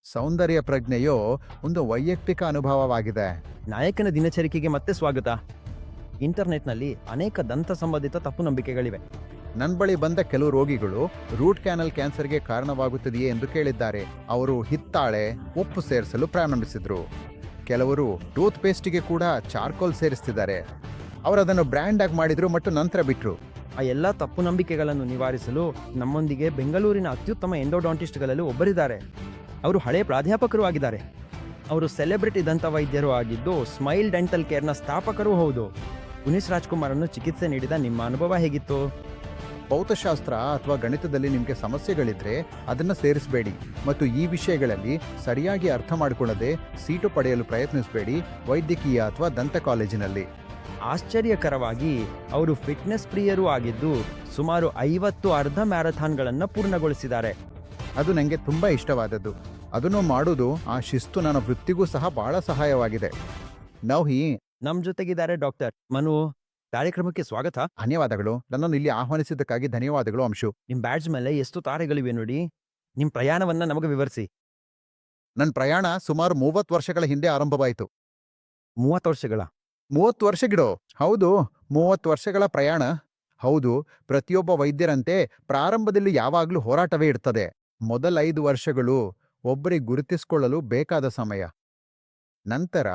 ಸೌಂದರ್ಯ ಪ್ರಜ್ಞೆಯು ಒಂದು ವೈಯಕ್ತಿಕ ಅನುಭವವಾಗಿದೆ. ನಾಯಕನ ದಿನಚರಿಕೆಗೆ ಮತ್ತೆ ಸ್ವಾಗತ. ಇಂಟರ್ನೆಟ್ನಲ್ಲಿ ಅನೇಕ ದಂತ ಸಂಬಂಧಿತ ತಪ್ಪು ನಂಬಿಕೆಗಳಿವೆ. ನನ್ನ ಬಳಿ ಬಂದ ಕೆಲವು ರೋಗಿಗಳು ರೂಟ್ ಕ್ಯಾನಲ್ ಕ್ಯಾನ್ಸರ್ಗೆ ಕಾರಣವಾಗುತ್ತದೆಯೇ ಎಂದು ಕೇಳಿದ್ದಾರೆ. ಅವರು ಹಿತ್ತಾಳೆ, ಉಪ್ಪು ಸೇರಿಸಲು ಪ್ರಾರಂಭಿಸಿದ್ರು. ಕೆಲವರು ಟೂತ್ ಪೇಸ್ಟಿಗೆ ಕೂಡ ಚಾರ್ಕೋಲ್ ಸೇರಿಸ್ತಿದ್ದಾರೆ. ಅವರು ಅದನ್ನು ಬ್ರ್ಯಾಂಡ್ ಆಗಿ ಮಾಡಿದ್ರು ಮತ್ತು ನಂತರ ಬಿಟ್ರು. ಆ ಎಲ್ಲ ತಪ್ಪು ನಂಬಿಕೆಗಳನ್ನು ನಿವಾರಿಸಲು ನಮ್ಮೊಂದಿಗೆ ಬೆಂಗಳೂರಿನ ಅತ್ಯುತ್ತಮ ಎಂಡೋಡಾಂಟಿಸ್ಟ್ಗಳಲ್ಲಿ ಒಬ್ಬರಿದ್ದಾರೆ. ಅವರು ಹಳೆ ಪ್ರಾಧ್ಯಾಪಕರು ಆಗಿದ್ದಾರೆ. ಅವರು ಸೆಲೆಬ್ರಿಟಿ ದಂತ ವೈದ್ಯರು ಆಗಿದ್ದು ಸ್ಮೈಲ್ ಡೆಂಟಲ್ ಕೇರ್ನ ಸ್ಥಾಪಕರೂ ಹೌದು. ಪುನೀತ್ ರಾಜ್ಕುಮಾರನ್ನು ಚಿಕಿತ್ಸೆ ನೀಡಿದ ನಿಮ್ಮ ಅನುಭವ ಹೇಗಿತ್ತು? ಭೌತಶಾಸ್ತ್ರ ಅಥವಾ ಗಣಿತದಲ್ಲಿ ನಿಮಗೆ ಸಮಸ್ಯೆಗಳಿದ್ರೆ ಅದನ್ನು ಸೇರಿಸಬೇಡಿ ಮತ್ತು ಈ ವಿಷಯಗಳಲ್ಲಿ ಸರಿಯಾಗಿ ಅರ್ಥ ಮಾಡಿಕೊಳ್ಳದೆ ಸೀಟು ಪಡೆಯಲು ಪ್ರಯತ್ನಿಸಬೇಡಿ. ವೈದ್ಯಕೀಯ ಅಥವಾ ದಂತ ಕಾಲೇಜಿನಲ್ಲಿ ಆಶ್ಚರ್ಯಕರವಾಗಿ ಅವರು ಫಿಟ್ನೆಸ್ ಪ್ರಿಯರೂ ಆಗಿದ್ದು ಸುಮಾರು 50 ಅರ್ಧ ಮ್ಯಾರಥಾನ್ಗಳನ್ನು ಪೂರ್ಣಗೊಳಿಸಿದ್ದಾರೆ. ಅದು ನನಗೆ ತುಂಬ ಇಷ್ಟವಾದದ್ದು. ಅದನ್ನು ಮಾಡೋದು ಆ ಶಿಸ್ತು ನನ್ನ ವೃತ್ತಿಗೂ ಸಹ ಬಹಳ ಸಹಾಯವಾಗಿದೆ. ನೌಹಿ, ನಮ್ಮ ಜೊತೆಗಿದ್ದಾರೆ ಡಾಕ್ಟರ್ ಮನು. ಕಾರ್ಯಕ್ರಮಕ್ಕೆ ಸ್ವಾಗತ. ಧನ್ಯವಾದಗಳು. ನನ್ನನ್ನು ಇಲ್ಲಿ ಆಹ್ವಾನಿಸಿದ್ದಕ್ಕಾಗಿ ಧನ್ಯವಾದಗಳು ಅಂಶು. ನಿಮ್ಮ ಬ್ಯಾಡ್ಜ್ ಮೇಲೆ ಎಷ್ಟು ತಾರೆಗಳಿವೆ ನೋಡಿ. ನಿಮ್ಮ ಪ್ರಯಾಣವನ್ನ ನಮಗೆ ವಿವರಿಸಿ. ನನ್ನ ಪ್ರಯಾಣ ಸುಮಾರು 30 ವರ್ಷಗಳ ಹಿಂದೆ ಆರಂಭವಾಯಿತು. 30 ವರ್ಷಗಳ? 30 ವರ್ಷಗಿಡೋ? ಹೌದು, 30 ವರ್ಷಗಳ ಪ್ರಯಾಣ. ಹೌದು, ಪ್ರತಿಯೊಬ್ಬ ವೈದ್ಯರಂತೆ ಪ್ರಾರಂಭದಲ್ಲಿ ಯಾವಾಗಲೂ ಹೋರಾಟವೇ ಇರ್ತದೆ. ಮೊದಲ 5 ವರ್ಷಗಳು ಒಬ್ಬರಿಗೆ ಗುರುತಿಸಿಕೊಳ್ಳಲು ಬೇಕಾದ ಸಮಯ. ನಂತರ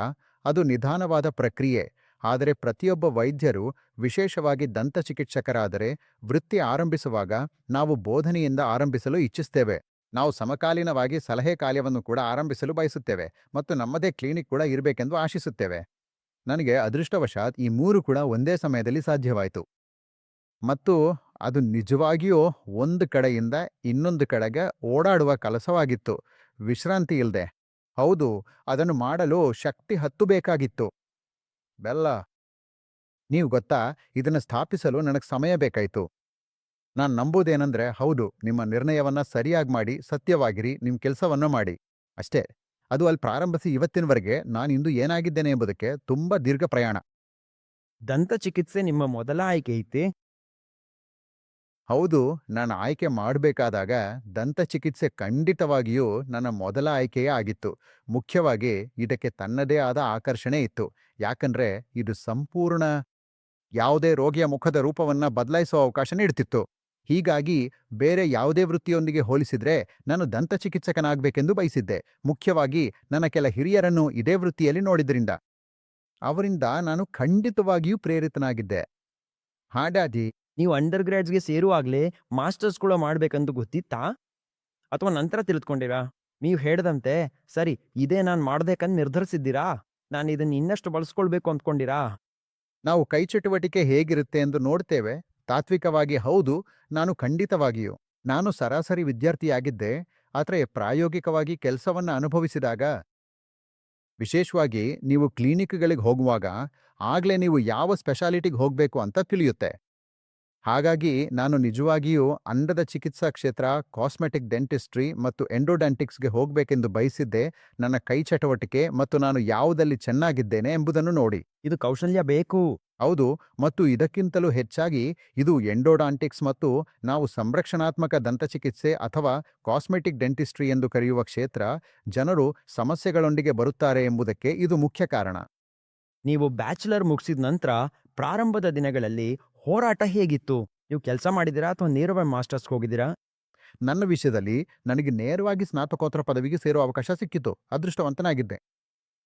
ಅದು ನಿಧಾನವಾದ ಪ್ರಕ್ರಿಯೆ. ಆದರೆ ಪ್ರತಿಯೊಬ್ಬ ವೈದ್ಯರು, ವಿಶೇಷವಾಗಿ ದಂತ ಚಿಕಿತ್ಸಕರಾದರೆ, ವೃತ್ತಿ ಆರಂಭಿಸುವಾಗ ನಾವು ಬೋಧನೆಯಿಂದ ಆರಂಭಿಸಲು ಇಚ್ಛಿಸ್ತೇವೆ. ನಾವು ಸಮಕಾಲೀನವಾಗಿ ಸಲಹೆ ಕಾರ್ಯವನ್ನು ಕೂಡ ಆರಂಭಿಸಲು ಬಯಸುತ್ತೇವೆ ಮತ್ತು ನಮ್ಮದೇ ಕ್ಲಿನಿಕ್ ಕೂಡ ಇರಬೇಕೆಂದು ಆಶಿಸುತ್ತೇವೆ. ನನಗೆ ಅದೃಷ್ಟವಶಾತ್ ಈ 3 ಕೂಡ ಒಂದೇ ಸಮಯದಲ್ಲಿ ಸಾಧ್ಯವಾಯಿತು. ಮತ್ತು ಅದು ನಿಜವಾಗಿಯೂ ಒಂದು ಕಡೆಯಿಂದ ಇನ್ನೊಂದು ಕಡೆಗೆ ಓಡಾಡುವ ಕೆಲಸವಾಗಿತ್ತು, ವಿಶ್ರಾಂತಿ ಇಲ್ಲದೆ. ಹೌದು, ಅದನ್ನು ಮಾಡಲು ಶಕ್ತಿ ಹತ್ತಬೇಕಾಗಿತ್ತು. ಬೆಲ್ಲ, ನೀವು ಗೊತ್ತಾ, ಇದನ್ನು ಸ್ಥಾಪಿಸಲು ನನಗೆ ಸಮಯ ಬೇಕಾಯಿತು. ನಾನು ನಂಬುವುದೇನೆಂದರೆ, ಹೌದು, ನಿಮ್ಮ ನಿರ್ಣಯವನ್ನ ಸರಿಯಾಗಿ ಮಾಡಿ, ಸತ್ಯವಾಗಿರಿ, ನಿಮ್ಮ ಕೆಲಸವನ್ನು ಮಾಡಿ ಅಷ್ಟೇ. ಅದು ಅಲ್ಲಿ ಪ್ರಾರಂಭಿಸಿ ಇವತ್ತಿನವರೆಗೆ ನಾನು ಇಂದು ಏನಾಗಿದ್ದೇನೆ ಎಂಬುದಕ್ಕೆ ತುಂಬ ದೀರ್ಘ ಪ್ರಯಾಣ. ದಂತ ಚಿಕಿತ್ಸೆ ನಿಮ್ಮ ಮೊದಲ ಆಯ್ಕೆ ಐತೆ? ಹೌದು, ನಾನು ಆಯ್ಕೆ ಮಾಡಬೇಕಾದಾಗ ದಂತ ಚಿಕಿತ್ಸೆ ಖಂಡಿತವಾಗಿಯೂ ನನ್ನ ಮೊದಲ ಆಯ್ಕೆಯೇ ಆಗಿತ್ತು. ಮುಖ್ಯವಾಗಿ ಇದಕ್ಕೆ ತನ್ನದೇ ಆದ ಆಕರ್ಷಣೆ ಇತ್ತು. ಯಾಕಂದ್ರೆ ಇದು ಸಂಪೂರ್ಣ ಯಾವುದೇ ರೋಗಿಯ ಮುಖದ ರೂಪವನ್ನ ಬದಲಾಯಿಸುವ ಅವಕಾಶ ನೀಡ್ತಿತ್ತು. ಹೀಗಾಗಿ ಬೇರೆ ಯಾವುದೇ ವೃತ್ತಿಯೊಂದಿಗೆ ಹೋಲಿಸಿದ್ರೆ ನಾನು ದಂತ ಚಿಕಿತ್ಸಕನಾಗಬೇಕೆಂದು ಬಯಸಿದ್ದೆ. ಮುಖ್ಯವಾಗಿ ನನ್ನ ಕೆಲ ಹಿರಿಯರನ್ನು ಇದೇ ವೃತ್ತಿಯಲ್ಲಿ ನೋಡಿದ್ರಿಂದ. ಅವರಿಂದ ನಾನು ಖಂಡಿತವಾಗಿಯೂ ಪ್ರೇರಿತನಾಗಿದ್ದೆ. ಹಾಡಾದಿ, ನೀವು ಅಂಡರ್ ಗ್ರಾಡ್ಸ್ಗೆ ಸೇರುವಾಗಲೇ ಮಾಸ್ಟರ್ಸ್ ಕೂಡ ಮಾಡ್ಬೇಕಂತ ಗೊತ್ತಿತ್ತಾ? ಅಥವಾ ನಂತರ ತಿಳಿದುಕೊಂಡಿರಾ? ನೀವು ಹೇಳ್ದಂತೆ ಸರಿ, ಇದೇ ನಾನು ಮಾಡ್ಬೇಕಂತ ನಿರ್ಧರಿಸಿದ್ದೀರಾ? ನಾನು ಇದನ್ನು ಇನ್ನಷ್ಟು ಬಳಸ್ಕೊಳ್ಬೇಕು ಅಂದ್ಕೊಂಡಿರಾ? ನಾವು ಕೈ ಚಟುವಟಿಕೆ ಹೇಗಿರುತ್ತೆ ಎಂದು ನೋಡ್ತೇವೆ. ತಾತ್ವಿಕವಾಗಿ ಹೌದು, ನಾನು ಖಂಡಿತವಾಗಿಯೂ. ನಾನು ಸರಾಸರಿ ವಿದ್ಯಾರ್ಥಿಯಾಗಿದ್ದೆ. ಆದರೆ ಪ್ರಾಯೋಗಿಕವಾಗಿ ಕೆಲಸವನ್ನ ಅನುಭವಿಸಿದಾಗ, ವಿಶೇಷವಾಗಿ ನೀವು ಕ್ಲಿನಿಕ್ಗಳಿಗೆ ಹೋಗುವಾಗ, ಆಗ್ಲೇ ನೀವು ಯಾವ ಸ್ಪೆಷಾಲಿಟಿಗೆ ಹೋಗಬೇಕು ಅಂತ ತಿಳಿಯುತ್ತೆ. ಹಾಗಾಗಿ ನಾನು ನಿಜವಾಗಿಯೂ ಅಂಡದ ಚಿಕಿತ್ಸಾ ಕ್ಷೇತ್ರ, ಕಾಸ್ಮೆಟಿಕ್ ಡೆಂಟಿಸ್ಟ್ರಿ ಮತ್ತು ಎಂಡೋಡಾಂಟಿಕ್ಸ್ಗೆ ಹೋಗಬೇಕೆಂದು ಬಯಸಿದ್ದೆ. ನನ್ನ ಕೈ ಚಟುವಟಿಕೆ ಮತ್ತು ನಾನು ಯಾವುದಲ್ಲಿ ಚೆನ್ನಾಗಿದ್ದೇನೆ ಎಂಬುದನ್ನು ನೋಡಿ. ಇದು ಕೌಶಲ್ಯ ಬೇಕು. ಹೌದು, ಮತ್ತು ಇದಕ್ಕಿಂತಲೂ ಹೆಚ್ಚಾಗಿ ಇದು ಎಂಡೋಡಾಂಟಿಕ್ಸ್ ಮತ್ತು ನಾವು ಸಂರಕ್ಷಣಾತ್ಮಕ ದಂತಚಿಕಿತ್ಸೆ ಅಥವಾ ಕಾಸ್ಮೆಟಿಕ್ ಡೆಂಟಿಸ್ಟ್ರಿ ಎಂದು ಕರೆಯುವ ಕ್ಷೇತ್ರ. ಜನರು ಸಮಸ್ಯೆಗಳೊಂದಿಗೆ ಬರುತ್ತಾರೆ ಎಂಬುದಕ್ಕೆ ಇದು ಮುಖ್ಯ ಕಾರಣ. ನೀವು ಬ್ಯಾಚುಲರ್ ಮುಗಿಸಿದ ನಂತರ ಪ್ರಾರಂಭದ ದಿನಗಳಲ್ಲಿ ಹೋರಾಟ ಹೇಗಿತ್ತು? ನೀವು ಕೆಲಸ ಮಾಡಿದಿರಾ ಅಥವಾ ನೇರವಾಗಿ ಮಾಸ್ಟರ್ಸ್ಗೆ ಹೋಗಿದ್ದೀರಾ? ನನ್ನ ವಿಷಯದಲ್ಲಿ ನನಗೆ ನೇರವಾಗಿ ಸ್ನಾತಕೋತ್ತರ ಪದವಿಗೆ ಸೇರುವ ಅವಕಾಶ ಸಿಕ್ಕಿತು. ಅದೃಷ್ಟವಂತನಾಗಿದ್ದೆ.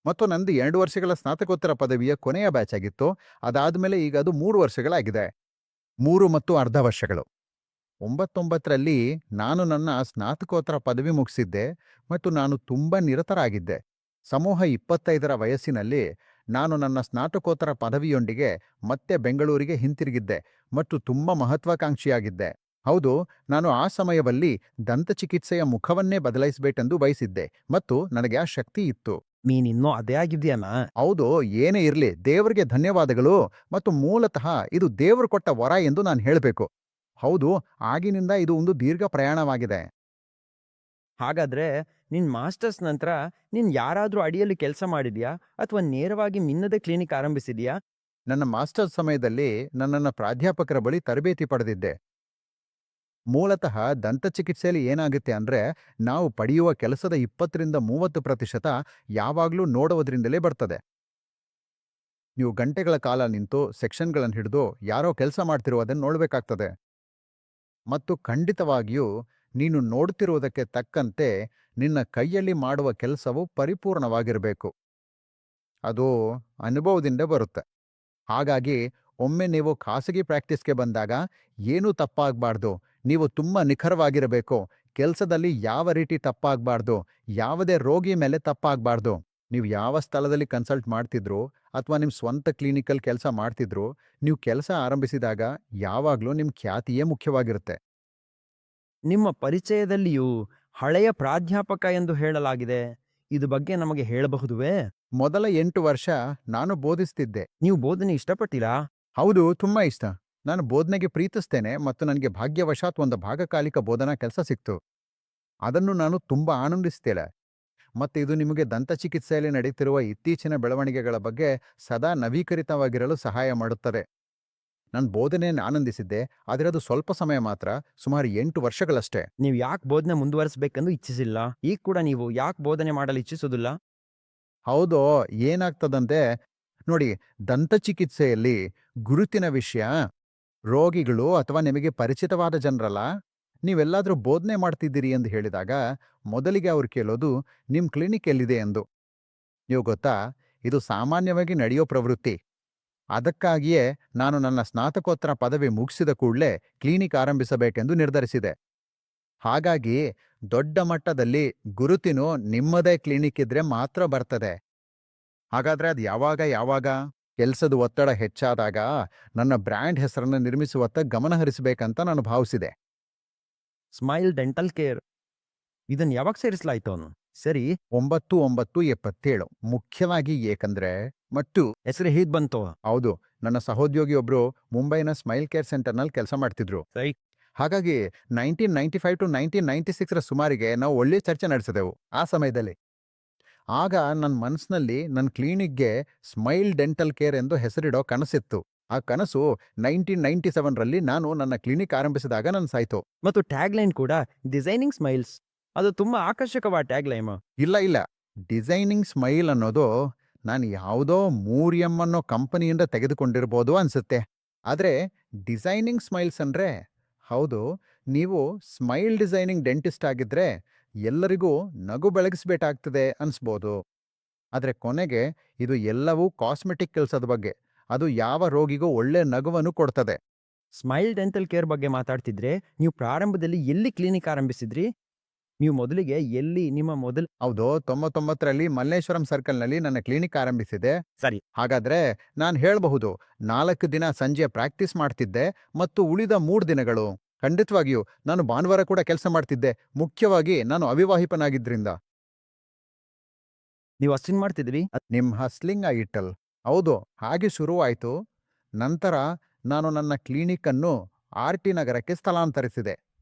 ಮತ್ತು ನಂದು 2 ವರ್ಷಗಳ ಸ್ನಾತಕೋತ್ತರ ಪದವಿಯ ಕೊನೆಯ ಬ್ಯಾಚ್ ಆಗಿತ್ತು. ಅದಾದಮೇಲೆ ಈಗ ಅದು 3 ವರ್ಷಗಳಾಗಿದೆ. 3 ಮತ್ತು ಅರ್ಧ ವರ್ಷಗಳು. 99ರಲ್ಲಿ ನಾನು ನನ್ನ ಸ್ನಾತಕೋತ್ತರ ಪದವಿ ಮುಗಿಸಿದ್ದೆ ಮತ್ತು ನಾನು ತುಂಬ ನಿರತರಾಗಿದ್ದೆ. ಸಮೂಹ 25ರ ವಯಸ್ಸಿನಲ್ಲಿ ನಾನು ನನ್ನ ಸ್ನಾತಕೋತ್ತರ ಪದವಿಯೊಂದಿಗೆ ಮತ್ತೆ ಬೆಂಗಳೂರಿಗೆ ಹಿಂತಿರುಗಿದ್ದೆ ಮತ್ತು ತುಂಬ ಮಹತ್ವಾಕಾಂಕ್ಷಿಯಾಗಿದ್ದೆ. ಹೌದು, ನಾನು ಆ ಸಮಯದಲ್ಲಿ ದಂತಚಿಕಿತ್ಸೆಯ ಮುಖವನ್ನೇ ಬದಲಾಯಿಸಬೇಕೆಂದು ಬಯಸಿದ್ದೆ ಮತ್ತು ನನಗೆ ಆ ಶಕ್ತಿ ಇತ್ತು. ನೀನಿನ್ನೂ ಅದೇ ಆಗಿದ್ಯಾನ? ಹೌದು, ಏನೇ ಇರಲಿ, ದೇವರಿಗೆ ಧನ್ಯವಾದಗಳು. ಮತ್ತು ಮೂಲತಃ ಇದು ದೇವರು ಕೊಟ್ಟ ವರ ಎಂದು ನಾನು ಹೇಳಬೇಕು. ಹೌದು, ಆಗಿನಿಂದ ಇದು ಒಂದು ದೀರ್ಘ ಪ್ರಯಾಣವಾಗಿದೆ. ಹಾಗಾದ್ರೆ ನಿನ್ ಮಾಸ್ಟರ್ಸ್ ನಂತರ ನೀನ್ ಯಾರಾದ್ರೂ ಅಡಿಯಲ್ಲಿ ಕೆಲಸ ಮಾಡಿದ್ಯಾ ಅಥವಾ ನೇರವಾಗಿ ನಿನ್ನದೇ ಕ್ಲಿನಿಕ್ ಆರಂಭಿಸಿದ್ಯಾ? ನನ್ನ ಮಾಸ್ಟರ್ಸ್ ಸಮಯದಲ್ಲಿ ನನ್ನನ್ನು ಪ್ರಾಧ್ಯಾಪಕರ ಬಳಿ ತರಬೇತಿ ಪಡೆದಿದ್ದೆ. ಮೂಲತಃ ದಂತಚಿಕಿತ್ಸೆಯಲ್ಲಿ ಏನಾಗುತ್ತೆ ಅಂದ್ರೆ ನಾವು ಪಡೆಯುವ ಕೆಲಸದ 20-30% ಯಾವಾಗ್ಲೂ ನೋಡುವುದರಿಂದಲೇ ಬರ್ತದೆ. ನೀವು ಗಂಟೆಗಳ ಕಾಲ ನಿಂತು ಸೆಕ್ಷನ್ಗಳನ್ನು ಹಿಡಿದು ಯಾರೋ ಕೆಲಸ ಮಾಡ್ತಿರುವುದನ್ನು ನೋಡ್ಬೇಕಾಗ್ತದೆ. ಮತ್ತು ಖಂಡಿತವಾಗಿಯೂ ನೀನು ನೋಡ್ತಿರುವುದಕ್ಕೆ ತಕ್ಕಂತೆ ನಿನ್ನ ಕೈಯಲ್ಲಿ ಮಾಡುವ ಕೆಲಸವು ಪರಿಪೂರ್ಣವಾಗಿರಬೇಕು. ಅದು ಅನುಭವದಿಂದ ಬರುತ್ತೆ. ಹಾಗಾಗಿ ಒಮ್ಮೆ ನೀವು ಖಾಸಗಿ ಪ್ರಾಕ್ಟೀಸ್ಗೆ ಬಂದಾಗ ಏನೂ ತಪ್ಪಾಗಬಾರ್ದು. ನೀವು ತುಂಬ ನಿಖರವಾಗಿರಬೇಕು. ಕೆಲಸದಲ್ಲಿ ಯಾವ ರೀತಿ ತಪ್ಪಾಗಬಾರ್ದು, ಯಾವುದೇ ರೋಗಿ ಮೇಲೆ ತಪ್ಪಾಗಬಾರ್ದು. ನೀವು ಯಾವ ಸ್ಥಳದಲ್ಲಿ ಕನ್ಸಲ್ಟ್ ಮಾಡ್ತಿದ್ರು ಅಥವಾ ನಿಮ್ಮ ಸ್ವಂತ ಕ್ಲಿನಿಕಲ್ ಕೆಲಸ ಮಾಡ್ತಿದ್ರು, ನೀವು ಕೆಲಸ ಆರಂಭಿಸಿದಾಗ ಯಾವಾಗಲೂ ನಿಮ್ಮ ಖ್ಯಾತಿಯೇ ಮುಖ್ಯವಾಗಿರುತ್ತೆ. ನಿಮ್ಮ ಪರಿಚಯದಲ್ಲಿಯೂ ಹಳೆಯ ಪ್ರಾಧ್ಯಾಪಕ ಎಂದು ಹೇಳಲಾಗಿದೆ. ಇದು ಬಗ್ಗೆ ನಮಗೆ ಹೇಳಬಹುದುವೇ? ಮೊದಲ 8 ವರ್ಷ ನಾನು ಬೋಧಿಸ್ತಿದ್ದೆ. ನೀವು ಬೋಧನೆ ಇಷ್ಟಪಟ್ಟಿರಾ? ಹೌದು, ತುಂಬಾ ಇಷ್ಟ. ನಾನು ಬೋಧನೆಗೆ ಪ್ರೀತಿಸ್ತೇನೆ ಮತ್ತು ನನಗೆ ಭಾಗ್ಯವಶಾತ್ ಒಂದು ಭಾಗಕಾಲಿಕ ಬೋಧನಾ ಕೆಲಸ ಸಿಕ್ತು. ಅದನ್ನು ನಾನು ತುಂಬಾ ಆನಂದಿಸ್ತೇನೆ. ಮತ್ತೆ ಇದು ನಿಮಗೆ ದಂತಚಿಕಿತ್ಸೆಯಲ್ಲಿ ನಡೆಯುತ್ತಿರುವ ಇತ್ತೀಚಿನ ಬೆಳವಣಿಗೆಗಳ ಬಗ್ಗೆ ಸದಾ ನವೀಕರಿತವಾಗಿರಲು ಸಹಾಯ ಮಾಡುತ್ತದೆ. ನಾನು ಬೋಧನೆಯನ್ನು ಆನಂದಿಸಿದ್ದೆ, ಆದರೆ ಅದು ಸ್ವಲ್ಪ ಸಮಯ ಮಾತ್ರ, ಸುಮಾರು 8 ವರ್ಷಗಳಷ್ಟೇ. ನೀವು ಯಾಕೆ ಬೋಧನೆ ಮುಂದುವರಿಸಬೇಕೆಂದು ಇಚ್ಛಿಸಿಲ್ಲ? ಈಗ ಕೂಡ ನೀವು ಯಾಕೆ ಬೋಧನೆ ಮಾಡಲು ಇಚ್ಛಿಸುವುದಿಲ್ಲ? ಹೌದು, ಏನಾಗ್ತದಂತೆ ನೋಡಿ, ದಂತಚಿಕಿತ್ಸೆಯಲ್ಲಿ ಗುರುತಿನ ವಿಷಯ, ರೋಗಿಗಳು ಅಥವಾ ನಿಮಗೆ ಪರಿಚಿತವಾದ ಜನರಲ್ಲ, ನೀವೆಲ್ಲಾದ್ರೂ ಬೋಧನೆ ಮಾಡ್ತಿದ್ದೀರಿ ಎಂದು ಹೇಳಿದಾಗ ಮೊದಲಿಗೆ ಅವ್ರು ಕೇಳೋದು ನಿಮ್ ಕ್ಲಿನಿಕ್ ಎಲ್ಲಿದೆ ಎಂದು. ನೀವು ಗೊತ್ತಾ, ಇದು ಸಾಮಾನ್ಯವಾಗಿ ನಡೆಯೋ ಪ್ರವೃತ್ತಿ. ಅದಕ್ಕಾಗಿಯೇ ನಾನು ನನ್ನ ಸ್ನಾತಕೋತ್ತರ ಪದವಿ ಮುಗಿಸಿದ ಕೂಡಲೇ ಕ್ಲಿನಿಕ್ ಆರಂಭಿಸಬೇಕೆಂದು ನಿರ್ಧರಿಸಿದೆ. ಹಾಗಾಗಿ ದೊಡ್ಡ ಮಟ್ಟದಲ್ಲಿ ಗುರುತಿನು ನಿಮ್ಮದೇ ಕ್ಲಿನಿಕ್ ಇದ್ರೆ ಮಾತ್ರ ಬರ್ತದೆ. ಹಾಗಾದ್ರೆ ಅದು ಯಾವಾಗ ಕೆಲಸದ ಒತ್ತಡ ಹೆಚ್ಚಾದಾಗ ನನ್ನ ಬ್ರ್ಯಾಂಡ್ ಹೆಸರನ್ನು ನಿರ್ಮಿಸುವತ್ತ ಗಮನ ಹರಿಸಬೇಕಂತ ನಾನು ಭಾವಿಸಿದೆ. ಸ್ಮೈಲ್ ಡೆಂಟಲ್ ಕೇರ್ ಇದನ್ನು ಯಾವಾಗ ಸೇರಿಸಲಾಯ್ತು ಅವನು? ಸರಿ, 9977 ಮುಖ್ಯವಾಗಿ ಏಕಂದ್ರೆ ಮತ್ತು ಹೆಸರು ಹೀಗ್ ಬಂತು. ಹೌದು, ನನ್ನ ಸಹೋದ್ಯೋಗಿಯೊಬ್ರು ಮುಂಬೈನ ಸ್ಮೈಲ್ ಕೇರ್ ಸೆಂಟರ್ನಲ್ಲಿ ಕೆಲಸ ಮಾಡ್ತಿದ್ರು. ಸರಿ, ಹಾಗಾಗಿ 1995 ಟು 1996 ಸುಮಾರಿಗೆ ನಾವು ಒಳ್ಳೆ ಚರ್ಚೆ ನಡೆಸಿದೆವು. ಆ ಸಮಯದಲ್ಲಿ ಆಗ ನನ್ನ ಮನಸ್ಸಿನಲ್ಲಿ ನನ್ನ ಕ್ಲಿನಿಕ್ಗೆ ಸ್ಮೈಲ್ ಡೆಂಟಲ್ ಕೇರ್ ಎಂದು ಹೆಸರಿಡೋ ಕನಸಿತ್ತು. ಆ ಕನಸು 1997ರಲ್ಲಿ ನಾನು ನನ್ನ ಕ್ಲಿನಿಕ್ ಆರಂಭಿಸಿದಾಗ ನನ್ಸಾಯ್ತು. ಮತ್ತು ಟ್ಯಾಗ್ಲೈನ್ ಕೂಡ ಡಿಸೈನಿಂಗ್ ಸ್ಮೈಲ್ಸ್. ಅದು ತುಂಬಾ ಆಕರ್ಷಕವಾದ ಟ್ಯಾಗ್ಲೈನ್. ಇಲ್ಲ, ಡಿಸೈನಿಂಗ್ ಸ್ಮೈಲ್ ಅನ್ನೋದು ನಾನು ಯಾವುದೋ 3M ಅನ್ನೋ ಕಂಪನಿಯಿಂದ ತೆಗೆದುಕೊಂಡಿರ್ಬೋದು ಅನ್ಸುತ್ತೆ. ಆದ್ರೆ ಡಿಸೈನಿಂಗ್ ಸ್ಮೈಲ್ಸ್ ಅಂದ್ರೆ, ಹೌದು, ನೀವು ಸ್ಮೈಲ್ ಡಿಸೈನಿಂಗ್ ಡೆಂಟಿಸ್ಟ್ ಆಗಿದ್ರೆ ಎಲ್ಲರಿಗೂ ನಗು ಬೆಳಗಿಸ್ಬೇಕಾಗ್ತದೆ ಅನ್ಸ್ಬೋದು. ಆದ್ರೆ ಕೊನೆಗೆ ಇದು ಎಲ್ಲವೂ ಕಾಸ್ಮೆಟಿಕ್ ಕೆಲಸದ ಬಗ್ಗೆ. ಅದು ಯಾವ ರೋಗಿಗೂ ಒಳ್ಳೆ ನಗುವನ್ನು ಕೊಡ್ತದೆ. ಸ್ಮೈಲ್ ಡೆಂಟಲ್ ಕೇರ್ ಬಗ್ಗೆ ಮಾತಾಡ್ತಿದ್ರೆ, ನೀವು ಪ್ರಾರಂಭದಲ್ಲಿ ಎಲ್ಲಿ ಕ್ಲಿನಿಕ್ ಆರಂಭಿಸಿದ್ರಿ? ನೀವು ಮೊದಲಿಗೆ ಎಲ್ಲಿ ನಿಮ್ಮ ಮೊದಲು? ಹೌದು, 99ರಲ್ಲಿ ಮಲ್ಲೇಶ್ವರಂ ಸರ್ಕಲ್ನಲ್ಲಿ ನನ್ನ ಕ್ಲಿನಿಕ್ ಆರಂಭಿಸಿದೆ. ಸರಿ, ಹಾಗಾದ್ರೆ ನಾನು ಹೇಳಬಹುದು, 4 ದಿನ ಸಂಜೆ ಪ್ರಾಕ್ಟೀಸ್ ಮಾಡ್ತಿದ್ದೆ ಮತ್ತು ಉಳಿದ 3 ದಿನಗಳು ಖಂಡಿತವಾಗಿಯೂ ನಾನು ಭಾನುವಾರ ಕೂಡ ಕೆಲಸ ಮಾಡ್ತಿದ್ದೆ. ಮುಖ್ಯವಾಗಿ ನಾನು ಅವಿವಾಹಿತನಾಗಿದ್ರಿಂದ. ನೀವು ಅಷ್ಟೇನ್ ಮಾಡ್ತಿದ್ರಿ? ನಿಮ್ ಹಸ್ಲಿಂಗ್ ಐಟಲ್. ಹೌದು, ಹಾಗೆ ಶುರುವಾಯ್ತು. ನಂತರ ನಾನು ನನ್ನ ಕ್ಲಿನಿಕ್ ಅನ್ನು RT ನಗರಕ್ಕೆ ಸ್ಥಳಾಂತರಿಸಿದೆ.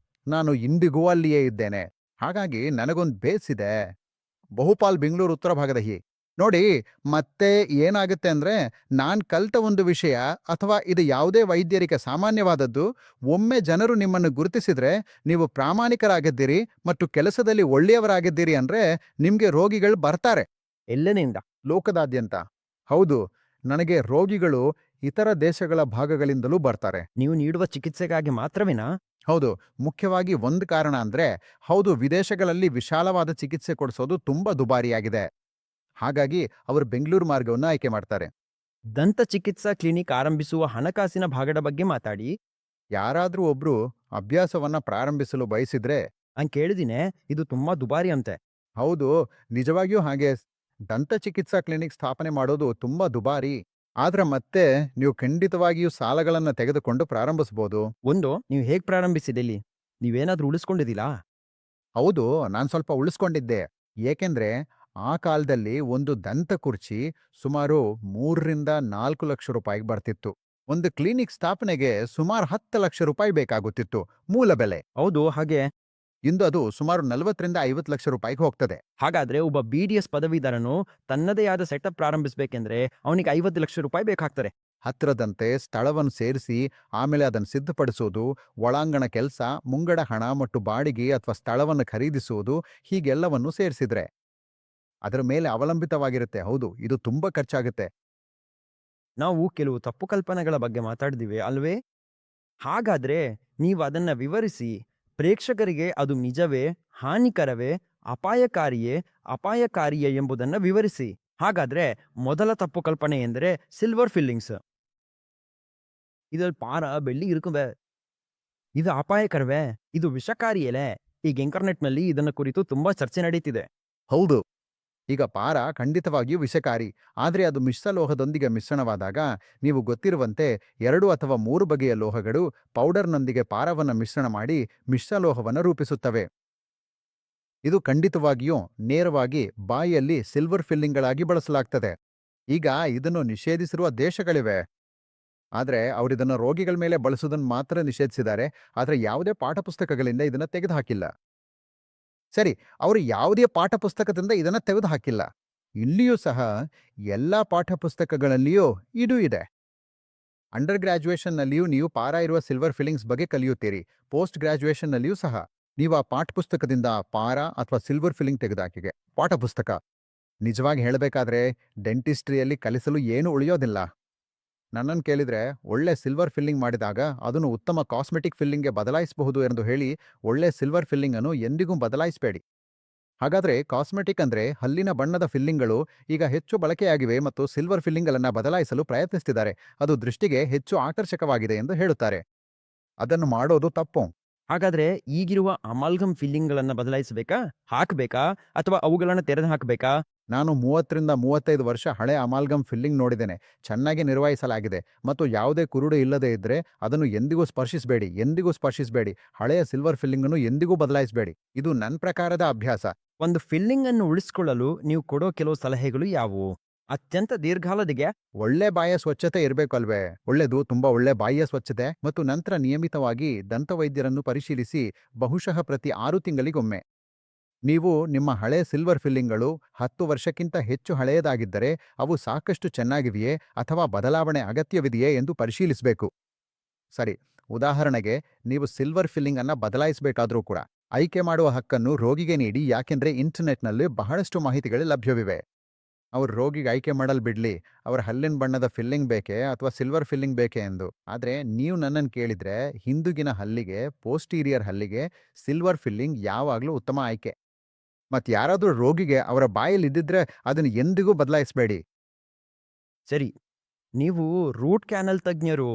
ನಾನು ಇಂದಿಗೂ ಅಲ್ಲಿಯೇ ಇದ್ದೇನೆ. ಹಾಗಾಗಿ ನನಗೊಂದು ಬೇಸಿದೆ. ಬಹುಪಾಲ್ ಬೆಂಗಳೂರು ಉತ್ತರ ಭಾಗದ ನೋಡಿ, ಮತ್ತೆ ಏನಾಗುತ್ತೆ ಅಂದ್ರೆ, ನಾನ್ ಕಲ್ತ ಒಂದು ವಿಷಯ ಅಥವಾ ಇದು ಯಾವುದೇ ವೈದ್ಯರಿಗೆ ಸಾಮಾನ್ಯವಾದದ್ದು, ಒಮ್ಮೆ ಜನರು ನಿಮ್ಮನ್ನು ಗುರುತಿಸಿದ್ರೆ ನೀವು ಪ್ರಾಮಾಣಿಕರಾಗಿದ್ದೀರಿ ಮತ್ತು ಕೆಲಸದಲ್ಲಿ ಒಳ್ಳೆಯವರಾಗಿದ್ದೀರಿ ಅಂದ್ರೆ ನಿಮ್ಗೆ ರೋಗಿಗಳು ಬರ್ತಾರೆ. ಎಲ್ಲೆನಿಂದ? ಲೋಕದಾದ್ಯಂತ. ಹೌದು, ನನಗೆ ರೋಗಿಗಳು ಇತರ ದೇಶಗಳ ಭಾಗಗಳಿಂದಲೂ ಬರ್ತಾರೆ. ನೀವು ನೀಡುವ ಚಿಕಿತ್ಸೆಗಾಗಿ ಮಾತ್ರವೇನಾ? ಹೌದು, ಮುಖ್ಯವಾಗಿ ಒಂದು ಕಾರಣ ಅಂದ್ರೆ, ಹೌದು, ವಿದೇಶಗಳಲ್ಲಿ ವಿಶಾಲವಾದ ಚಿಕಿತ್ಸೆ ಕೊಡಿಸೋದು ತುಂಬಾ ದುಬಾರಿಯಾಗಿದೆ. ಹಾಗಾಗಿ ಅವರು ಬೆಂಗಳೂರು ಮಾರ್ಗವನ್ನು ಆಯ್ಕೆ ಮಾಡ್ತಾರೆ. ದಂತ ಚಿಕಿತ್ಸಾ ಕ್ಲಿನಿಕ್ ಆರಂಭಿಸುವ ಹಣಕಾಸಿನ ಭಾಗದ ಬಗ್ಗೆ ಮಾತಾಡಿ. ಯಾರಾದ್ರೂ ಒಬ್ರು ಅಭ್ಯಾಸವನ್ನ ಪ್ರಾರಂಭಿಸಲು ಬಯಸಿದ್ರೆ, ನಾನು ಕೇಳಿದಿನೆ, ಇದು ತುಂಬಾ ದುಬಾರಿ ಅಂತೆ. ಹೌದು, ನಿಜವಾಗಿಯೂ ಹಾಗೆ. ದಂತ ಚಿಕಿತ್ಸಾ ಕ್ಲಿನಿಕ್ ಸ್ಥಾಪನೆ ಮಾಡೋದು ತುಂಬಾ ದುಬಾರಿ. ಆದ್ರೆ ಮತ್ತೆ ನೀವು ಖಂಡಿತವಾಗಿಯೂ ಸಾಲಗಳನ್ನ ತೆಗೆದುಕೊಂಡು ಪ್ರಾರಂಭಿಸಬಹುದು. ನೀವು ಹೇಗ್ ಪ್ರಾರಂಭಿಸಿದಿಲ್ಲಿ? ನೀವೇನಾದ್ರೂ ಉಳಿಸ್ಕೊಂಡಿದ್ದೀರಾ? ಹೌದು, ನಾನ್ ಸ್ವಲ್ಪ ಉಳಿಸ್ಕೊಂಡಿದ್ದೆ. ಏಕೆಂದ್ರೆ ಆ ಕಾಲದಲ್ಲಿ ಒಂದು ದಂತ ಕುರ್ಚಿ ಸುಮಾರು 3-4 ಲಕ್ಷ ರೂಪಾಯಿಗೆ ಬರ್ತಿತ್ತು. ಒಂದು ಕ್ಲಿನಿಕ್ ಸ್ಥಾಪನೆಗೆ ಸುಮಾರು 10 ಲಕ್ಷ ರೂಪಾಯಿ ಬೇಕಾಗುತ್ತಿತ್ತು ಮೂಲ ಬೆಲೆ. ಹೌದು, ಹಾಗೆ. ಇಂದು ಅದು ಸುಮಾರು 40-50 ಲಕ್ಷ ರೂಪಾಯಿಗೆ ಹೋಗ್ತದೆ. ಹಾಗಾದ್ರೆ ಒಬ್ಬ BDS ಪದವೀಧರನು ತನ್ನದೇ ಆದ ಸೆಟಪ್ ಪ್ರಾರಂಭಿಸಬೇಕೆಂದ್ರೆ ಅವನಿಗೆ 50 ಲಕ್ಷ ರೂಪಾಯಿ ಬೇಕಾಗ್ತಾರೆ. ಹತ್ರದಂತೆ ಸ್ಥಳವನ್ನು ಸೇರಿಸಿ ಆಮೇಲೆ ಅದನ್ನು ಸಿದ್ಧಪಡಿಸೋದು, ಒಳಾಂಗಣ ಕೆಲಸ, ಮುಂಗಡ ಹಣ ಮತ್ತು ಬಾಡಿಗೆ ಅಥವಾ ಸ್ಥಳವನ್ನು ಖರೀದಿಸುವುದು ಹೀಗೆಲ್ಲವನ್ನು ಸೇರಿಸಿದ್ರೆ ಅದರ ಮೇಲೆ ಅವಲಂಬಿತವಾಗಿರುತ್ತೆ. ಹೌದು, ಇದು ತುಂಬಾ ಖರ್ಚಾಗುತ್ತೆ. ನಾವು ಕೆಲವು ತಪ್ಪು ಕಲ್ಪನೆಗಳ ಬಗ್ಗೆ ಮಾತಾಡಿದಿವಿ ಅಲ್ವೇ? ಹಾಗಾದ್ರೆ ನೀವು ಅದನ್ನ ವಿವರಿಸಿ ಪ್ರೇಕ್ಷಕರಿಗೆ ಅದು ನಿಜವೇ, ಹಾನಿಕರವೇ, ಅಪಾಯಕಾರಿಯೇ ಎಂಬುದನ್ನ ವಿವರಿಸಿ. ಹಾಗಾದ್ರೆ ಮೊದಲ ತಪ್ಪು ಕಲ್ಪನೆ ಎಂದರೆ ಸಿಲ್ವರ್ ಫಿಲ್ಲಿಂಗ್ಸ್. ಇದ್ರಲ್ಲಿ ಪಾರ ಬೆಳ್ಳಿ ಇರುಕುವೆ. ಇದು ಅಪಾಯಕರವೇ? ಇದು ವಿಷಕಾರಿಯೇ? ಈಗ ಇಂಟರ್ನೆಟ್ನಲ್ಲಿ ಇದನ್ನ ಕುರಿತು ತುಂಬಾ ಚರ್ಚೆ ನಡೀತಿದೆ. ಹೌದು, ಈಗ ಪಾರ ಖಂಡಿತವಾಗಿಯೂ ವಿಷಕಾರಿ. ಆದರೆ ಅದು ಮಿಶ್ರಲೋಹದೊಂದಿಗೆ ಮಿಶ್ರಣವಾದಾಗ ನೀವು ಗೊತ್ತಿರುವಂತೆ 2 ಅಥವಾ 3 ಬಗೆಯ ಲೋಹಗಳು ಪೌಡರ್ನೊಂದಿಗೆ ಪಾರವನ್ನು ಮಿಶ್ರಣ ಮಾಡಿ ಮಿಶ್ರಲೋಹವನ್ನು ರೂಪಿಸುತ್ತವೆ. ಇದು ಖಂಡಿತವಾಗಿಯೂ ನೇರವಾಗಿ ಬಾಯಿಯಲ್ಲಿ ಸಿಲ್ವರ್ ಫಿಲ್ಲಿಂಗ್ಗಳಾಗಿ ಬಳಸಲಾಗ್ತದೆ. ಈಗ ಇದನ್ನು ನಿಷೇಧಿಸಿರುವ ದೇಶಗಳಿವೆ. ಆದರೆ ಅವರಿದನ್ನು ರೋಗಿಗಳ ಮೇಲೆ ಬಳಸುವುದನ್ನು ಮಾತ್ರ ನಿಷೇಧಿಸಿದ್ದಾರೆ. ಆದರೆ ಯಾವುದೇ ಪಾಠಪುಸ್ತಕಗಳಿಂದ ಇದನ್ನು ತೆಗೆದುಹಾಕಿಲ್ಲ. ಸರಿ, ಅವರು ಯಾವುದೇ ಪಾಠಪುಸ್ತಕದಿಂದ ಇದನ್ನು ತೆಗೆದುಹಾಕಿಲ್ಲ. ಇಲ್ಲಿಯೂ ಸಹ ಎಲ್ಲ ಪಾಠಪುಸ್ತಕಗಳಲ್ಲಿಯೂ ಇದು ಇದೆ. ಅಂಡರ್ ಗ್ರಾಜ್ಯುಯೇಷನ್ನಲ್ಲಿಯೂ ನೀವು ಪಾರ ಇರುವ ಸಿಲ್ವರ್ ಫಿಲ್ಲಿಂಗ್ಸ್ ಬಗ್ಗೆ ಕಲಿಯುತ್ತೀರಿ. ಪೋಸ್ಟ್ ಗ್ರಾಜ್ಯುಯೇಷನ್ನಲ್ಲಿಯೂ ಸಹ ನೀವು ಆ ಪಾಠಪುಸ್ತಕದಿಂದ ಪಾರ ಅಥವಾ ಸಿಲ್ವರ್ ಫಿಲ್ಲಿಂಗ್ ತೆಗೆದುಹಾಕಿಗೆ ಪಾಠಪುಸ್ತಕ. ನಿಜವಾಗಿ ಹೇಳಬೇಕಾದ್ರೆ ಡೆಂಟಿಸ್ಟ್ರಿಯಲ್ಲಿ ಕಲಿಸಲು ಏನೂ ಉಳಿಯೋದಿಲ್ಲ. ನನ್ನನ್ನು ಕೇಳಿದ್ರೆ ಒಳ್ಳೆ ಸಿಲ್ವರ್ ಫಿಲ್ಲಿಂಗ್ ಮಾಡಿದಾಗ ಅದನ್ನು ಉತ್ತಮ ಕಾಸ್ಮೆಟಿಕ್ ಫಿಲ್ಲಿಂಗ್ಗೆ ಬದಲಾಯಿಸಬಹುದು ಎಂದು ಹೇಳಿ ಒಳ್ಳೆ ಸಿಲ್ವರ್ ಫಿಲ್ಲಿಂಗ್ ಅನ್ನು ಎಂದಿಗೂ ಬದಲಾಯಿಸಬೇಡಿ. ಹಾಗಾದ್ರೆ ಕಾಸ್ಮೆಟಿಕ್ ಅಂದ್ರೆ ಹಲ್ಲಿನ ಬಣ್ಣದ ಫಿಲ್ಲಿಂಗ್ಗಳು ಈಗ ಹೆಚ್ಚು ಬಳಕೆಯಾಗಿವೆ ಮತ್ತು ಸಿಲ್ವರ್ ಫಿಲ್ಲಿಂಗ್ಗಳನ್ನು ಬದಲಾಯಿಸಲು ಪ್ರಯತ್ನಿಸುತ್ತಿದ್ದಾರೆ. ಅದು ದೃಷ್ಟಿಗೆ ಹೆಚ್ಚು ಆಕರ್ಷಕವಾಗಿದೆ ಎಂದು ಹೇಳುತ್ತಾರೆ. ಅದನ್ನು ಮಾಡೋದು ತಪ್ಪು. ಹಾಗಾದ್ರೆ ಈಗಿರುವ ಅಮಾಲ್ಗಮ್ ಫಿಲ್ಲಿಂಗ್ಗಳನ್ನ ಬದಲಾಯಿಸಬೇಕಾ, ಹಾಕಬೇಕಾ, ಅಥವಾ ಅವುಗಳನ್ನ ತೆರೆದು ಹಾಕಬೇಕಾ? ನಾನು 30ರಿಂದ 35 ವರ್ಷ ಹಳೆ ಅಮಾಲ್ಗಮ್ ಫಿಲ್ಲಿಂಗ್ ನೋಡಿದ್ದೇನೆ. ಚೆನ್ನಾಗಿ ನಿರ್ವಹಿಸಲಾಗಿದೆ ಮತ್ತು ಯಾವುದೇ ಕುರುಡು ಇಲ್ಲದೆ ಇದ್ರೆ ಅದನ್ನು ಎಂದಿಗೂ ಸ್ಪರ್ಶಿಸಬೇಡಿ. ಹಳೆಯ ಸಿಲ್ವರ್ ಫಿಲ್ಲಿಂಗ್ ಅನ್ನು ಎಂದಿಗೂ ಬದಲಾಯಿಸಬೇಡಿ. ಇದು ನನ್ನ ಪ್ರಕಾರದ ಅಭ್ಯಾಸ. ಒಂದು ಫಿಲ್ಲಿಂಗ್ ಅನ್ನು ಉಳಿಸಿಕೊಳ್ಳಲು ನೀವು ಕೊಡೋ ಕೆಲವು ಸಲಹೆಗಳು ಯಾವುವು? ಅತ್ಯಂತ ದೀರ್ಘಾವಧಿಗೆ ಒಳ್ಳೆ ಬಾಯಿಯ ಸ್ವಚ್ಛತೆ ಇರಬೇಕು ಅಲ್ವೇ? ತುಂಬಾ ಒಳ್ಳೆ ಬಾಯಿಯ ಸ್ವಚ್ಛತೆ ಮತ್ತು ನಂತರ ನಿಯಮಿತವಾಗಿ ದಂತವೈದ್ಯರನ್ನು ಪರಿಶೀಲಿಸಿ, ಬಹುಶಃ ಪ್ರತಿ 6 ತಿಂಗಳಿಗೊಮ್ಮೆ. ನೀವು ನಿಮ್ಮ ಹಳೆ ಸಿಲ್ವರ್ ಫಿಲ್ಲಿಂಗ್ಗಳು 10 ವರ್ಷಕ್ಕಿಂತ ಹೆಚ್ಚು ಹಳೆಯದಾಗಿದ್ದರೆ ಅವು ಸಾಕಷ್ಟು ಚೆನ್ನಾಗಿವೆಯೇ ಅಥವಾ ಬದಲಾವಣೆ ಅಗತ್ಯವಿದೆಯೇ ಎಂದು ಪರಿಶೀಲಿಸಬೇಕು. ಸರಿ, ಉದಾಹರಣೆಗೆ ನೀವು ಸಿಲ್ವರ್ ಫಿಲ್ಲಿಂಗ್ ಅನ್ನ ಬದಲಾಯಿಸಬೇಕಾದ್ರೂ ಕೂಡ ಆಯ್ಕೆ ಮಾಡುವ ಹಕ್ಕನ್ನು ರೋಗಿಗೆ ನೀಡಿ. ಯಾಕೆಂದ್ರೆ ಇಂಟರ್ನೆಟ್ನಲ್ಲಿ ಬಹಳಷ್ಟು ಮಾಹಿತಿಗಳು ಲಭ್ಯವಿವೆ. ಅವರು ರೋಗಿಗೆ ಆಯ್ಕೆ ಮಾಡಲು ಬಿಡ್ಲಿ, ಅವರ ಹಲ್ಲಿನ ಬಣ್ಣದ ಫಿಲ್ಲಿಂಗ್ ಬೇಕೇ ಅಥವಾ ಸಿಲ್ವರ್ ಫಿಲ್ಲಿಂಗ್ ಬೇಕೇ ಎಂದು. ಆದರೆ ನೀವು ನನ್ನನ್ನು ಕೇಳಿದ್ರೆ ಹಿಂದುಗಿನ ಹಲ್ಲಿಗೆ, ಪೋಸ್ಟೀರಿಯರ್ ಹಲ್ಲಿಗೆ ಸಿಲ್ವರ್ ಫಿಲ್ಲಿಂಗ್ ಯಾವಾಗಲೂ ಉತ್ತಮ ಆಯ್ಕೆ. ಮತ್ತು ಯಾರಾದರೂ ರೋಗಿಗೆ ಅವರ ಬಾಯಲ್ಲಿ ಇದ್ದಿದ್ರೆ ಅದನ್ನು ಎಂದಿಗೂ ಬದಲಾಯಿಸಬೇಡಿ. ಸರಿ, ನೀವು ರೂಟ್ ಕ್ಯಾನಲ್ ತಜ್ಞರು.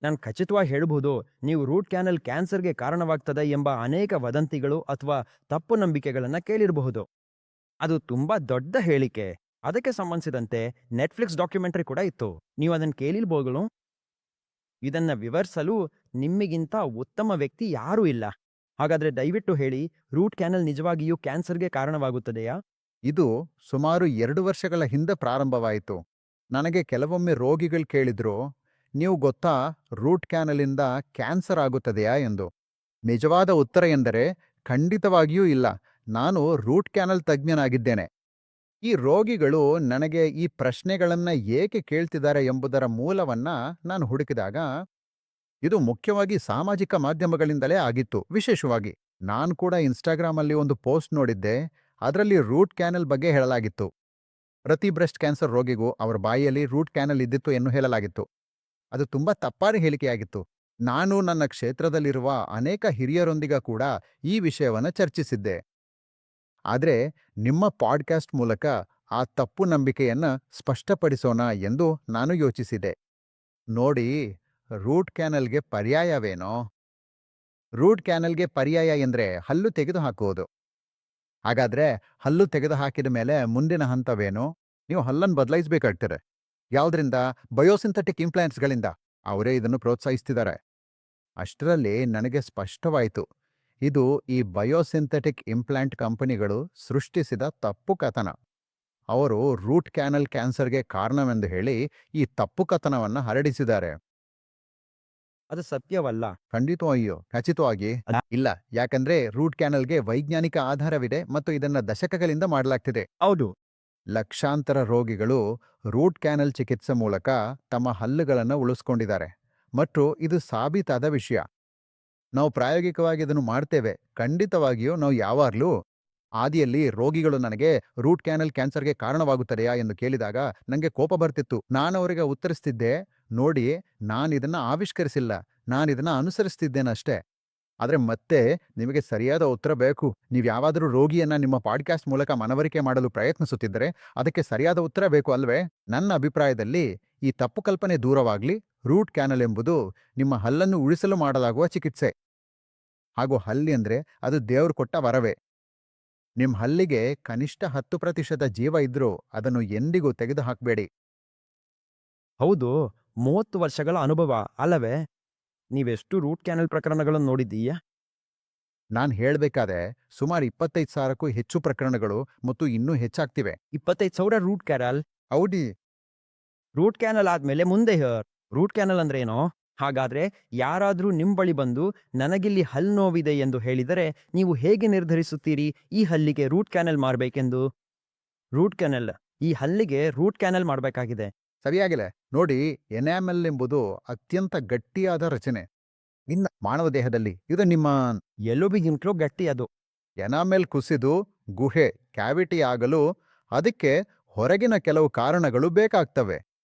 ನಾನು ಖಚಿತವಾಗಿ ಹೇಳಬಹುದು, ನೀವು ರೂಟ್ ಕ್ಯಾನಲ್ ಕ್ಯಾನ್ಸರ್ಗೆ ಕಾರಣವಾಗ್ತದೆ ಎಂಬ ಅನೇಕ ವದಂತಿಗಳು ಅಥವಾ ತಪ್ಪು ನಂಬಿಕೆಗಳನ್ನ ಕೇಳಿರಬಹುದು. ಅದು ತುಂಬಾ ದೊಡ್ಡ ಹೇಳಿಕೆ. ಅದಕ್ಕೆ ಸಂಬಂಧಿಸಿದಂತೆ ನೆಟ್ಫ್ಲಿಕ್ಸ್ ಡಾಕ್ಯುಮೆಂಟರಿ ಕೂಡ ಇತ್ತು. ನೀವು ಅದನ್ನು ಕೇಳಿರ್ಬೋದು. ಇದನ್ನ ವಿವರಿಸಲು ನಿಮ್ಮಿಗಿಂತ ಉತ್ತಮ ವ್ಯಕ್ತಿ ಯಾರೂ ಇಲ್ಲ. ಹಾಗಾದ್ರೆ ದಯವಿಟ್ಟು ಹೇಳಿ, ರೂಟ್ ಕ್ಯಾನಲ್ ನಿಜವಾಗಿಯೂ ಕ್ಯಾನ್ಸರ್ಗೆ ಕಾರಣವಾಗುತ್ತದೆಯಾ? ಇದು ಸುಮಾರು 2 ವರ್ಷಗಳ ಹಿಂದೆ ಪ್ರಾರಂಭವಾಯಿತು. ನನಗೆ ಕೆಲವೊಮ್ಮೆ ರೋಗಿಗಳು ಕೇಳಿದ್ರು, ನೀವು ಗೊತ್ತಾ ರೂಟ್ ಕ್ಯಾನಲಿಂದ ಕ್ಯಾನ್ಸರ್ ಆಗುತ್ತದೆಯಾ ಎಂದು. ನಿಜವಾದ ಉತ್ತರ ಎಂದರೆ ಖಂಡಿತವಾಗಿಯೂ ಇಲ್ಲ. ನಾನು ರೂಟ್ ಕ್ಯಾನಲ್ ತಜ್ಞನಾಗಿದ್ದೇನೆ. ಈ ರೋಗಿಗಳು ನನಗೆ ಈ ಪ್ರಶ್ನೆಗಳನ್ನ ಏಕೆ ಕೇಳ್ತಿದ್ದಾರೆ ಎಂಬುದರ ಮೂಲವನ್ನ ನಾನು ಹುಡುಕಿದಾಗ ಇದು ಮುಖ್ಯವಾಗಿ ಸಾಮಾಜಿಕ ಮಾಧ್ಯಮಗಳಿಂದಲೇ ಆಗಿತ್ತು. ವಿಶೇಷವಾಗಿ ನಾನು ಕೂಡ ಇನ್ಸ್ಟಾಗ್ರಾಮಲ್ಲಿ ಒಂದು ಪೋಸ್ಟ್ ನೋಡಿದ್ದೆ. ಅದರಲ್ಲಿ ರೂಟ್ ಕ್ಯಾನಲ್ ಬಗ್ಗೆ ಹೇಳಲಾಗಿತ್ತು. ಪ್ರತಿ ಬ್ರೆಸ್ಟ್ ಕ್ಯಾನ್ಸರ್ ರೋಗಿಗೂ ಅವರ ಬಾಯಿಯಲ್ಲಿ ರೂಟ್ ಕ್ಯಾನಲ್ ಇದ್ದಿತ್ತು ಎಂದು ಹೇಳಲಾಗಿತ್ತು. ಅದು ತುಂಬಾ ತಪ್ಪಾದ ಹೇಳಿಕೆಯಾಗಿತ್ತು. ನಾನು ನನ್ನ ಕ್ಷೇತ್ರದಲ್ಲಿರುವ ಅನೇಕ ಹಿರಿಯರೊಂದಿಗೆ ಕೂಡ ಈ ವಿಷಯವನ್ನು ಚರ್ಚಿಸಿದ್ದೆ. ಆದರೆ ನಿಮ್ಮ ಪಾಡ್ಕಾಸ್ಟ್ ಮೂಲಕ ಆ ತಪ್ಪು ನಂಬಿಕೆಯನ್ನ ಸ್ಪಷ್ಟಪಡಿಸೋಣ ಎಂದು ನಾನು ಯೋಚಿಸಿದೆ. ನೋಡಿ, ರೂಟ್ ಕ್ಯಾನಲ್ಗೆ ಪರ್ಯಾಯವೇನೋ? ರೂಟ್ ಕ್ಯಾನಲ್ಗೆ ಪರ್ಯಾಯ ಎಂದ್ರೆ ಹಲ್ಲು ತೆಗೆದುಹಾಕುವುದು. ಹಾಗಾದ್ರೆ ಹಲ್ಲು ತೆಗೆದುಹಾಕಿದ ಮೇಲೆ ಮುಂದಿನ ಹಂತವೇನು? ನೀವು ಹಲ್ಲನ್ನು ಬದಲಾಯಿಸಬೇಕಾಗ್ತದೆ. ಯಾವುದರಿಂದ? ಬಯೋಸಿಂಥೆಟಿಕ್ ಇಂಪ್ಲಾಂಟ್ಸ್ಗಳಿಂದ. ಅವರೇ ಇದನ್ನು ಪ್ರೋತ್ಸಾಹಿಸ್ತಿದ್ದಾರೆ. ಅಷ್ಟರಲ್ಲಿ ನನಗೆ ಸ್ಪಷ್ಟವಾಯಿತು, ಇದು ಈ ಬಯೋಸಿಂಥೆಟಿಕ್ ಇಂಪ್ಲಾಂಟ್ ಕಂಪನಿಗಳು ಸೃಷ್ಟಿಸಿದ ತಪ್ಪು ಕಥನ. ಅವರು ರೂಟ್ ಕ್ಯಾನಲ್ ಕ್ಯಾನ್ಸರ್ಗೆ ಕಾರಣವೆಂದು ಹೇಳಿ ಈ ತಪ್ಪು ಕಥನವನ್ನು ಹರಡಿಸಿದ್ದಾರೆ. ಅದು ಸತ್ಯವಲ್ಲ. ಖಚಿತವಾಗಿ ಇಲ್ಲ. ಯಾಕಂದ್ರೆ ರೂಟ್ ಕ್ಯಾನಲ್ಗೆ ವೈಜ್ಞಾನಿಕ ಆಧಾರವಿದೆ ಮತ್ತು ಇದನ್ನ ದಶಕಗಳಿಂದ ಮಾಡಲಾಗ್ತಿದೆ. ಹೌದು, ಲಕ್ಷಾಂತರ ರೋಗಿಗಳು ರೂಟ್ ಕ್ಯಾನಲ್ ಚಿಕಿತ್ಸೆ ಮೂಲಕ ತಮ್ಮ ಹಲ್ಲುಗಳನ್ನು ಉಳಿಸ್ಕೊಂಡಿದ್ದಾರೆ ಮತ್ತು ಇದು ಸಾಬೀತಾದ ವಿಷಯ. ನಾವು ಪ್ರಾಯೋಗಿಕವಾಗಿ ಇದನ್ನು ಮಾಡ್ತೇವೆ. ಖಂಡಿತವಾಗಿಯೂ ನಾವು ಯಾವಾಗಲೂ ಆದಿಯಲ್ಲಿ ರೋಗಿಗಳು ನನಗೆ ರೂಟ್ ಕ್ಯಾನಲ್ ಕ್ಯಾನ್ಸರ್ಗೆ ಕಾರಣವಾಗುತ್ತದೆಯಾ ಎಂದು ಕೇಳಿದಾಗ ನನಗೆ ಕೋಪ ಬರ್ತಿತ್ತು. ನಾನು ಅವರಿಗೆ ಉತ್ತರಿಸ್ತಿದ್ದೆ, ನೋಡಿ, ನಾನಿದನ್ನ ಆವಿಷ್ಕರಿಸಿಲ್ಲ, ನಾನಿದನ್ನ ಅನುಸರಿಸ್ತಿದ್ದೇನಷ್ಟೇ. ಆದ್ರೆ ಮತ್ತೆ ನಿಮಗೆ ಸರಿಯಾದ ಉತ್ತರ ಬೇಕು. ನೀವು ಯಾವಾದರೂ ರೋಗಿಯನ್ನ ನಿಮ್ಮ ಪಾಡ್ಕಾಸ್ಟ್ ಮೂಲಕ ಮನವರಿಕೆ ಮಾಡಲು ಪ್ರಯತ್ನಿಸುತ್ತಿದ್ದರೆ ಅದಕ್ಕೆ ಸರಿಯಾದ ಉತ್ತರ ಬೇಕು ಅಲ್ವೇ? ನನ್ನ ಅಭಿಪ್ರಾಯದಲ್ಲಿ ಈ ತಪ್ಪು ಕಲ್ಪನೆ ದೂರವಾಗ್ಲಿ. ರೂಟ್ ಕ್ಯಾನಲ್ ಎಂಬುದು ನಿಮ್ಮ ಹಲ್ಲನ್ನು ಉಳಿಸಲು ಮಾಡಲಾಗುವ ಚಿಕಿತ್ಸೆ. ಹಾಗೂ ಹಲ್ಲಿ ಅಂದ್ರೆ ಅದು ದೇವ್ರು ಕೊಟ್ಟ ವರವೇ. ನಿಮ್ ಹಲ್ಲಿಗೆ ಕನಿಷ್ಠ 10% ಜೀವ ಇದ್ರೂ ಅದನ್ನು ಎಂದಿಗೂ ತೆಗೆದುಹಾಕಬೇಡಿ. ಹೌದು, 30 ವರ್ಷಗಳ ಅನುಭವ ಅಲ್ಲವೇ? ನೀವೆಷ್ಟು ರೂಟ್ ಕ್ಯಾನಲ್ ಪ್ರಕರಣಗಳನ್ನು ನೋಡಿದ್ದೀಯಾ? ನಾನ್ ಹೇಳ್ಬೇಕಾದ್ರೆ ಸುಮಾರು 25,000ಕ್ಕೂ ಹೆಚ್ಚು ಪ್ರಕರಣಗಳು ಮತ್ತು ಇನ್ನೂ ಹೆಚ್ಚಾಗ್ತಿವೆ. 25,000 ರೂಟ್ ಕ್ಯಾನಲ್? ಹೌದಿ. ರೂಟ್ ಕ್ಯಾನಲ್ ಆದ್ಮೇಲೆ ಮುಂದೆ ರೂಟ್ ಕ್ಯಾನಲ್ ಅಂದ್ರೆ ಏನೋ? ಹಾಗಾದ್ರೆ ಯಾರಾದ್ರೂ ನಿಮ್ ಬಳಿ ಬಂದು ನನಗಿಲ್ಲಿ ಹಲ್ಲು ನೋವಿದೆ ಎಂದು ಹೇಳಿದರೆ ನೀವು ಹೇಗೆ ನಿರ್ಧರಿಸುತ್ತೀರಿ ಈ ಹಲ್ಲಿಗೆ ರೂಟ್ ಕ್ಯಾನಲ್ ಮಾಡಬೇಕೆಂದು? ರೂಟ್ ಕ್ಯಾನಲ್, ಈ ಹಲ್ಲಿಗೆ ರೂಟ್ ಕ್ಯಾನಲ್ ಮಾಡಬೇಕಾಗಿದೆ. ಸರಿಯಾಗಿಲ್ಲ. ನೋಡಿ, ಎನಾಮೆಲ್ ಎಂಬುದು ಅತ್ಯಂತ ಗಟ್ಟಿಯಾದ ರಚನೆ ಇನ್ನ ಮಾನವ ದೇಹದಲ್ಲಿ. ಇದು ನಿಮ್ಮ ಎಲುಬಿಗಿಂತಲೂ ಗಟ್ಟಿ ಅದು. ಎನಾಮೆಲ್ ಕುಸಿದು ಗುಹೆ ಕ್ಯಾವಿಟಿ ಆಗಲು ಅದಕ್ಕೆ ಹೊರಗಿನ ಕೆಲವು ಕಾರಣಗಳು ಬೇಕಾಗ್ತವೆ.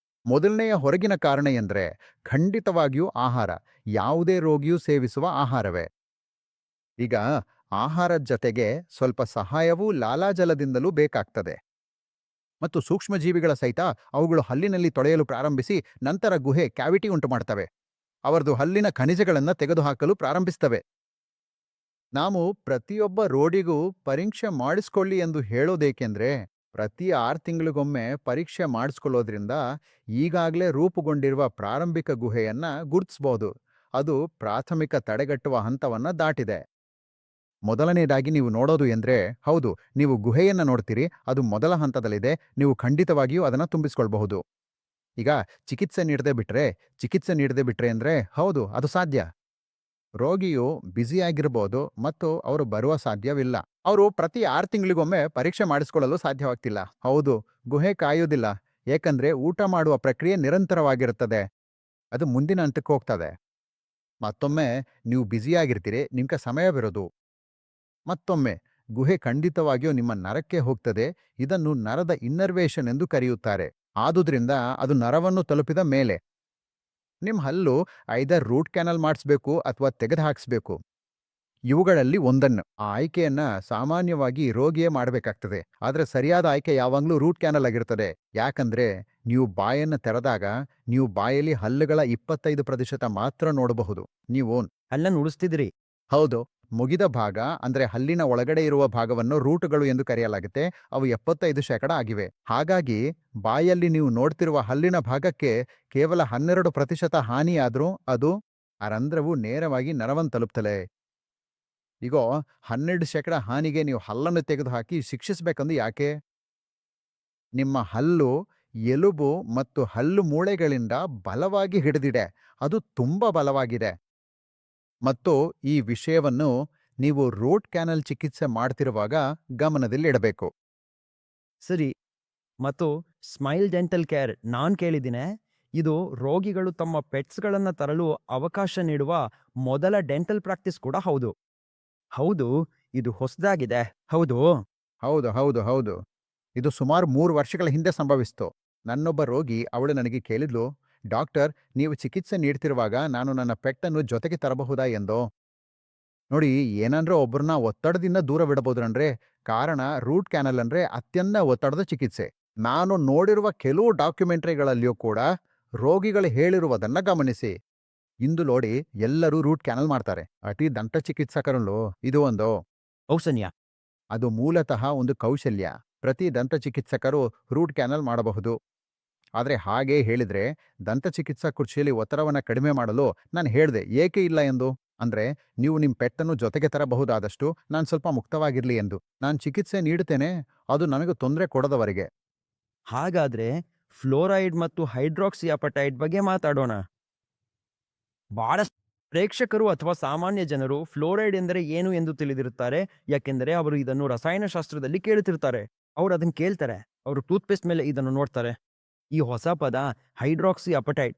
ಮೊದಲನೆಯ ಹೊರಗಿನ ಕಾರಣ ಎಂದ್ರೆ ಖಂಡಿತವಾಗಿಯೂ ಆಹಾರ. ಯಾವುದೇ ರೋಗಿಯೂ ಸೇವಿಸುವ ಆಹಾರವೇ. ಈಗ ಆಹಾರದ ಜೊತೆಗೆ ಸ್ವಲ್ಪ ಸಹಾಯವೂ ಲಾಲಾಜಲದಿಂದಲೂ ಬೇಕಾಗ್ತದೆ. ಮತ್ತು ಸೂಕ್ಷ್ಮಜೀವಿಗಳ ಸಹಿತ ಅವುಗಳು ಹಲ್ಲಿನಲ್ಲಿ ತೊಳೆಯಲು ಪ್ರಾರಂಭಿಸಿ ನಂತರ ಗುಹೆ ಕ್ಯಾವಿಟಿ ಉಂಟು ಮಾಡ್ತವೆ. ಅವರದು ಹಲ್ಲಿನ ಖನಿಜಗಳನ್ನು ತೆಗೆದುಹಾಕಲು ಪ್ರಾರಂಭಿಸ್ತವೆ. ನಾವು ಪ್ರತಿಯೊಬ್ಬ ರೋಗಿಗೂ ಪರೀಕ್ಷೆ ಮಾಡಿಸ್ಕೊಳ್ಳಿ ಎಂದು ಹೇಳೋದೇಕೆಂದ್ರೆ ಪ್ರತಿ 6 ತಿಂಗಳಿಗೊಮ್ಮೆ ಪರೀಕ್ಷೆ ಮಾಡಿಸ್ಕೊಳ್ಳೋದ್ರಿಂದ ಈಗಾಗಲೇ ರೂಪುಗೊಂಡಿರುವ ಪ್ರಾರಂಭಿಕ ಗುಹೆಯನ್ನ ಗುರುತಿಸಬಹುದು. ಅದು ಪ್ರಾಥಮಿಕ ತಡೆಗಟ್ಟುವ ಹಂತವನ್ನ ದಾಟಿದೆ. ಮೊದಲನೇದಾಗಿ ನೀವು ನೋಡೋದು ಎಂದ್ರೆ, ಹೌದು, ನೀವು ಗುಹೆಯನ್ನ ನೋಡ್ತೀರಿ, ಅದು ಮೊದಲ ಹಂತದಲ್ಲಿದೆ, ನೀವು ಖಂಡಿತವಾಗಿಯೂ ಅದನ್ನ ತುಂಬಿಸ್ಕೊಳ್ಬಹುದು. ಈಗ ಚಿಕಿತ್ಸೆ ನೀಡದೆ ಬಿಟ್ರೆ ಅಂದ್ರೆ ಹೌದು, ಅದು ಸಾಧ್ಯ. ರೋಗಿಯು ಬ್ಯುಸಿಯಾಗಿರ್ಬೋದು ಮತ್ತು ಅವರು ಬರುವ ಸಾಧ್ಯವಿಲ್ಲ. ಅವರು ಪ್ರತಿ 6 ತಿಂಗಳಿಗೊಮ್ಮೆ ಪರೀಕ್ಷೆ ಮಾಡಿಸ್ಕೊಳ್ಳಲು ಸಾಧ್ಯವಾಗ್ತಿಲ್ಲ. ಹೌದು, ಗುಹೆ ಕಾಯುವುದಿಲ್ಲ, ಏಕೆಂದ್ರೆ ಊಟ ಮಾಡುವ ಪ್ರಕ್ರಿಯೆ ನಿರಂತರವಾಗಿರುತ್ತದೆ. ಅದು ಮುಂದಿನ ಹಂತಕ್ಕೆ ಹೋಗ್ತದೆ. ಮತ್ತೊಮ್ಮೆ ನೀವು ಬ್ಯುಸಿಯಾಗಿರ್ತೀರಿ, ನಿಮ್ಗೆ ಸಮಯವಿರೋದು. ಮತ್ತೊಮ್ಮೆ ಗುಹೆ ಖಂಡಿತವಾಗಿಯೂ ನಿಮ್ಮ ನರಕ್ಕೆ ಹೋಗ್ತದೆ. ಇದನ್ನು ನರದ ಇನ್ನರ್ವೇಷನ್ ಎಂದು ಕರೆಯುತ್ತಾರೆ. ಆದುದರಿಂದ ಅದು ನರವನ್ನು ತಲುಪಿದ ಮೇಲೆ ನಿಮ್ಮ ಹಲ್ಲು ಐದರ್ ರೂಟ್ ಕ್ಯಾನಲ್ ಮಾಡಿಸ್ಬೇಕು ಅಥವಾ ತೆಗೆದುಹಾಕಿಸ್ಬೇಕು. ಇವುಗಳಲ್ಲಿ ಒಂದನ್ನು. ಆ ಆಯ್ಕೆಯನ್ನ ಸಾಮಾನ್ಯವಾಗಿ ರೋಗಿಯೇ ಮಾಡಬೇಕಾಗ್ತದೆ. ಆದ್ರೆ ಸರಿಯಾದ ಆಯ್ಕೆ ಯಾವಾಗಲೂ ರೂಟ್ ಕ್ಯಾನಲ್ ಆಗಿರ್ತದೆ. ಯಾಕಂದ್ರೆ ನೀವು ಬಾಯನ್ನು ತೆರೆದಾಗ ನೀವು ಬಾಯಲ್ಲಿ ಹಲ್ಲುಗಳ 25% ಮಾತ್ರ ನೋಡಬಹುದು. ನೀವು ಹಲ್ಲನ್ನು ಉಳಿಸ್ತಿದ್ರಿ. ಹೌದು, ಮುಗಿದ ಭಾಗ ಅಂದ್ರೆ ಹಲ್ಲಿನ ಒಳಗಡೆ ಇರುವ ಭಾಗವನ್ನು ರೂಟುಗಳು ಎಂದು ಕರೆಯಲಾಗುತ್ತೆ. ಅವು 75% ಆಗಿವೆ. ಹಾಗಾಗಿ ಬಾಯಲ್ಲಿ ನೀವು ನೋಡ್ತಿರುವ ಹಲ್ಲಿನ ಭಾಗಕ್ಕೆ ಕೇವಲ 12% ಹಾನಿಯಾದ್ರೂ ಅದು ಆ ರಂಧ್ರವು ನೇರವಾಗಿ ನರವನ್ನು ತಲುಪ್ತಲೇ. ಈಗ 12% ಹಾನಿಗೆ ನೀವು ಹಲ್ಲನ್ನು ತೆಗೆದುಹಾಕಿ ಶಿಕ್ಷಿಸಬೇಕಂದು ಯಾಕೆ? ನಿಮ್ಮ ಹಲ್ಲು ಎಲುಬು ಮತ್ತು ಹಲ್ಲು ಮೂಳೆಗಳಿಂದ ಬಲವಾಗಿ ಹಿಡಿದಿದೆ. ಅದು ತುಂಬಾ ಬಲವಾಗಿದೆ. ಮತ್ತು ಈ ವಿಷಯವನ್ನು ನೀವು ರೂಟ್ ಕ್ಯಾನಲ್ ಚಿಕಿತ್ಸೆ ಮಾಡ್ತಿರುವಾಗ ಗಮನದಲ್ಲಿಡಬೇಕು. ಸರಿ, ಮತ್ತು ಸ್ಮೈಲ್ ಡೆಂಟಲ್ ಕೇರ್ ನಾನ್ ಕೇಳಿದ್ದೀನಿ. ಇದು ರೋಗಿಗಳು ತಮ್ಮ ಪೆಟ್ಸ್ಗಳನ್ನ ತರಲು ಅವಕಾಶ ನೀಡುವ ಮೊದಲ ಡೆಂಟಲ್ ಪ್ರಾಕ್ಟೀಸ್ ಕೂಡ ಹೌದು. ಹೌದು, ಇದು ಹೊಸದಾಗಿದೆ. ಹೌದು. ಹೌದು ಹೌದು ಹೌದು ಇದು ಸುಮಾರು 3 ವರ್ಷಗಳ ಹಿಂದೆ ಸಂಭವಿಸಿತು. ನನ್ನೊಬ್ಬ ರೋಗಿ ಅವಳು ನನಗೆ ಕೇಳಿದ್ಲು, ಡಾಕ್ಟರ್, ನೀವು ಚಿಕಿತ್ಸೆ ನೀಡ್ತಿರುವಾಗ ನಾನು ನನ್ನ ಪೆಟ್ಟನ್ನು ಜೊತೆಗೆ ತರಬಹುದಾ ಎಂದು. ನೋಡಿ, ಏನಂದ್ರೆ ಒಬ್ಬರನ್ನ ಒತ್ತಡದಿಂದ ದೂರವಿಡಬಹುದಂದ್ರೆ, ಕಾರಣ ರೂಟ್ ಕ್ಯಾನಲ್ ಅಂದ್ರೆ ಅತ್ಯಂತ ಒತ್ತಡದ ಚಿಕಿತ್ಸೆ. ನಾನು ನೋಡಿರುವ ಕೆಲವು ಡಾಕ್ಯುಮೆಂಟರಿಗಳಲ್ಲಿಯೂ ಕೂಡ ರೋಗಿಗಳು ಹೇಳಿರುವುದನ್ನ ಗಮನಿಸಿ. ಇಂದು ನೋಡಿ, ಎಲ್ಲರೂ ರೂಟ್ ಕ್ಯಾನಲ್ ಮಾಡ್ತಾರೆ. ಅತಿ ದಂತ ಚಿಕಿತ್ಸಕರಲ್ಲೂ ಇದು ಒಂದು. ಔಸನ್ಯ. ಅದು ಮೂಲತಃ ಒಂದು ಕೌಶಲ್ಯ. ಪ್ರತಿ ದಂತ ಚಿಕಿತ್ಸಕರು ರೂಟ್ ಕ್ಯಾನಲ್ ಮಾಡಬಹುದು. ಆದ್ರೆ ಹಾಗೆ ಹೇಳಿದ್ರೆ ದಂತ ಚಿಕಿತ್ಸಾ ಕುರ್ಚಿಯಲ್ಲಿ ಒತ್ತಡವನ್ನ ಕಡಿಮೆ ಮಾಡಲು ನಾನು ಹೇಳ್ದೆ ಏಕೆ ಇಲ್ಲ ಎಂದು. ಅಂದ್ರೆ ನೀವು ನಿಮ್ ಪೆಟ್ಟನ್ನು ಜೊತೆಗೆ ತರಬಹುದಾದಷ್ಟು ನಾನು ಸ್ವಲ್ಪ ಮುಕ್ತವಾಗಿರ್ಲಿ ಎಂದು. ನಾನು ಚಿಕಿತ್ಸೆ ನೀಡುತ್ತೇನೆ, ಅದು ನನಗೆ ತೊಂದರೆ ಕೊಡದವರೆಗೆ. ಹಾಗಾದ್ರೆ ಫ್ಲೋರೈಡ್ ಮತ್ತು ಹೈಡ್ರಾಕ್ಸಿಅಪಟೈಟ್ ಬಗ್ಗೆ ಮಾತಾಡೋಣ. ಬಹಳಷ್ಟು ಪ್ರೇಕ್ಷಕರು ಅಥವಾ ಸಾಮಾನ್ಯ ಜನರು ಫ್ಲೋರೈಡ್ ಎಂದರೆ ಏನು ಎಂದು ತಿಳಿದಿರುತ್ತಾರೆ, ಯಾಕೆಂದರೆ ಅವರು ಇದನ್ನು ರಸಾಯನಶಾಸ್ತ್ರದಲ್ಲಿ ಕೇಳುತ್ತಿರ್ತಾರೆ. ಅವರು ಅದನ್ನು ಕೇಳ್ತಾರೆ, ಅವರು ಟೂತ್‌ಪೇಸ್ಟ್ ಮೇಲೆ ಇದನ್ನು ನೋಡ್ತಾರೆ. ಈ ಹೊಸ ಪದ ಹೈಡ್ರಾಕ್ಸಿ ಅಪಟೈಟ್.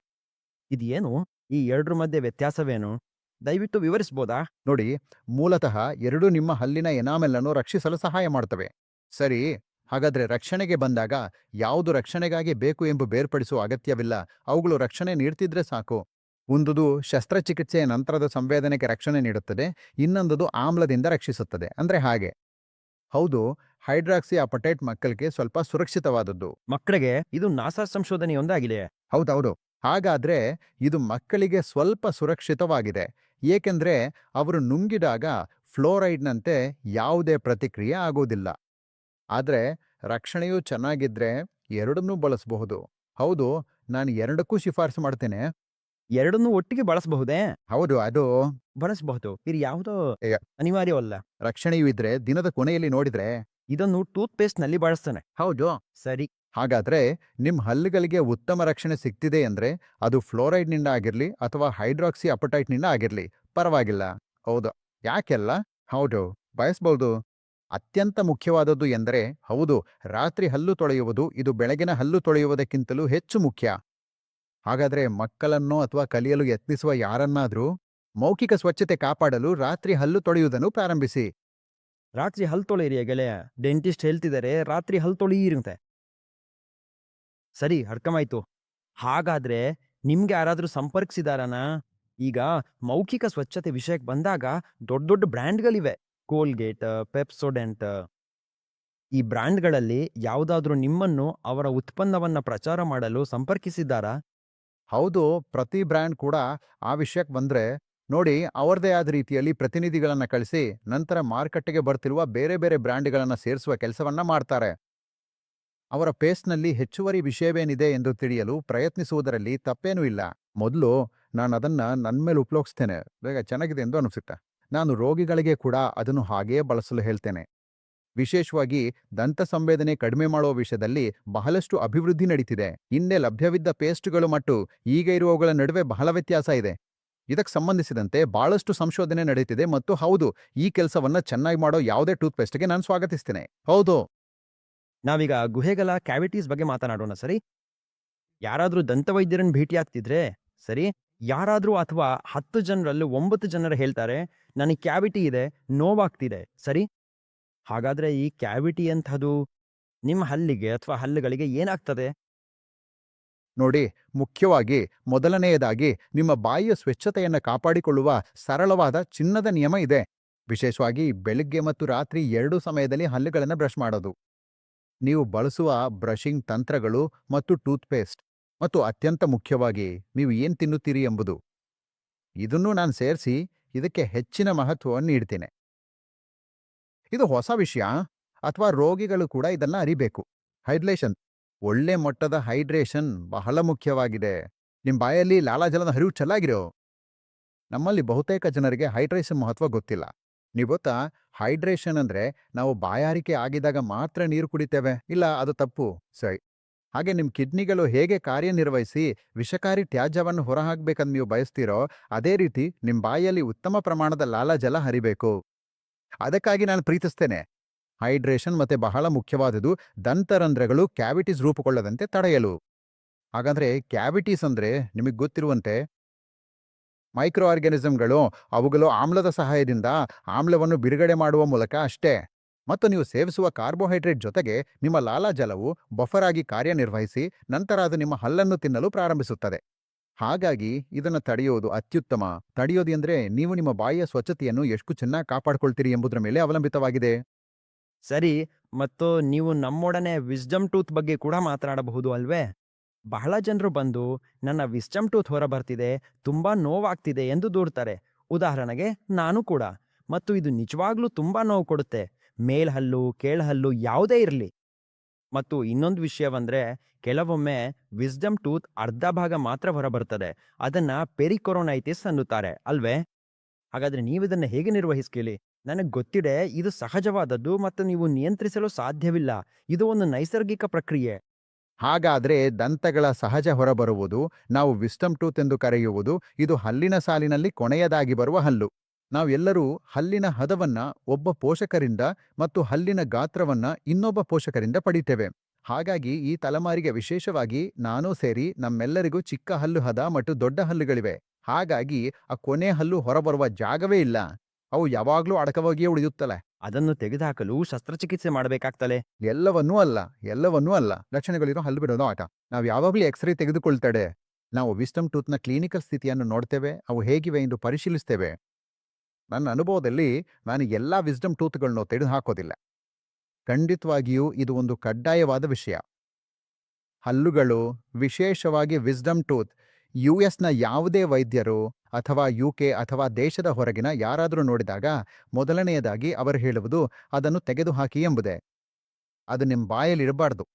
ಇದೇನು? ಈ ಎರಡ್ರ ಮಧ್ಯೆ ವ್ಯತ್ಯಾಸವೇನು? ದಯವಿಟ್ಟು ವಿವರಿಸ್ಬೋದಾ? ನೋಡಿ, ಮೂಲತಃ ಎರಡೂ ನಿಮ್ಮ ಹಲ್ಲಿನ ಎನಾಮೆಲ್ ಅನ್ನು ರಕ್ಷಿಸಲು ಸಹಾಯ ಮಾಡ್ತವೆ. ಸರಿ, ಹಾಗಾದ್ರೆ ರಕ್ಷಣೆಗೆ ಬಂದಾಗ ಯಾವುದು ರಕ್ಷಣೆಗಾಗಿ ಬೇಕು ಎಂದು ಬೇರ್ಪಡಿಸುವ ಅಗತ್ಯವಿಲ್ಲ. ಅವುಗಳು ರಕ್ಷಣೆ ನೀಡ್ತಿದ್ರೆ ಸಾಕು. ಒಂದುದು ಶಸ್ತ್ರಚಿಕಿತ್ಸೆಯ ನಂತರದ ಸಂವೇದನೆಗೆ ರಕ್ಷಣೆ ನೀಡುತ್ತದೆ, ಇನ್ನೊಂದುದು ಆಮ್ಲದಿಂದ ರಕ್ಷಿಸುತ್ತದೆ. ಅಂದ್ರೆ ಹಾಗೆ. ಹೌದು, ಹೈಡ್ರಾಕ್ಸಿ ಅಪಟೈಟ್ ಮಕ್ಕಳಿಗೆ ಸ್ವಲ್ಪ ಸುರಕ್ಷಿತವಾದದ್ದು. ಮಕ್ಕಳಿಗೆ ಇದು ನಾಸಾ ಸಂಶೋಧನೆಯೊಂದಾಗಿದೆ. ಹೌದೌದು. ಹಾಗಾದ್ರೆ ಇದು ಮಕ್ಕಳಿಗೆ ಸ್ವಲ್ಪ ಸುರಕ್ಷಿತವಾಗಿದೆ, ಏಕೆಂದ್ರೆ ಅವರು ನುಂಗಿದಾಗ ಫ್ಲೋರೈಡ್ನಂತೆ ಯಾವುದೇ ಪ್ರತಿಕ್ರಿಯೆ ಆಗೋದಿಲ್ಲ. ಆದ್ರೆ ರಕ್ಷಣೆಯೂ ಚೆನ್ನಾಗಿದ್ರೆ ಎರಡನ್ನೂ ಬಳಸಬಹುದು. ಹೌದು, ನಾನು ಎರಡಕ್ಕೂ ಶಿಫಾರಸು ಮಾಡ್ತೇನೆ. ಎರಡನ್ನೂ ಒಟ್ಟಿಗೆ ಬಳಸಬಹುದೇ? ಹೌದು, ಅದು ಬಳಸಬಹುದು. ಇದು ಯಾವುದೋ ಈಗ ಅನಿವಾರ್ಯವಲ್ಲ. ರಕ್ಷಣೆಯೂ ಇದ್ರೆ ದಿನದ ಕೊನೆಯಲ್ಲಿ ನೋಡಿದ್ರೆ. ಇದನ್ನು ಟೂತ್‌ಪೇಸ್ಟ್‌ನಲ್ಲಿ ಬಳಸ್ತಾನೆ. ಹೌದು. ಸರಿ. ಹಾಗಾದ್ರೆ ನಿಮ್ ಹಲ್ಲುಗಳಿಗೆ ಉತ್ತಮ ರಕ್ಷಣೆ ಸಿಗ್ತಿದೆ ಅಂದ್ರೆ ಅದು ಫ್ಲೋರೈಡ್ನಿಂದ ಆಗಿರ್ಲಿ ಅಥವಾ ಹೈಡ್ರಾಕ್ಸಿ ಅಪಟೈಟ್ನಿಂದ ಆಗಿರ್ಲಿ ಪರವಾಗಿಲ್ಲ. ಹೌದು. ಯಾಕೆಲ್ಲ? ಹೌದು, ಬಯಸ್ಬಹುದು. ಅತ್ಯಂತ ಮುಖ್ಯವಾದದ್ದು ಎಂದರೆ, ಹೌದು, ರಾತ್ರಿ ಹಲ್ಲು ತೊಳೆಯುವುದು ಇದು ಬೆಳಗಿನ ಹಲ್ಲು ತೊಳೆಯುವುದಕ್ಕಿಂತಲೂ ಹೆಚ್ಚು ಮುಖ್ಯ. ಹಾಗಾದ್ರೆ ಮಕ್ಕಳನ್ನೋ ಅಥವಾ ಕಲಿಯಲು ಯತ್ನಿಸುವ ಯಾರನ್ನಾದ್ರೂ ಮೌಖಿಕ ಸ್ವಚ್ಛತೆ ಕಾಪಾಡಲು ರಾತ್ರಿ ಹಲ್ಲು ತೊಳೆಯುವುದನ್ನು ಪ್ರಾರಂಭಿಸಿ. ರಾತ್ರಿ ಹಲ್ ತೊಳೆಯಿರಿ ಗೆಳೆಯ. ಡೆಂಟಿಸ್ಟ್ ಹೇಳ್ತಿದ್ದಾರೆ ರಾತ್ರಿ ಹಲ್ ತೊಳೆಯಿರಂತೆ. ಸರಿ, ಅರ್ಥಮಾಯ್ತು. ಹಾಗಾದ್ರೆ ನಿಮ್ಗೆ ಯಾರಾದ್ರೂ ಸಂಪರ್ಕಿಸಿದಾರನಾ? ಈಗ ಮೌಖಿಕ ಸ್ವಚ್ಛತೆ ವಿಷಯಕ್ಕೆ ಬಂದಾಗ ದೊಡ್ಡ ದೊಡ್ಡ ಬ್ರ್ಯಾಂಡ್ಗಳಿವೆ. ಕೋಲ್ಗೇಟ್, ಪೆಪ್ಸೋಡೆಂಟ್. ಈ ಬ್ರ್ಯಾಂಡ್ಗಳಲ್ಲಿ ಯಾವುದಾದ್ರೂ ನಿಮ್ಮನ್ನು ಅವರ ಉತ್ಪನ್ನವನ್ನ ಪ್ರಚಾರ ಮಾಡಲು ಸಂಪರ್ಕಿಸಿದ್ದಾರಾ? ಹೌದು, ಪ್ರತಿ ಬ್ರ್ಯಾಂಡ್ ಕೂಡ ಆ ವಿಷಯಕ್ಕೆ ಬಂದ್ರೆ ನೋಡಿ ಅವರದೇ ಆದ ರೀತಿಯಲ್ಲಿ ಪ್ರತಿನಿಧಿಗಳನ್ನ ಕಳಿಸಿ ನಂತರ ಮಾರುಕಟ್ಟೆಗೆ ಬರ್ತಿರುವ ಬೇರೆ ಬೇರೆ ಬ್ರ್ಯಾಂಡ್ಗಳನ್ನ ಸೇರಿಸುವ ಕೆಲಸವನ್ನ ಮಾಡ್ತಾರೆ. ಅವರ ಪೇಸ್ಟ್ನಲ್ಲಿ ಹೆಚ್ಚುವರಿ ವಿಷಯವೇನಿದೆ ಎಂದು ತಿಳಿಯಲು ಪ್ರಯತ್ನಿಸುವುದರಲ್ಲಿ ತಪ್ಪೇನೂ ಇಲ್ಲ. ಮೊದಲು ನಾನು ಅದನ್ನ ನನ್ಮೇಲೆ ಉಪಯೋಗಿಸ್ತೇನೆ, ಬೇಗ ಚೆನ್ನಾಗಿದೆ ಎಂದು ಅನಿಸುತ್ತೆ. ನಾನು ರೋಗಿಗಳಿಗೆ ಕೂಡ ಅದನ್ನು ಹಾಗೇ ಬಳಸಲು ಹೇಳ್ತೇನೆ. ವಿಶೇಷವಾಗಿ ದಂತ ಸಂವೇದನೆ ಕಡಿಮೆ ಮಾಡುವ ವಿಷಯದಲ್ಲಿ ಬಹಳಷ್ಟು ಅಭಿವೃದ್ಧಿ ನಡೀತಿದೆ. ಹಿಂದೆ ಲಭ್ಯವಿದ್ದ ಪೇಸ್ಟ್ಗಳು ಮತ್ತು ಈಗ ಇರುವವುಗಳ ನಡುವೆ ಬಹಳ ವ್ಯತ್ಯಾಸ ಇದೆ. ಇದಕ್ಕೆ ಸಂಬಂಧಿಸಿದಂತೆ ಬಹಳಷ್ಟು ಸಂಶೋಧನೆ ನಡೀತಿದೆ ಮತ್ತು ಹೌದು, ಈ ಕೆಲಸವನ್ನ ಚೆನ್ನಾಗಿ ಮಾಡೋ ಯಾವುದೇ ಟೂತ್ಪೇಸ್ಟ್ಗೆ ನಾನು ಸ್ವಾಗತಿಸ್ತೇನೆ. ಹೌದು. ನಾವೀಗ ಗುಹೆಗಳ ಕ್ಯಾವಿಟೀಸ್ ಬಗ್ಗೆ ಮಾತನಾಡೋಣ. ಸರಿ. ಯಾರಾದ್ರೂ ದಂತವೈದ್ಯರನ್ನು ಭೇಟಿಯಾಗ್ತಿದ್ರೆ, ಸರಿ, ಯಾರಾದ್ರೂ ಅಥವಾ 10 ಜನರಲ್ಲಿ 9 ಜನರು ಹೇಳ್ತಾರೆ ನನಗೆ ಕ್ಯಾವಿಟಿ ಇದೆ, ನೋವಾಗ್ತಿದೆ. ಸರಿ. ಹಾಗಾದ್ರೆ ಈ ಕ್ಯಾವಿಟಿ ಅಂತಹದು ನಿಮ್ಮ ಹಲ್ಲಿಗೆ ಅಥವಾ ಹಲ್ಲುಗಳಿಗೆ ಏನಾಗ್ತದೆ? ನೋಡಿ, ಮುಖ್ಯವಾಗಿ ಮೊದಲನೆಯದಾಗಿ ನಿಮ್ಮ ಬಾಯಿಯ ಸ್ವಚ್ಛತೆಯನ್ನು ಕಾಪಾಡಿಕೊಳ್ಳುವ ಸರಳವಾದ ಚಿನ್ನದ ನಿಯಮ ಇದೆ. ವಿಶೇಷವಾಗಿ ಬೆಳಿಗ್ಗೆ ಮತ್ತು ರಾತ್ರಿ ಎರಡೂ ಸಮಯದಲ್ಲಿ ಹಲ್ಲುಗಳನ್ನು ಬ್ರಷ್ ಮಾಡೋದು. ನೀವು ಬಳಸುವ ಬ್ರಷಿಂಗ್ ತಂತ್ರಗಳು ಮತ್ತು ಟೂತ್ಪೇಸ್ಟ್ ಮತ್ತು ಅತ್ಯಂತ ಮುಖ್ಯವಾಗಿ ನೀವು ಏನ್ ತಿನ್ನುತ್ತೀರಿ ಎಂಬುದು, ಇದನ್ನೂ ನಾನು ಸೇರಿಸಿ ಇದಕ್ಕೆ ಹೆಚ್ಚಿನ ಮಹತ್ವವನ್ನು ನೀಡ್ತೇನೆ. ಇದು ಹೊಸ ವಿಷಯ ಅಥವಾ ರೋಗಿಗಳು ಕೂಡ ಇದನ್ನ ಅರಿಬೇಕು. ಹೈಡ್ರೇಷನ್, ಒಳ್ಳೆ ಮಟ್ಟದ ಹೈಡ್ರೇಷನ್ ಬಹಳ ಮುಖ್ಯವಾಗಿದೆ. ನಿಮ್ಮ ಬಾಯಲ್ಲಿ ಲಾಲಾಜಲದ ಹರಿವು ಚೆನ್ನಾಗಿರೋ. ನಮ್ಮಲ್ಲಿ ಬಹುತೇಕ ಜನರಿಗೆ ಹೈಡ್ರೇಷನ್ ಮಹತ್ವ ಗೊತ್ತಿಲ್ಲ. ನೀವು ಗೊತ್ತಾ, ಹೈಡ್ರೇಷನ್ ಅಂದ್ರೆ ನಾವು ಬಾಯಾರಿಕೆ ಆಗಿದಾಗ ಮಾತ್ರ ನೀರು ಕುಡಿತೇವೆ. ಇಲ್ಲ, ಅದು ತಪ್ಪು. ಸರಿ. ಹಾಗೆ ನಿಮ್ಮ ಕಿಡ್ನಿಗಳು ಹೇಗೆ ಕಾರ್ಯನಿರ್ವಹಿಸಿ ವಿಷಕಾರಿ ತ್ಯಾಜ್ಯವನ್ನು ಹೊರಹಾಕ್ಬೇಕಂತ ನೀವು ಬಯಸ್ತೀರೋ ಅದೇ ರೀತಿ ನಿಮ್ಮ ಬಾಯಲ್ಲಿ ಉತ್ತಮ ಪ್ರಮಾಣದ ಲಾಲಾಜಲ ಹರಿಬೇಕು. ಅದಕ್ಕಾಗಿ ನಾನು ಪ್ರೀತಿಸ್ತೇನೆ. ಹೈಡ್ರೇಷನ್ ಮತ್ತೆ ಬಹಳ ಮುಖ್ಯವಾದುದು ದಂತರಂಧ್ರಗಳು ಕ್ಯಾವಿಟೀಸ್ ರೂಪುಗೊಳ್ಳದಂತೆ ತಡೆಯಲು. ಹಾಗಂದ್ರೆ ಕ್ಯಾವಿಟೀಸ್ ಅಂದ್ರೆ ನಿಮಗೆ ಗೊತ್ತಿರುವಂತೆ ಮೈಕ್ರೋ ಆರ್ಗ್ಯಾನಿಸಮ್ಗಳು, ಅವುಗಳು ಆಮ್ಲದ ಸಹಾಯದಿಂದ ಆಮ್ಲವನ್ನು ಬಿಡುಗಡೆ ಮಾಡುವ ಮೂಲಕ ಅಷ್ಟೇ. ಮತ್ತು ನೀವು ಸೇವಿಸುವ ಕಾರ್ಬೋಹೈಡ್ರೇಟ್ ಜೊತೆಗೆ ನಿಮ್ಮ ಲಾಲಾಜಲವು ಬಫರ್ ಆಗಿ ಕಾರ್ಯನಿರ್ವಹಿಸಿ ನಂತರ ಅದು ನಿಮ್ಮ ಹಲ್ಲನ್ನು ತಿನ್ನಲು ಪ್ರಾರಂಭಿಸುತ್ತದೆ. ಹಾಗಾಗಿ ಇದನ್ನು ತಡೆಯುವುದು ಅತ್ಯುತ್ತಮ. ತಡೆಯೋದು ಅಂದ್ರೆ ನೀವು ನಿಮ್ಮ ಬಾಯಿಯ ಸ್ವಚ್ಛತೆಯನ್ನು ಎಷ್ಟು ಚೆನ್ನಾಗಿ ಕಾಪಾಡ್ಕೊಳ್ತೀರಿ ಎಂಬುದರ ಮೇಲೆ ಅವಲಂಬಿತವಾಗಿದೆ. ಸರಿ. ಮತ್ತು ನೀವು ನಮ್ಮೊಡನೆ ವಿಸ್ಡಮ್ ಟೂತ್ ಬಗ್ಗೆ ಕೂಡ ಮಾತನಾಡಬಹುದು ಅಲ್ವೇ? ಬಹಳ ಜನರು ಬಂದು ನನ್ನ ವಿಸ್ಡಮ್ ಟೂತ್ ಹೊರ ಬರ್ತಿದೆ, ತುಂಬಾ ನೋವಾಗ್ತಿದೆ ಎಂದು ದೂರ್ತಾರೆ. ಉದಾಹರಣೆಗೆ ನಾನು ಕೂಡ. ಮತ್ತು ಇದು ನಿಜವಾಗ್ಲೂ ತುಂಬಾ ನೋವು ಕೊಡುತ್ತೆ. ಮೇಲ್ಹಲ್ಲು, ಕೇಳ್ಹಲ್ಲು ಯಾವುದೇ ಇರಲಿ. ಮತ್ತು ಇನ್ನೊಂದು ವಿಷಯವಂದ್ರೆ ಕೆಲವೊಮ್ಮೆ ವಿಸ್ಡಮ್ ಟೂತ್ ಅರ್ಧ ಭಾಗ ಮಾತ್ರ ಹೊರಬರ್ತದೆ. ಅದನ್ನ ಪೆರಿಕೊರೊನೈಟಿಸ್ ಅನ್ನುತ್ತಾರೆ ಅಲ್ವೇ? ಹಾಗಾದ್ರೆ ನೀವಿದನ್ನ ಹೇಗೆ ನಿರ್ವಹಿಸ್ಕೇಳಿ? ನನಗೆ ಗೊತ್ತಿದೆ, ಇದು ಸಹಜವಾದದ್ದು ಮತ್ತು ನೀವು ನಿಯಂತ್ರಿಸಲು ಸಾಧ್ಯವಿಲ್ಲ. ಇದು ಒಂದು ನೈಸರ್ಗಿಕ ಪ್ರಕ್ರಿಯೆ. ಹಾಗಾದ್ರೆ ದಂತಗಳ ಸಹಜ ಹೊರಬರುವುದು ನಾವು ವಿಸ್ಡಮ್ ಟೂತ್ ಎಂದು ಕರೆಯುವುದು. ಇದು ಹಲ್ಲಿನ ಸಾಲಿನಲ್ಲಿ ಕೊನೆಯದಾಗಿ ಬರುವ ಹಲ್ಲು. ನಾವೆಲ್ಲರೂ ಹಲ್ಲಿನ ಹದವನ್ನ ಒಬ್ಬ ಪೋಷಕರಿಂದ ಮತ್ತು ಹಲ್ಲಿನ ಗಾತ್ರವನ್ನ ಇನ್ನೊಬ್ಬ ಪೋಷಕರಿಂದ ಪಡಿತೇವೆ. ಹಾಗಾಗಿ ಈ ತಲೆಮಾರಿಗೆ ವಿಶೇಷವಾಗಿ ನಾನೂ ಸೇರಿ ನಮ್ಮೆಲ್ಲರಿಗೂ ಚಿಕ್ಕ ಹಲ್ಲು ಹದ ಮತ್ತು ದೊಡ್ಡ ಹಲ್ಲುಗಳಿವೆ. ಹಾಗಾಗಿ ಆ ಕೊನೆ ಹಲ್ಲು ಹೊರಬರುವ ಜಾಗವೇ ಇಲ್ಲ. ಅವು ಯಾವಾಗ್ಲೂ ಅಡಕವಾಗಿಯೇ ಉಳಿಯುತ್ತಲೆ. ಅದನ್ನು ತೆಗೆದುಹಾಕಲು ಶಸ್ತ್ರಚಿಕಿತ್ಸೆ ಮಾಡಬೇಕಾಗ್ತಲೆ. ಎಲ್ಲವನ್ನೂ ಅಲ್ಲ. ಲಕ್ಷಣಗಳಿರೋ ಹಲ್ಲು ಬಿಡೋದು ಆಟ. ನಾವು ಯಾವಾಗಲೂ ಎಕ್ಸ್ರೇ ತೆಗೆದುಕೊಳ್ತೇವೆ. ನಾವು ವಿಸ್ಡಮ್ ಟೂತ್‌ನ ಕ್ಲಿನಿಕಲ್ ಸ್ಥಿತಿಯನ್ನು ನೋಡ್ತೇವೆ, ಅವು ಹೇಗಿವೆ ಎಂದು ಪರಿಶೀಲಿಸ್ತೇವೆ. ನನ್ನ ಅನುಭವದಲ್ಲಿ ನಾನು ಎಲ್ಲಾ ವಿಸ್ಡಮ್ ಟೂತ್‌ಗಳನ್ನು ತೆಗೆದುಹಾಕೋದಿಲ್ಲ. ಖಂಡಿತವಾಗಿಯೂ ಇದು ಒಂದು ಕಡ್ಡಾಯವಾದ ವಿಷಯ. ಹಲ್ಲುಗಳು, ವಿಶೇಷವಾಗಿ ವಿಸ್ಡಮ್ ಟೂತ್, ಯುಎಸ್‌ನ ಯಾವುದೇ ವೈದ್ಯರು ಅಥವಾ ಯುಕೆ ಅಥವಾ ದೇಶದ ಹೊರಗಿನ ಯಾರಾದರೂ ನೋಡಿದಾಗ ಮೊದಲನೆಯದಾಗಿ ಅವರು ಹೇಳುವುದು ಅದನ್ನು ತೆಗೆದುಹಾಕಿ ಎಂಬುದೇ. ಅದು ನಿಮ್ಮ ಬಾಯಲ್ಲಿರಬಾರ್ದು.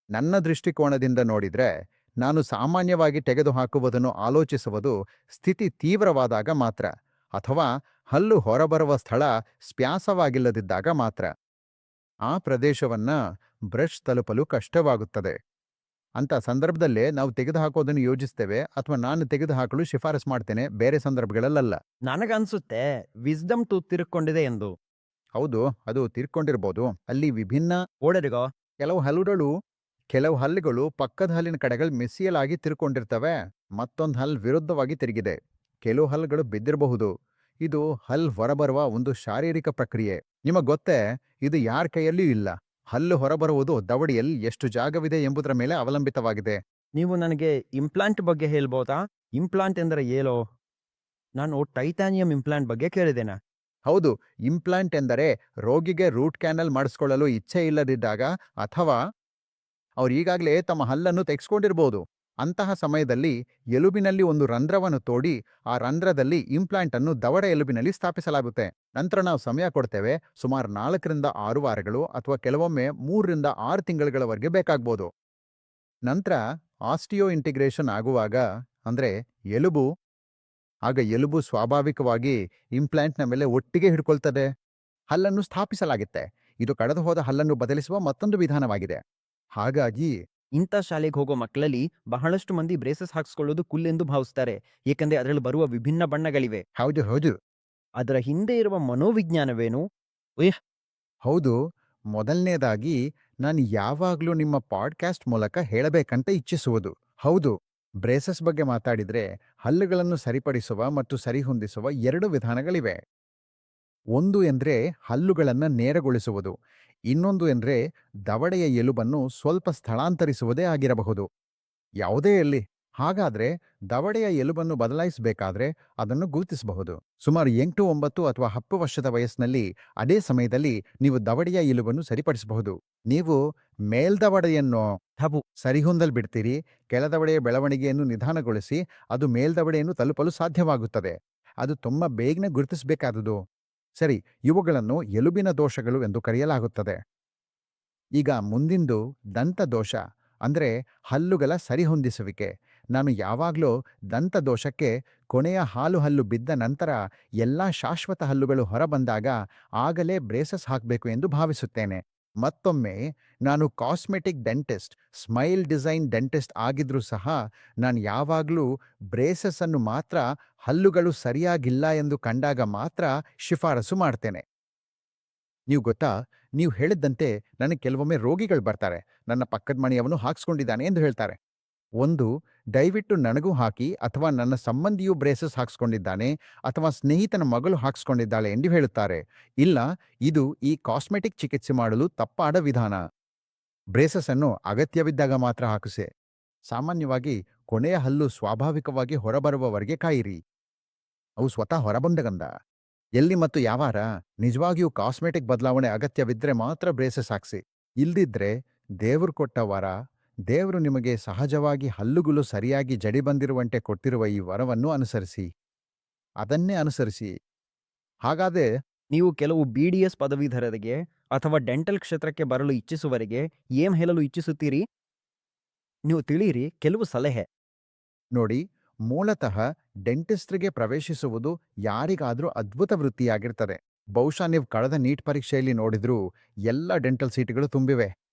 ನನ್ನ ದೃಷ್ಟಿಕೋನದಿಂದ ನೋಡಿದ್ರೆ, ನಾನು ಸಾಮಾನ್ಯವಾಗಿ ತೆಗೆದುಹಾಕುವುದನ್ನು ಆಲೋಚಿಸುವುದು ಸ್ಥಿತಿ ತೀವ್ರವಾದಾಗ ಮಾತ್ರ, ಅಥವಾ ಹಲ್ಲು ಹೊರಬರುವ ಸ್ಥಳ ಸ್ಪ್ಯಾಸವಾಗಿಲ್ಲದಿದ್ದಾಗ ಮಾತ್ರ. ಆ ಪ್ರದೇಶವನ್ನ ಬ್ರಷ್ ತಲುಪಲು ಕಷ್ಟವಾಗುತ್ತದೆ. ಅಂತ ಸಂದರ್ಭದಲ್ಲೇ ನಾವು ತೆಗೆದುಹಾಕೋದನ್ನು ಯೋಜಿಸ್ತೇವೆ, ಅಥವಾ ನಾನು ತೆಗೆದುಹಾಕಲು ಶಿಫಾರಸು ಮಾಡ್ತೇನೆ, ಬೇರೆ ಸಂದರ್ಭಗಳಲ್ಲ. ನನಗನ್ಸುತ್ತೆ ವಿಸ್ಡಮ್ ಟೂತ್ ತಿರುಕೊಂಡಿದೆ ಎಂದು. ಹೌದು, ಅದು ತೀರ್ಕೊಂಡಿರ್ಬೋದು. ಅಲ್ಲಿ ವಿಭಿನ್ನ ಓಡರಿಗೋ. ಕೆಲವು ಹಲ್ಲುಗಳು ಪಕ್ಕದ ಹಲ್ಲಿನ ಕಡೆಗಳು ಮಿಸಿಯಲಾಗಿ ತಿರ್ಕೊಂಡಿರ್ತವೆ, ಮತ್ತೊಂದು ಹಲ್ಲು ವಿರುದ್ಧವಾಗಿ ತಿರುಗಿದೆ. ಕೆಲವು ಹಲ್ಲುಗಳು ಬಿದ್ದಿರಬಹುದು. ಇದು ಹಲ್ಲು ಹೊರಬರುವ ಒಂದು ಶಾರೀರಿಕ ಪ್ರಕ್ರಿಯೆ. ನಿಮಗೆ ಗೊತ್ತೇ, ಇದು ಯಾರ ಕೈಯಲ್ಲಿಯೂ ಇಲ್ಲ. ಹಲ್ಲು ಹೊರಬರುವುದು ದವಡಿಯಲ್ಲಿ ಎಷ್ಟು ಜಾಗವಿದೆ ಎಂಬುದರ ಮೇಲೆ ಅವಲಂಬಿತವಾಗಿದೆ. ನೀವು ನನಗೆ ಇಂಪ್ಲಾಂಟ್ ಬಗ್ಗೆ ಹೇಳ್ಬೋದಾ? ಇಂಪ್ಲಾಂಟ್ ಎಂದರೆ ಏನೋ? ನಾನು ಟೈಟಾನಿಯಂ ಇಂಪ್ಲಾಂಟ್ ಬಗ್ಗೆ ಕೇಳಿದ್ದೇನೆ. ಹೌದು, ಇಂಪ್ಲಾಂಟ್ ಎಂದರೆ ರೋಗಿಗೆ ರೂಟ್ ಕ್ಯಾನಲ್ ಮಾಡಿಸ್ಕೊಳ್ಳಲು ಇಚ್ಛೆ ಇಲ್ಲದಿದ್ದಾಗ, ಅಥವಾ ಅವ್ರು ಈಗಾಗಲೇ ತಮ್ಮ ಹಲ್ಲನ್ನು ತೆಗೆಸ್ಕೊಂಡಿರ್ಬೋದು. ಅಂತಹ ಸಮಯದಲ್ಲಿ ಎಲುಬಿನಲ್ಲಿ ಒಂದು ರಂಧ್ರವನ್ನು ತೋಡಿ ಆ ರಂಧ್ರದಲ್ಲಿ ಇಂಪ್ಲಾಂಟ್ ಅನ್ನು ದವಡ ಎಲುಬಿನಲ್ಲಿ ಸ್ಥಾಪಿಸಲಾಗುತ್ತೆ. ನಂತರ ನಾವು ಸಮಯ ಕೊಡ್ತೇವೆ, ಸುಮಾರು 4 ರಿಂದ 6 ವಾರಗಳು ಅಥವಾ ಕೆಲವೊಮ್ಮೆ 3 ರಿಂದ 6 ತಿಂಗಳುಗಳವರೆಗೆ ಬೇಕಾಗ್ಬೋದು. ನಂತರ ಆಸ್ಟಿಯೋ ಇಂಟಿಗ್ರೇಷನ್ ಆಗುವಾಗ, ಅಂದ್ರೆ ಎಲುಬು ಸ್ವಾಭಾವಿಕವಾಗಿ ಇಂಪ್ಲಾಂಟ್ನ ಮೇಲೆ ಒಟ್ಟಿಗೆ ಹಿಡ್ಕೊಳ್ತದೆ. ಹಲ್ಲನ್ನು ಸ್ಥಾಪಿಸಲಾಗುತ್ತೆ. ಇದು ಕಳೆದುಹೋದ ಹಲ್ಲನ್ನು ಬದಲಿಸುವ ಮತ್ತೊಂದು ವಿಧಾನವಾಗಿದೆ. ಹಾಗಾಗಿ ಇಂಥ ಶಾಲೆಗೆ ಹೋಗೋ ಮಕ್ಕಳಲ್ಲಿ ಬಹಳಷ್ಟು ಮಂದಿ ಬ್ರೇಸಸ್ ಹಾಕ್ಸ್ಕೊಳ್ಳೋದು ಕುಲ್ಲೆಂದು ಭಾವಿಸ್ತಾರೆ, ಏಕೆಂದರೆ ಅದರಲ್ಲಿ ಬರುವ ವಿಭಿನ್ನ ಬಣ್ಣಗಳಿವೆ. ಹೌದು, ಅದರ ಹಿಂದೆ ಇರುವ ಮನೋವಿಜ್ಞಾನವೇನು? ಹೌದು. ಮೊದಲನೇದಾಗಿ ನಾನು ಯಾವಾಗ್ಲೂ ನಿಮ್ಮ ಪಾಡ್‌ಕ್ಯಾಸ್ಟ್ ಮೂಲಕ ಹೇಳಬೇಕಂತ ಇಚ್ಛಿಸುವುದು, ಹೌದು, ಬ್ರೇಸಸ್ ಬಗ್ಗೆ ಮಾತಾಡಿದ್ರೆ ಹಲ್ಲುಗಳನ್ನು ಸರಿಪಡಿಸುವ ಮತ್ತು ಸರಿಹೊಂದಿಸುವ 2 ವಿಧಾನಗಳಿವೆ. ಒಂದು ಎಂದ್ರೆ ಹಲ್ಲುಗಳನ್ನ ನೇರಗೊಳಿಸುವುದು, ಇನ್ನೊಂದು ಎಂದ್ರೆ ದವಡೆಯ ಎಲುಬನ್ನು ಸ್ವಲ್ಪ ಸ್ಥಳಾಂತರಿಸುವುದೇ ಆಗಿರಬಹುದು. ಯಾವುದೇ ಇರಲಿ. ಹಾಗಾದ್ರೆ ದವಡೆಯ ಎಲುಬನ್ನು ಬದಲಾಯಿಸಬೇಕಾದ್ರೆ ಅದನ್ನು ಗುರುತಿಸಬಹುದು. ಸುಮಾರು 8, 9 ಅಥವಾ 10 ವರ್ಷದ ವಯಸ್ಸಿನಲ್ಲಿ ಅದೇ ಸಮಯದಲ್ಲಿ ನೀವು ದವಡೆಯ ಎಲುಬನ್ನು ಸರಿಪಡಿಸಬಹುದು. ನೀವು ಮೇಲ್ದವಡೆಯನ್ನು ಸರಿಹೊಂದಲ್ ಬಿಡ್ತೀರಿ, ಕೆಳದವಡೆಯ ಬೆಳವಣಿಗೆಯನ್ನು ನಿಧಾನಗೊಳಿಸಿ ಅದು ಮೇಲ್ದವಡೆಯನ್ನು ತಲುಪಲು ಸಾಧ್ಯವಾಗುತ್ತದೆ. ಅದು ತುಂಬಾ ಬೇಗನೆ ಗುರುತಿಸಬೇಕಾದುದು. ಸರಿ, ಇವುಗಳನ್ನು ಎಲುಬಿನ ದೋಷಗಳು ಎಂದು ಕರೆಯಲಾಗುತ್ತದೆ. ಈಗ ಮುಂದಿಂದು ದಂತದೋಷ, ಅಂದ್ರೆ ಹಲ್ಲುಗಳ ಸರಿಹೊಂದಿಸುವಿಕೆ. ನಾನು ಯಾವಾಗಲೂ ದಂತದೋಷಕ್ಕೆ ಕೊನೆಯ ಹಾಲು ಹಲ್ಲು ಬಿದ್ದ ನಂತರ ಎಲ್ಲಾ ಶಾಶ್ವತ ಹಲ್ಲುಗಳು ಹೊರಬಂದಾಗ ಆಗಲೇ ಬ್ರೇಸಸ್ ಹಾಕಬೇಕು ಎಂದು ಭಾವಿಸುತ್ತೇನೆ. ಮತ್ತೊಮ್ಮೆ, ನಾನು cosmetic dentist, smile design dentist ಆಗಿದ್ರೂ ಸಹ ನಾನು ಯಾವಾಗಲೂ ಬ್ರೇಸಸ್ ಅನ್ನು ಮಾತ್ರ ಹಲ್ಲುಗಳು ಸರಿಯಾಗಿಲ್ಲ ಎಂದು ಕಂಡಾಗ ಮಾತ್ರ ಶಿಫಾರಸು ಮಾಡ್ತೇನೆ. ನೀವು ಗೊತ್ತಾ, ನೀವು ಹೇಳಿದ್ದಂತೆ ನನಗೆ ಕೆಲವೊಮ್ಮೆ ರೋಗಿಗಳು ಬರ್ತಾರೆ, ನನ್ನ ಪಕ್ಕದ ಮನೆಯವನು ಹಾಕ್ಸ್ಕೊಂಡಿದ್ದಾನೆ ಎಂದು ಹೇಳ್ತಾರೆ. ಒಂದು, ದಯವಿಟ್ಟು ನನಗೂ ಹಾಕಿ, ಅಥವಾ ನನ್ನ ಸಂಬಂಧಿಯು ಬ್ರೇಸಸ್ ಹಾಕ್ಸ್ಕೊಂಡಿದ್ದಾನೆ, ಅಥವಾ ಸ್ನೇಹಿತನ ಮಗಳು ಹಾಕ್ಸ್ಕೊಂಡಿದ್ದಾಳೆ ಎಂದು ಹೇಳುತ್ತಾರೆ. ಇಲ್ಲ, ಇದು ಈ ಕಾಸ್ಮೆಟಿಕ್ ಚಿಕಿತ್ಸೆ ಮಾಡಲು ತಪ್ಪಾದ ವಿಧಾನ. ಬ್ರೇಸಸ್ ಅನ್ನು ಅಗತ್ಯವಿದ್ದಾಗ ಮಾತ್ರ ಹಾಕಿಸಿ. ಸಾಮಾನ್ಯವಾಗಿ ಕೊನೆಯ ಹಲ್ಲು ಸ್ವಾಭಾವಿಕವಾಗಿ ಹೊರಬರುವವರೆಗೆ ಕಾಯಿರಿ. ಅವು ಸ್ವತಃ ಹೊರಬಂದಗಂದ ಎಲ್ಲಿ ಮತ್ತು ಯಾವಾರ ನಿಜವಾಗಿಯೂ ಕಾಸ್ಮೆಟಿಕ್ ಬದಲಾವಣೆ ಅಗತ್ಯವಿದ್ರೆ ಮಾತ್ರ ಬ್ರೇಸಸ್ ಹಾಕ್ಸಿ. ಇಲ್ದಿದ್ರೆ ದೇವ್ರು ಕೊಟ್ಟ ವರ, ದೇವರು ನಿಮಗೆ ಸಹಜವಾಗಿ ಹಲ್ಲುಗಳು ಸರಿಯಾಗಿ ಜಡಿ ಬಂದಿರುವಂತೆ ಕೊಟ್ಟಿರುವ ಈ ವರವನ್ನು ಅದನ್ನೇ ಅನುಸರಿಸಿ. ಹಾಗಾದ್ರೆ ನೀವು ಕೆಲವು BDS ಪದವೀಧರರಿಗೆ ಅಥವಾ ಡೆಂಟಲ್ ಕ್ಷೇತ್ರಕ್ಕೆ ಬರಲು ಇಚ್ಛಿಸುವವರಿಗೆ ಏನ್ ಹೇಳಲು ಇಚ್ಛಿಸುತ್ತೀರಿ? ನೀವು ತಿಳಿಯಿರಿ, ಕೆಲವು ಸಲಹೆ ನೋಡಿ. ಮೂಲತಃ ಡೆಂಟಿಸ್ಟ್ರಿಗೆ ಪ್ರವೇಶಿಸುವುದು ಯಾರಿಗಾದ್ರೂ ಅದ್ಭುತ ವೃತ್ತಿಯಾಗಿರ್ತದೆ. ಬಹುಶಃ ನೀವು ಕಳೆದ ನೀಟ್ ಪರೀಕ್ಷೆಯಲ್ಲಿ ನೋಡಿದ್ರೂ ಎಲ್ಲ ಡೆಂಟಲ್ ಸೀಟ್ಗಳು ತುಂಬಿವೆ.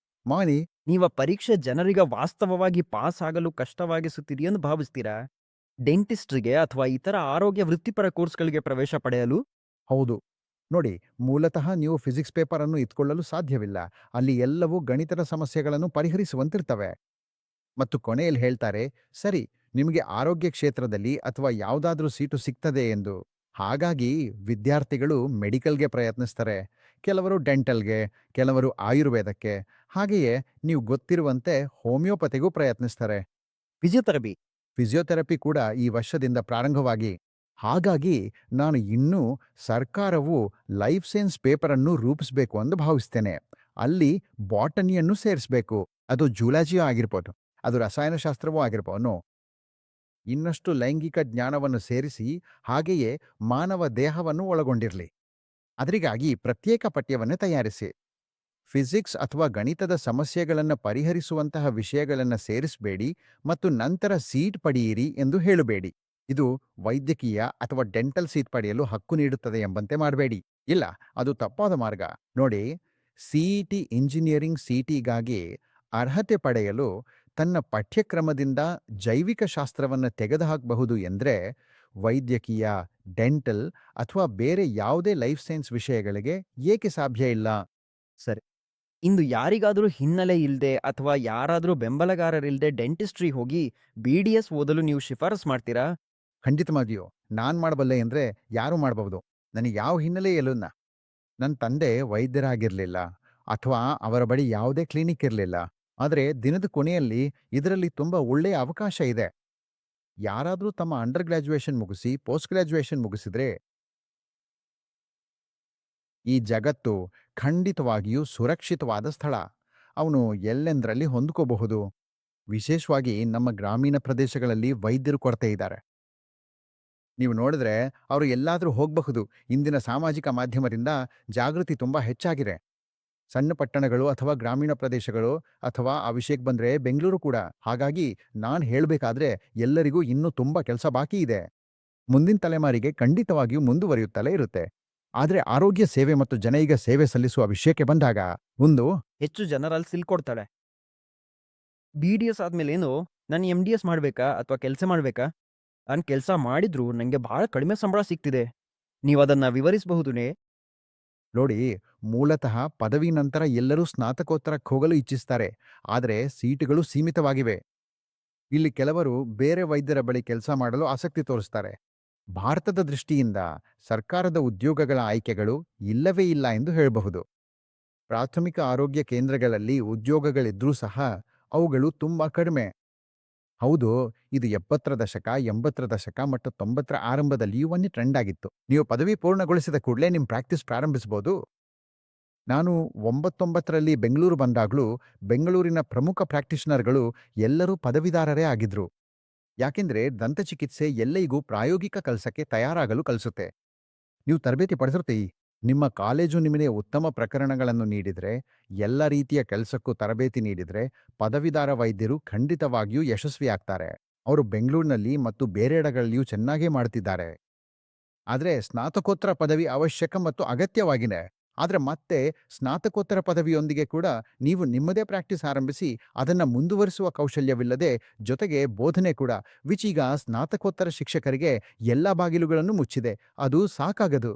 ಮಾನಿ, ನೀವ ಪರೀಕ್ಷೆ ಜನರಿಗೆ ವಾಸ್ತವವಾಗಿ ಪಾಸ್ ಆಗಲು ಕಷ್ಟವಾಗಿಸುತ್ತೀರಿ ಎಂದು ಭಾವಿಸ್ತೀರಾ? ಡೆಂಟಿಸ್ಟ್ರಿಗೆ ಅಥವಾ ಇತರ ಆರೋಗ್ಯ ವೃತ್ತಿಪರ ಕೋರ್ಸ್ಗಳಿಗೆ ಪ್ರವೇಶ ಪಡೆಯಲು? ಹೌದು. ನೋಡಿ, ಮೂಲತಃ ನೀವು ಫಿಸಿಕ್ಸ್ ಪೇಪರನ್ನು ಇತ್ಕೊಳ್ಳಲು ಸಾಧ್ಯವಿಲ್ಲ. ಅಲ್ಲಿ ಎಲ್ಲವೂ ಗಣಿತದ ಸಮಸ್ಯೆಗಳನ್ನು ಪರಿಹರಿಸುವಂತಿರ್ತವೆ. ಮತ್ತು ಕೊನೆಯಲ್ಲಿ ಹೇಳ್ತಾರೆ, ಸರಿ, ನಿಮಗೆ ಆರೋಗ್ಯ ಕ್ಷೇತ್ರದಲ್ಲಿ ಅಥವಾ ಯಾವುದಾದ್ರೂ ಸೀಟು ಸಿಗ್ತದೆ ಎಂದು. ಹಾಗಾಗಿ ವಿದ್ಯಾರ್ಥಿಗಳು ಮೆಡಿಕಲ್ಗೆ ಪ್ರಯತ್ನಿಸ್ತಾರೆ, ಕೆಲವರು ಡೆಂಟಲ್ಗೆ, ಕೆಲವರು ಆಯುರ್ವೇದಕ್ಕೆ, ಹಾಗೆಯೇ ನೀವು ಗೊತ್ತಿರುವಂತೆ ಹೋಮಿಯೋಪತಿಗೂ ಪ್ರಯತ್ನಿಸ್ತಾರೆ. ಫಿಸಿಯೋಥೆರಪಿ. ಫಿಸಿಯೋಥೆರಪಿ ಕೂಡ ಈ ವರ್ಷದಿಂದ ಪ್ರಾರಂಭವಾಗಿ. ಹಾಗಾಗಿ ನಾನು ಇನ್ನೂ ಸರ್ಕಾರವು ಲೈಫ್ ಸೈನ್ಸ್ ಪೇಪರನ್ನು ರೂಪಿಸಬೇಕು ಎಂದು ಭಾವಿಸ್ತೇನೆ. ಅಲ್ಲಿ ಬಾಟನಿಯನ್ನು ಸೇರಿಸಬೇಕು. ಅದು ಜೂಲಾಜಿಯೋ ಆಗಿರ್ಬೋದು, ಅದು ರಸಾಯನಶಾಸ್ತ್ರವೂ ಆಗಿರ್ಬೋದು. ಇನ್ನಷ್ಟು ಲೈಂಗಿಕ ಜ್ಞಾನವನ್ನು ಸೇರಿಸಿ, ಹಾಗೆಯೇ ಮಾನವ ದೇಹವನ್ನು ಒಳಗೊಂಡಿರಲಿ. ಅದರಿಗಾಗಿ ಪ್ರತ್ಯೇಕ ಪಠ್ಯವನ್ನು ತಯಾರಿಸಿ. ಫಿಸಿಕ್ಸ್ ಅಥವಾ ಗಣಿತದ ಸಮಸ್ಯೆಗಳನ್ನು ಪರಿಹರಿಸುವಂತಹ ವಿಷಯಗಳನ್ನು ಸೇರಿಸಬೇಡಿ ಮತ್ತು ನಂತರ ಸೀಟ್ ಪಡೆಯಿರಿ ಎಂದು ಹೇಳಬೇಡಿ. ಇದು ವೈದ್ಯಕೀಯ ಅಥವಾ ಡೆಂಟಲ್ ಸೀಟ್ ಪಡೆಯಲು ಹಕ್ಕು ನೀಡುತ್ತದೆ ಎಂಬಂತೆ ಮಾಡಬೇಡಿ. ಇಲ್ಲ, ಅದು ತಪ್ಪಾದ ಮಾರ್ಗ. ನೋಡಿ, ಸಿಇಟಿ ಇಂಜಿನಿಯರಿಂಗ್ ಸಿಟಿಗಾಗಿ ಅರ್ಹತೆ ಪಡೆಯಲು ತನ್ನ ಪಠ್ಯಕ್ರಮದಿಂದ ಜೈವಿಕ ಶಾಸ್ತ್ರವನ್ನು ತೆಗೆದುಹಾಕಬಹುದು ಎಂದರೆ ವೈದ್ಯಕೀಯ, ಡೆಂಟಲ್ ಅಥವಾ ಬೇರೆ ಯಾವುದೇ ಲೈಫ್ ಸೈನ್ಸ್ ವಿಷಯಗಳಿಗೆ ಏಕೆ ಸಾಧ್ಯ ಇಲ್ಲ? ಸರಿ. ಇಂದು ಯಾರಿಗಾದರೂ ಹಿನ್ನೆಲೆ ಇಲ್ಲದೆ ಅಥವಾ ಯಾರಾದರೂ ಬೆಂಬಲಗಾರರಿಲ್ಲದೆ ಡೆಂಟಿಸ್ಟ್ರಿ ಹೋಗಿ BDS ಓದಲು ನೀವು ಶಿಫಾರಸ್ ಮಾಡ್ತೀರಾ? ಖಂಡಿತವಾಗಿಯೂ ನಾನ್ ಮಾಡಬಲ್ಲೆ ಅಂದ್ರೆ ಯಾರು ಮಾಡಬಹುದು. ನನಗೆ ಯಾವ ಹಿನ್ನೆಲೆ ಇಲ್ಲನ್ನ. ನನ್ನ ತಂದೆ ವೈದ್ಯರಾಗಿರ್ಲಿಲ್ಲ ಅಥವಾ ಅವರ ಬಳಿ ಯಾವುದೇ ಕ್ಲಿನಿಕ್ ಇರಲಿಲ್ಲ. ಆದರೆ ದಿನದ ಕೊನೆಯಲ್ಲಿ ಇದರಲ್ಲಿ ತುಂಬಾ ಒಳ್ಳೆಯ ಅವಕಾಶ ಇದೆ. ಯಾರಾದರೂ ತಮ್ಮ ಅಂಡರ್ ಗ್ರಾಜುಯೇಷನ್ ಮುಗಿಸಿ ಪೋಸ್ಟ್ ಗ್ರಾಜುಯೇಷನ್ ಮುಗಿಸಿದ್ರೆ ಈ ಜಗತ್ತು ಖಂಡಿತವಾಗಿಯೂ ಸುರಕ್ಷಿತವಾದ ಸ್ಥಳ. ಅವನು ಎಲ್ಲೆಂದರಲ್ಲಿ ಹೊಂದ್ಕೋಬಹುದು. ವಿಶೇಷವಾಗಿ ನಮ್ಮ ಗ್ರಾಮೀಣ ಪ್ರದೇಶಗಳಲ್ಲಿ ವೈದ್ಯರು ಕೊರತೆ ಇದ್ದಾರೆ. ನೀವು ನೋಡಿದ್ರೆ ಅವರು ಎಲ್ಲಾದರೂ ಹೋಗಬಹುದು. ಇಂದಿನ ಸಾಮಾಜಿಕ ಮಾಧ್ಯಮದಿಂದ ಜಾಗೃತಿ ತುಂಬಾ ಹೆಚ್ಚಾಗಿದೆ. ಸಣ್ಣ ಪಟ್ಟಣಗಳು ಅಥವಾ ಗ್ರಾಮೀಣ ಪ್ರದೇಶಗಳು ಅಥವಾ ಆ ವಿಷಯಕ್ಕೆ ಬಂದ್ರೆ ಬೆಂಗಳೂರು ಕೂಡ. ಹಾಗಾಗಿ ನಾನು ಹೇಳಬೇಕಾದ್ರೆ ಎಲ್ಲರಿಗೂ ಇನ್ನೂ ತುಂಬಾ ಕೆಲಸ ಬಾಕಿ ಇದೆ. ಮುಂದಿನ ತಲೆಮಾರಿಗೆ ಖಂಡಿತವಾಗಿಯೂ ಮುಂದುವರಿಯುತ್ತಲೇ ಇರುತ್ತೆ. ಆದರೆ ಆರೋಗ್ಯ ಸೇವೆ ಮತ್ತು ಜನೈಗ ಸೇವೆ ಸಲ್ಲಿಸುವ ವಿಷಯಕ್ಕೆ ಬಂದಾಗ ಒಂದು ಹೆಚ್ಚು ಜನರಲ್ಲಿ ಸಿಲ್ಕೊಡ್ತಾಳೆ. BDS ಆದ್ಮೇಲೆ ಏನು, ನಾನು MDS ಮಾಡಬೇಕಾ ಅಥವಾ ಕೆಲಸ ಮಾಡಬೇಕಾ? ನಾನು ಕೆಲಸ ಮಾಡಿದ್ರೂ ನನಗೆ ಬಹಳ ಕಡಿಮೆ ಸಂಬಳ ಸಿಗ್ತಿದೆ. ನೀವು ಅದನ್ನ ವಿವರಿಸಬಹುದೇ? ನೋಡಿ, ಮೂಲತಃ ಪದವಿ ನಂತರ ಎಲ್ಲರೂ ಸ್ನಾತಕೋತ್ತರಕ್ಕೆ ಹೋಗಲು ಇಚ್ಛಿಸ್ತಾರೆ. ಆದರೆ ಸೀಟುಗಳು ಸೀಮಿತವಾಗಿವೆ. ಇಲ್ಲಿ ಕೆಲವರು ಬೇರೆ ವೈದ್ಯರ ಬಳಿ ಕೆಲಸ ಮಾಡಲು ಆಸಕ್ತಿ ತೋರಿಸ್ತಾರೆ. ಭಾರತದ ದೃಷ್ಟಿಯಿಂದ ಸರ್ಕಾರದ ಉದ್ಯೋಗಗಳ ಆಯ್ಕೆಗಳು ಇಲ್ಲವೇ ಇಲ್ಲ ಎಂದು ಹೇಳಬಹುದು. ಪ್ರಾಥಮಿಕ ಆರೋಗ್ಯ ಕೇಂದ್ರಗಳಲ್ಲಿ ಉದ್ಯೋಗಗಳಿದ್ರೂ ಸಹ ಅವುಗಳು ತುಂಬಾ ಕಡಿಮೆ. ಹೌದು, ಇದು 70ರ ದಶಕ, 80ರ ದಶಕ ಮತ್ತು 90ರ ಆರಂಭದಲ್ಲಿಯೂ ಒಂದು ಟ್ರೆಂಡ್ ಆಗಿತ್ತು. ನೀವು ಪದವಿ ಪೂರ್ಣಗೊಳಿಸಿದ ಕೂಡಲೇ ನಿಮ್ಮ ಪ್ರಾಕ್ಟೀಸ್ ಪ್ರಾರಂಭಿಸಬಹುದು. ನಾನು 99ರಲ್ಲಿ ಬೆಂಗಳೂರು ಬಂದಾಗಲೂ ಬೆಂಗಳೂರಿನ ಪ್ರಮುಖ ಪ್ರಾಕ್ಟೀಷನರ್ಗಳು ಎಲ್ಲರೂ ಪದವೀಧರರೇ ಆಗಿದ್ರು. ಯಾಕೆಂದ್ರೆ ದಂತಚಿಕಿತ್ಸೆ ಎಲ್ಲರಿಗೂ ಪ್ರಾಯೋಗಿಕ ಕೆಲಸಕ್ಕೆ ತಯಾರಾಗಲು ಕಲಿಸುತ್ತೆ. ನೀವು ತರಬೇತಿ ಪಡೆದಿರ್ತೀ. ನಿಮ್ಮ ಕಾಲೇಜು ನಿಮಗೆ ಉತ್ತಮ ಪ್ರಕರಣಗಳನ್ನು ನೀಡಿದ್ರೆ, ಎಲ್ಲ ರೀತಿಯ ಕೆಲಸಕ್ಕೂ ತರಬೇತಿ ನೀಡಿದ್ರೆ ಪದವೀಧರ ವೈದ್ಯರು ಖಂಡಿತವಾಗಿಯೂ ಯಶಸ್ವಿಯಾಗ್ತಾರೆ. ಅವರು ಬೆಂಗಳೂರಿನಲ್ಲಿ ಮತ್ತು ಬೇರೆಡೆಗಳಲ್ಲಿಯೂ ಚೆನ್ನಾಗೇ ಮಾಡ್ತಿದ್ದಾರೆ. ಆದರೆ ಸ್ನಾತಕೋತ್ತರ ಪದವಿ ಅವಶ್ಯಕ ಮತ್ತು ಅಗತ್ಯವಾಗಿದೆ. ಆದರೆ ಮತ್ತೆ ಸ್ನಾತಕೋತ್ತರ ಪದವಿಯೊಂದಿಗೆ ಕೂಡ ನೀವು ನಿಮ್ಮದೇ ಪ್ರಾಕ್ಟೀಸ್ ಆರಂಭಿಸಿ ಅದನ್ನ ಮುಂದುವರಿಸುವ ಕೌಶಲ್ಯವಿಲ್ಲದೆ ಜೊತೆಗೆ ಬೋಧನೆ ಕೂಡ, ವಿಚೀಗ ಸ್ನಾತಕೋತ್ತರ ಶಿಕ್ಷಕರಿಗೆ ಎಲ್ಲ ಬಾಗಿಲುಗಳನ್ನು ಮುಚ್ಚಿದೆ. ಅದು ಸಾಕಾಗದು.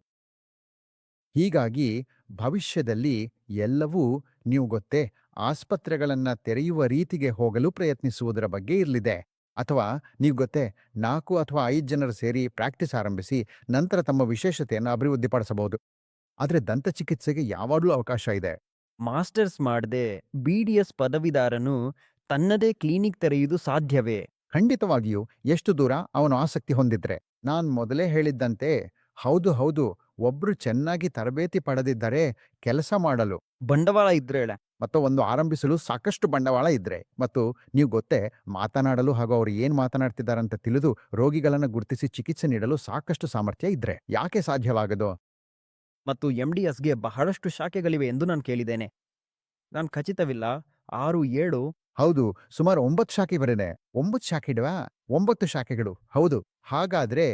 ಹೀಗಾಗಿ ಭವಿಷ್ಯದಲ್ಲಿ ಎಲ್ಲವೂ ನೀವು ಗೊತ್ತೇ ಆಸ್ಪತ್ರೆಗಳನ್ನ ತೆರೆಯುವ ರೀತಿಗೆ ಹೋಗಲು ಪ್ರಯತ್ನಿಸುವುದರ ಬಗ್ಗೆ ಇರಲಿದೆ. ಅಥವಾ ನೀವು ಗೊತ್ತೇ 4 ಅಥವಾ 5 ಜನರು ಸೇರಿ ಪ್ರಾಕ್ಟೀಸ್ ಆರಂಭಿಸಿ ನಂತರ ತಮ್ಮ ವಿಶೇಷತೆಯನ್ನು ಅಭಿವೃದ್ಧಿಪಡಿಸಬಹುದು. ಆದರೆ ದಂತಚಿಕಿತ್ಸೆಗೆ ಯಾವಾಗಲೂ ಅವಕಾಶ ಇದೆ. ಮಾಸ್ಟರ್ಸ್ ಮಾಡದೆ BDS ಪದವೀಧರನು ತನ್ನದೇ ಕ್ಲಿನಿಕ್ ತೆರೆಯುವುದು ಸಾಧ್ಯವೇ? ಖಂಡಿತವಾಗಿಯೂ, ಎಷ್ಟು ದೂರ ಅವನು ಆಸಕ್ತಿ ಹೊಂದಿದ್ರೆ. ನಾನ್ ಮೊದಲೇ ಹೇಳಿದ್ದಂತೆ, ಹೌದು, ಒಬ್ರು ಚೆನ್ನಾಗಿ ತರಬೇತಿ ಪಡೆದಿದ್ದರೆ ಕೆಲಸ ಮಾಡಲು ಬಂಡವಾಳ ಇದ್ರೆ ಹೇಳ. ಮತ್ತು ಒಂದು ಆರಂಭಿಸಲು ಸಾಕಷ್ಟು ಬಂಡವಾಳ ಇದ್ರೆ ಮತ್ತು ನೀವು ಗೊತ್ತೇ ಮಾತನಾಡಲು ಹಾಗೂ ಅವರು ಏನ್ ಮಾತನಾಡ್ತಿದ್ದಾರಂತ ತಿಳಿದು ರೋಗಿಗಳನ್ನು ಗುರುತಿಸಿ ಚಿಕಿತ್ಸೆ ನೀಡಲು ಸಾಕಷ್ಟು ಸಾಮರ್ಥ್ಯ ಇದ್ರೆ ಯಾಕೆ ಸಾಧ್ಯವಾಗದು? ಮತ್ತು MDSಗೆ ಬಹಳಷ್ಟು ಶಾಖೆಗಳಿವೆ ಎಂದು ನಾನು ಕೇಳಿದ್ದೇನೆ. ನಾನು ಖಚಿತವಿಲ್ಲ. 6, 7. ಹೌದು, ಸುಮಾರು 9 ಶಾಖೆ ಬರೆನೆ. 9 ಶಾಖೆ ಇಡವಾ? 9 ಶಾಖೆಗಳು. ಹೌದು. ಹಾಗಾದ್ರೆ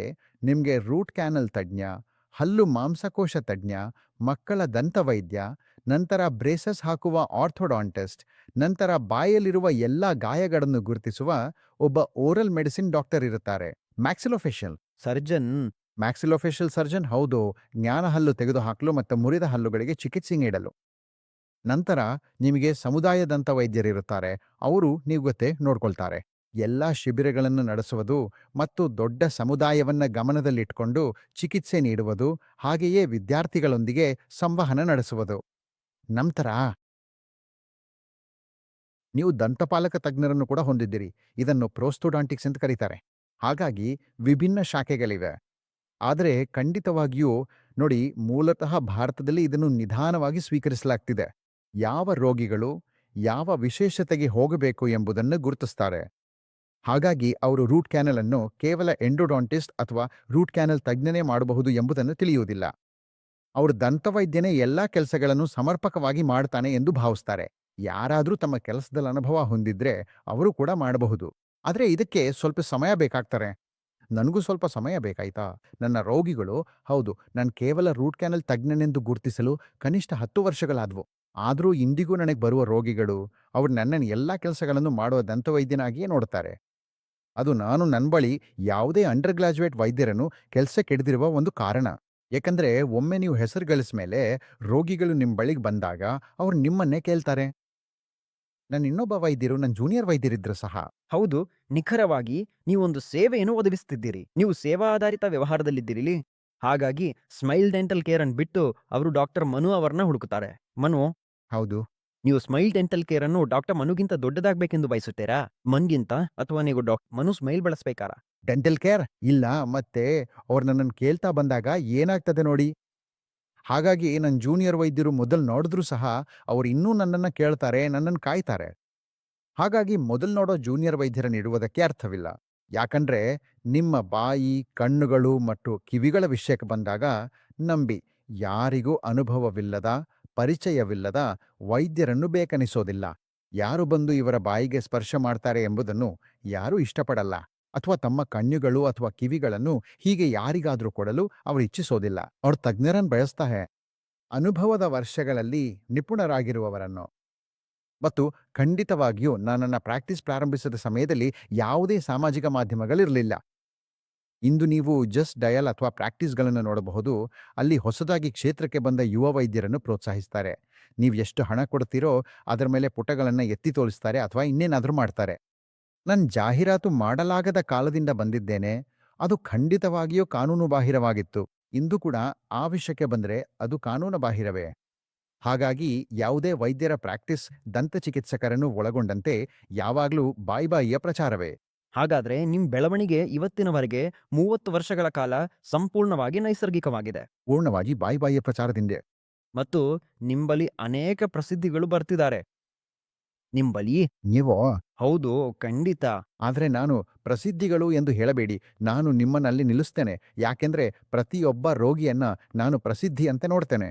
ನಿಮ್ಗೆ ರೂಟ್ ಕ್ಯಾನಲ್ ತಜ್ಞ, ಹಲ್ಲು ಮಾಂಸಕೋಶ ತಜ್ಞ, ಮಕ್ಕಳ ದಂತವೈದ್ಯ, ನಂತರ ಬ್ರೇಸಸ್ ಹಾಕುವ ಆರ್ಥೋಡಾಂಟಿಸ್ಟ್, ನಂತರ ಬಾಯಲ್ಲಿರುವ ಎಲ್ಲಾ ಗಾಯಗಳನ್ನು ಗುರುತಿಸುವ ಒಬ್ಬ ಓರಲ್ ಮೆಡಿಸಿನ್ ಡಾಕ್ಟರ್ ಇರುತ್ತಾರೆ, ಮ್ಯಾಕ್ಸಿಲೋಫೇಶಿಯಲ್ ಸರ್ಜನ್ ಮ್ಯಾಕ್ಸಿಲೋಫೇಶಿಯಲ್ ಸರ್ಜನ್ ಹೌದು, ಜ್ಞಾನ ಹಲ್ಲು ತೆಗೆದುಹಾಕಲು ಮತ್ತು ಮುರಿದ ಹಲ್ಲುಗಳಿಗೆ ಚಿಕಿತ್ಸೆ ನೀಡಲು. ನಂತರ ನಿಮಗೆ ಸಮುದಾಯ ದಂತ ವೈದ್ಯರಿರುತ್ತಾರೆ. ಅವರು ನೀವು ಗೊತ್ತೇ ನೋಡ್ಕೊಳ್ತಾರೆ. ಎಲ್ಲಾ ಶಿಬಿರಗಳನ್ನು ನಡೆಸುವುದು ಮತ್ತು ದೊಡ್ಡ ಸಮುದಾಯವನ್ನ ಗಮನದಲ್ಲಿಟ್ಕೊಂಡು ಚಿಕಿತ್ಸೆ ನೀಡುವುದು, ಹಾಗೆಯೇ ವಿದ್ಯಾರ್ಥಿಗಳೊಂದಿಗೆ ಸಂವಹನ ನಡೆಸುವುದು. ನಂತರ ನೀವು ದಂತಪಾಲಕ ತಜ್ಞರನ್ನು ಕೂಡ ಹೊಂದಿದ್ದೀರಿ. ಇದನ್ನು ಪ್ರೋಸ್ತೋಡಾಂಟಿಕ್ಸ್ ಅಂತ ಕರೀತಾರೆ. ಹಾಗಾಗಿ ವಿಭಿನ್ನ ಶಾಖೆಗಳಿವೆ. ಆದರೆ ಖಂಡಿತವಾಗಿಯೂ ನೋಡಿ, ಮೂಲತಃ ಭಾರತದಲ್ಲಿ ಇದನ್ನು ನಿಧಾನವಾಗಿ ಸ್ವೀಕರಿಸಲಾಗ್ತಿದೆ. ಯಾವ ರೋಗಿಗಳು ಯಾವ ವಿಶೇಷತೆಗೆ ಹೋಗಬೇಕು ಎಂಬುದನ್ನು ಗುರುತಿಸ್ತಾರೆ. ಹಾಗಾಗಿ ಅವರು ರೂಟ್ ಕ್ಯಾನಲ್ ಅನ್ನು ಕೇವಲ ಎಂಡೋಡಾಂಟಿಸ್ಟ್ ಅಥವಾ ರೂಟ್ ಕ್ಯಾನಲ್ ತಜ್ಞನೇ ಮಾಡಬಹುದು ಎಂಬುದನ್ನು ತಿಳಿಯುವುದಿಲ್ಲ. ಅವರು ದಂತವೈದ್ಯನೇ ಎಲ್ಲಾ ಕೆಲಸಗಳನ್ನು ಸಮರ್ಪಕವಾಗಿ ಮಾಡ್ತಾನೆ ಎಂದು ಭಾವಿಸ್ತಾರೆ. ಯಾರಾದರೂ ತಮ್ಮ ಕೆಲಸದಲ್ಲಿ ಅನುಭವ ಹೊಂದಿದ್ರೆ ಅವರು ಕೂಡ ಮಾಡಬಹುದು. ಆದರೆ ಇದಕ್ಕೆ ಸ್ವಲ್ಪ ಸಮಯ ಬೇಕಾಗ್ತಾರೆ. ನನಗೂ ಸ್ವಲ್ಪ ಸಮಯ ಬೇಕಾಯ್ತಾ? ನನ್ನ ರೋಗಿಗಳು ಹೌದು, ನಾನು ಕೇವಲ ರೂಟ್ ಕ್ಯಾನಲ್ ತಜ್ಞನೆಂದು ಗುರುತಿಸಲು ಕನಿಷ್ಠ 10 ವರ್ಷಗಳಾದವು. ಆದರೂ ಇಂದಿಗೂ ನನಗೆ ಬರುವ ರೋಗಿಗಳು ಅವರು ನನ್ನನ್ನು ಎಲ್ಲಾ ಕೆಲಸಗಳನ್ನು ಮಾಡುವ ದಂತವೈದ್ಯನಾಗಿಯೇ ನೋಡ್ತಾರೆ. ಅದು ನಾನು ನನ್ನ ಬಳಿ ಯಾವುದೇ ಅಂಡರ್ ಗ್ರಾಜುಯೇಟ್ ವೈದ್ಯರನ್ನು ಕೆಲಸಕ್ಕೆ ಹಿಡಿದಿರುವ ಒಂದು ಕಾರಣ. ಯಾಕಂದ್ರೆ ಒಮ್ಮೆ ನೀವು ಹೆಸರು ಗಳಿಸ್ಮೇಲೆ ರೋಗಿಗಳು ನಿಮ್ಮ ಬಳಿಗೆ ಬಂದಾಗ ಅವ್ರು ನಿಮ್ಮನ್ನೇ ಕೇಳ್ತಾರೆ. ನನ್ನ ಇನ್ನೊಬ್ಬ ವೈದ್ಯರು ನನ್ನ ಜೂನಿಯರ್ ವೈದ್ಯರಿದ್ರು ಸಹ. ಹೌದು, ನಿಖರವಾಗಿ ನೀವೊಂದು ಸೇವೆಯನ್ನು ಒದಗಿಸ್ತಿದ್ದೀರಿ. ನೀವು ಸೇವಾ ಆಧಾರಿತ ವ್ಯವಹಾರದಲ್ಲಿದ್ದೀರಿ. ಹಾಗಾಗಿ ಸ್ಮೈಲ್ ಡೆಂಟಲ್ ಕೇರ್ ಅನ್ನು ಬಿಟ್ಟು ಅವರು ಡಾಕ್ಟರ್ ಮನು ಅವರನ್ನ ಹುಡುಕುತ್ತಾರೆ. ಮನು, ಹೌದು, ನೀವು ಸ್ಮೈಲ್ ಡೆಂಟಲ್ ಕೇರ್ ಅನ್ನು ಡಾಕ್ಟರ್ ಮನುಗಿಂತ ದೊಡ್ಡದಾಗಬೇಕೆಂದು ಬಯಸುತ್ತೀರಾ? ಮನ್ಗಿಂತ, ಅಥವಾ ನೀವು ಮನು ಸ್ಮೈಲ್ ಬಳಸಬೇಕಾರ? ಡೆಂಟಲ್ ಕೇರ್ ಇಲ್ಲ. ಮತ್ತೆ ಅವ್ರು ನನ್ನನ್ನು ಕೇಳ್ತಾ ಬಂದಾಗ ಏನಾಗ್ತದೆ ನೋಡಿ. ಹಾಗಾಗಿ ನನ್ನ ಜೂನಿಯರ್ ವೈದ್ಯರು ಮೊದಲು ನೋಡಿದ್ರೂ ಸಹ ಅವ್ರು ಇನ್ನೂ ನನ್ನನ್ನು ಕೇಳ್ತಾರೆ, ನನ್ನನ್ನು ಕಾಯ್ತಾರೆ. ಹಾಗಾಗಿ ಮೊದಲು ನೋಡೋ ಜೂನಿಯರ್ ವೈದ್ಯರನ್ನು ಇಡುವುದಕ್ಕೆ ಅರ್ಥವಿಲ್ಲ. ಯಾಕಂದ್ರೆ ನಿಮ್ಮ ಬಾಯಿ, ಕಣ್ಣುಗಳು ಮತ್ತು ಕಿವಿಗಳ ವಿಷಯಕ್ಕೆ ಬಂದಾಗ ನಂಬಿ, ಯಾರಿಗೂ ಅನುಭವವಿಲ್ಲದ, ಪರಿಚಯವಿಲ್ಲದ ವೈದ್ಯರನ್ನು ಬೇಕನಿಸೋದಿಲ್ಲ. ಯಾರು ಬಂದು ಇವರ ಬಾಯಿಗೆ ಸ್ಪರ್ಶ ಮಾಡ್ತಾರೆ ಎಂಬುದನ್ನು ಯಾರೂ ಇಷ್ಟಪಡಲ್ಲ. ಅಥವಾ ತಮ್ಮ ಕಣ್ಣುಗಳು ಅಥವಾ ಕಿವಿಗಳನ್ನು ಹೀಗೆ ಯಾರಿಗಾದ್ರೂ ಕೊಡಲು ಅವರು ಇಚ್ಛಿಸೋದಿಲ್ಲ. ಅವ್ರ ತಜ್ಞರನ್ನು ಬಯಸ್ತಾರೆ, ಅನುಭವದ ವರ್ಷಗಳಲ್ಲಿ ನಿಪುಣರಾಗಿರುವವರನ್ನು. ಮತ್ತು ಖಂಡಿತವಾಗಿಯೂ ನನ್ನ ಪ್ರಾಕ್ಟೀಸ್ ಪ್ರಾರಂಭಿಸಿದ ಸಮಯದಲ್ಲಿ ಯಾವುದೇ ಸಾಮಾಜಿಕ ಮಾಧ್ಯಮಗಳಿರಲಿಲ್ಲ. ಇಂದು ನೀವು ಜಸ್ಟ್ ಡಯಲ್ ಅಥವಾ ಪ್ರಾಕ್ಟೀಸ್ಗಳನ್ನು ನೋಡಬಹುದು. ಅಲ್ಲಿ ಹೊಸದಾಗಿ ಕ್ಷೇತ್ರಕ್ಕೆ ಬಂದ ಯುವ ವೈದ್ಯರನ್ನು ಪ್ರೋತ್ಸಾಹಿಸ್ತಾರೆ. ನೀವು ಎಷ್ಟು ಹಣ ಕೊಡ್ತೀರೋ ಅದರ ಮೇಲೆ ಪುಟಗಳನ್ನು ಎತ್ತಿ ತೋರಿಸ್ತಾರೆ ಅಥವಾ ಇನ್ನೇನಾದರೂ ಮಾಡ್ತಾರೆ. ನಾನು ಜಾಹೀರಾತು ಮಾಡಲಾಗದ ಕಾಲದಿಂದ ಬಂದಿದ್ದೇನೆ. ಅದು ಖಂಡಿತವಾಗಿಯೂ ಕಾನೂನು ಬಾಹಿರವಾಗಿತ್ತು. ಇಂದು ಕೂಡ ಆ ವಿಷಯಕ್ಕೆ ಬಂದರೆ ಅದು ಕಾನೂನು ಬಾಹಿರವೇ. ಹಾಗಾಗಿ ಯಾವುದೇ ವೈದ್ಯರ ಪ್ರಾಕ್ಟೀಸ್ ದಂತಚಿಕಿತ್ಸಕರನ್ನು ಒಳಗೊಂಡಂತೆ ಯಾವಾಗಲೂ ಬಾಯಿಯ ಪ್ರಚಾರವೇ. ಹಾಗಾದ್ರೆ ನಿಮ್ ಬೆಳವಣಿಗೆ ಇವತ್ತಿನವರೆಗೆ 30 ವರ್ಷಗಳ ಕಾಲ ಸಂಪೂರ್ಣವಾಗಿ ನೈಸರ್ಗಿಕವಾಗಿದೆ. ಪೂರ್ಣವಾಗಿ ಬಾಯಿಯ ಪ್ರಚಾರದಿಂದೆ. ಮತ್ತು ನಿಂಬಳಿ ಅನೇಕ ಪ್ರಸಿದ್ಧಿಗಳು ಬರ್ತಿದ್ದಾರೆ. ನಿಂಬಳಿ ನೀವು ಹೌದು, ಖಂಡಿತ. ಆದ್ರೆ ನಾನು ಪ್ರಸಿದ್ಧಿಗಳು ಎಂದು ಹೇಳಬೇಡಿ. ನಾನು ನಿಮ್ಮನ್ನಲ್ಲಿ ನಿಲ್ಲಿಸ್ತೇನೆ. ಯಾಕೆಂದ್ರೆ ಪ್ರತಿಯೊಬ್ಬ ರೋಗಿಯನ್ನ ನಾನು ಪ್ರಸಿದ್ಧಿ ಅಂತ ನೋಡ್ತೇನೆ.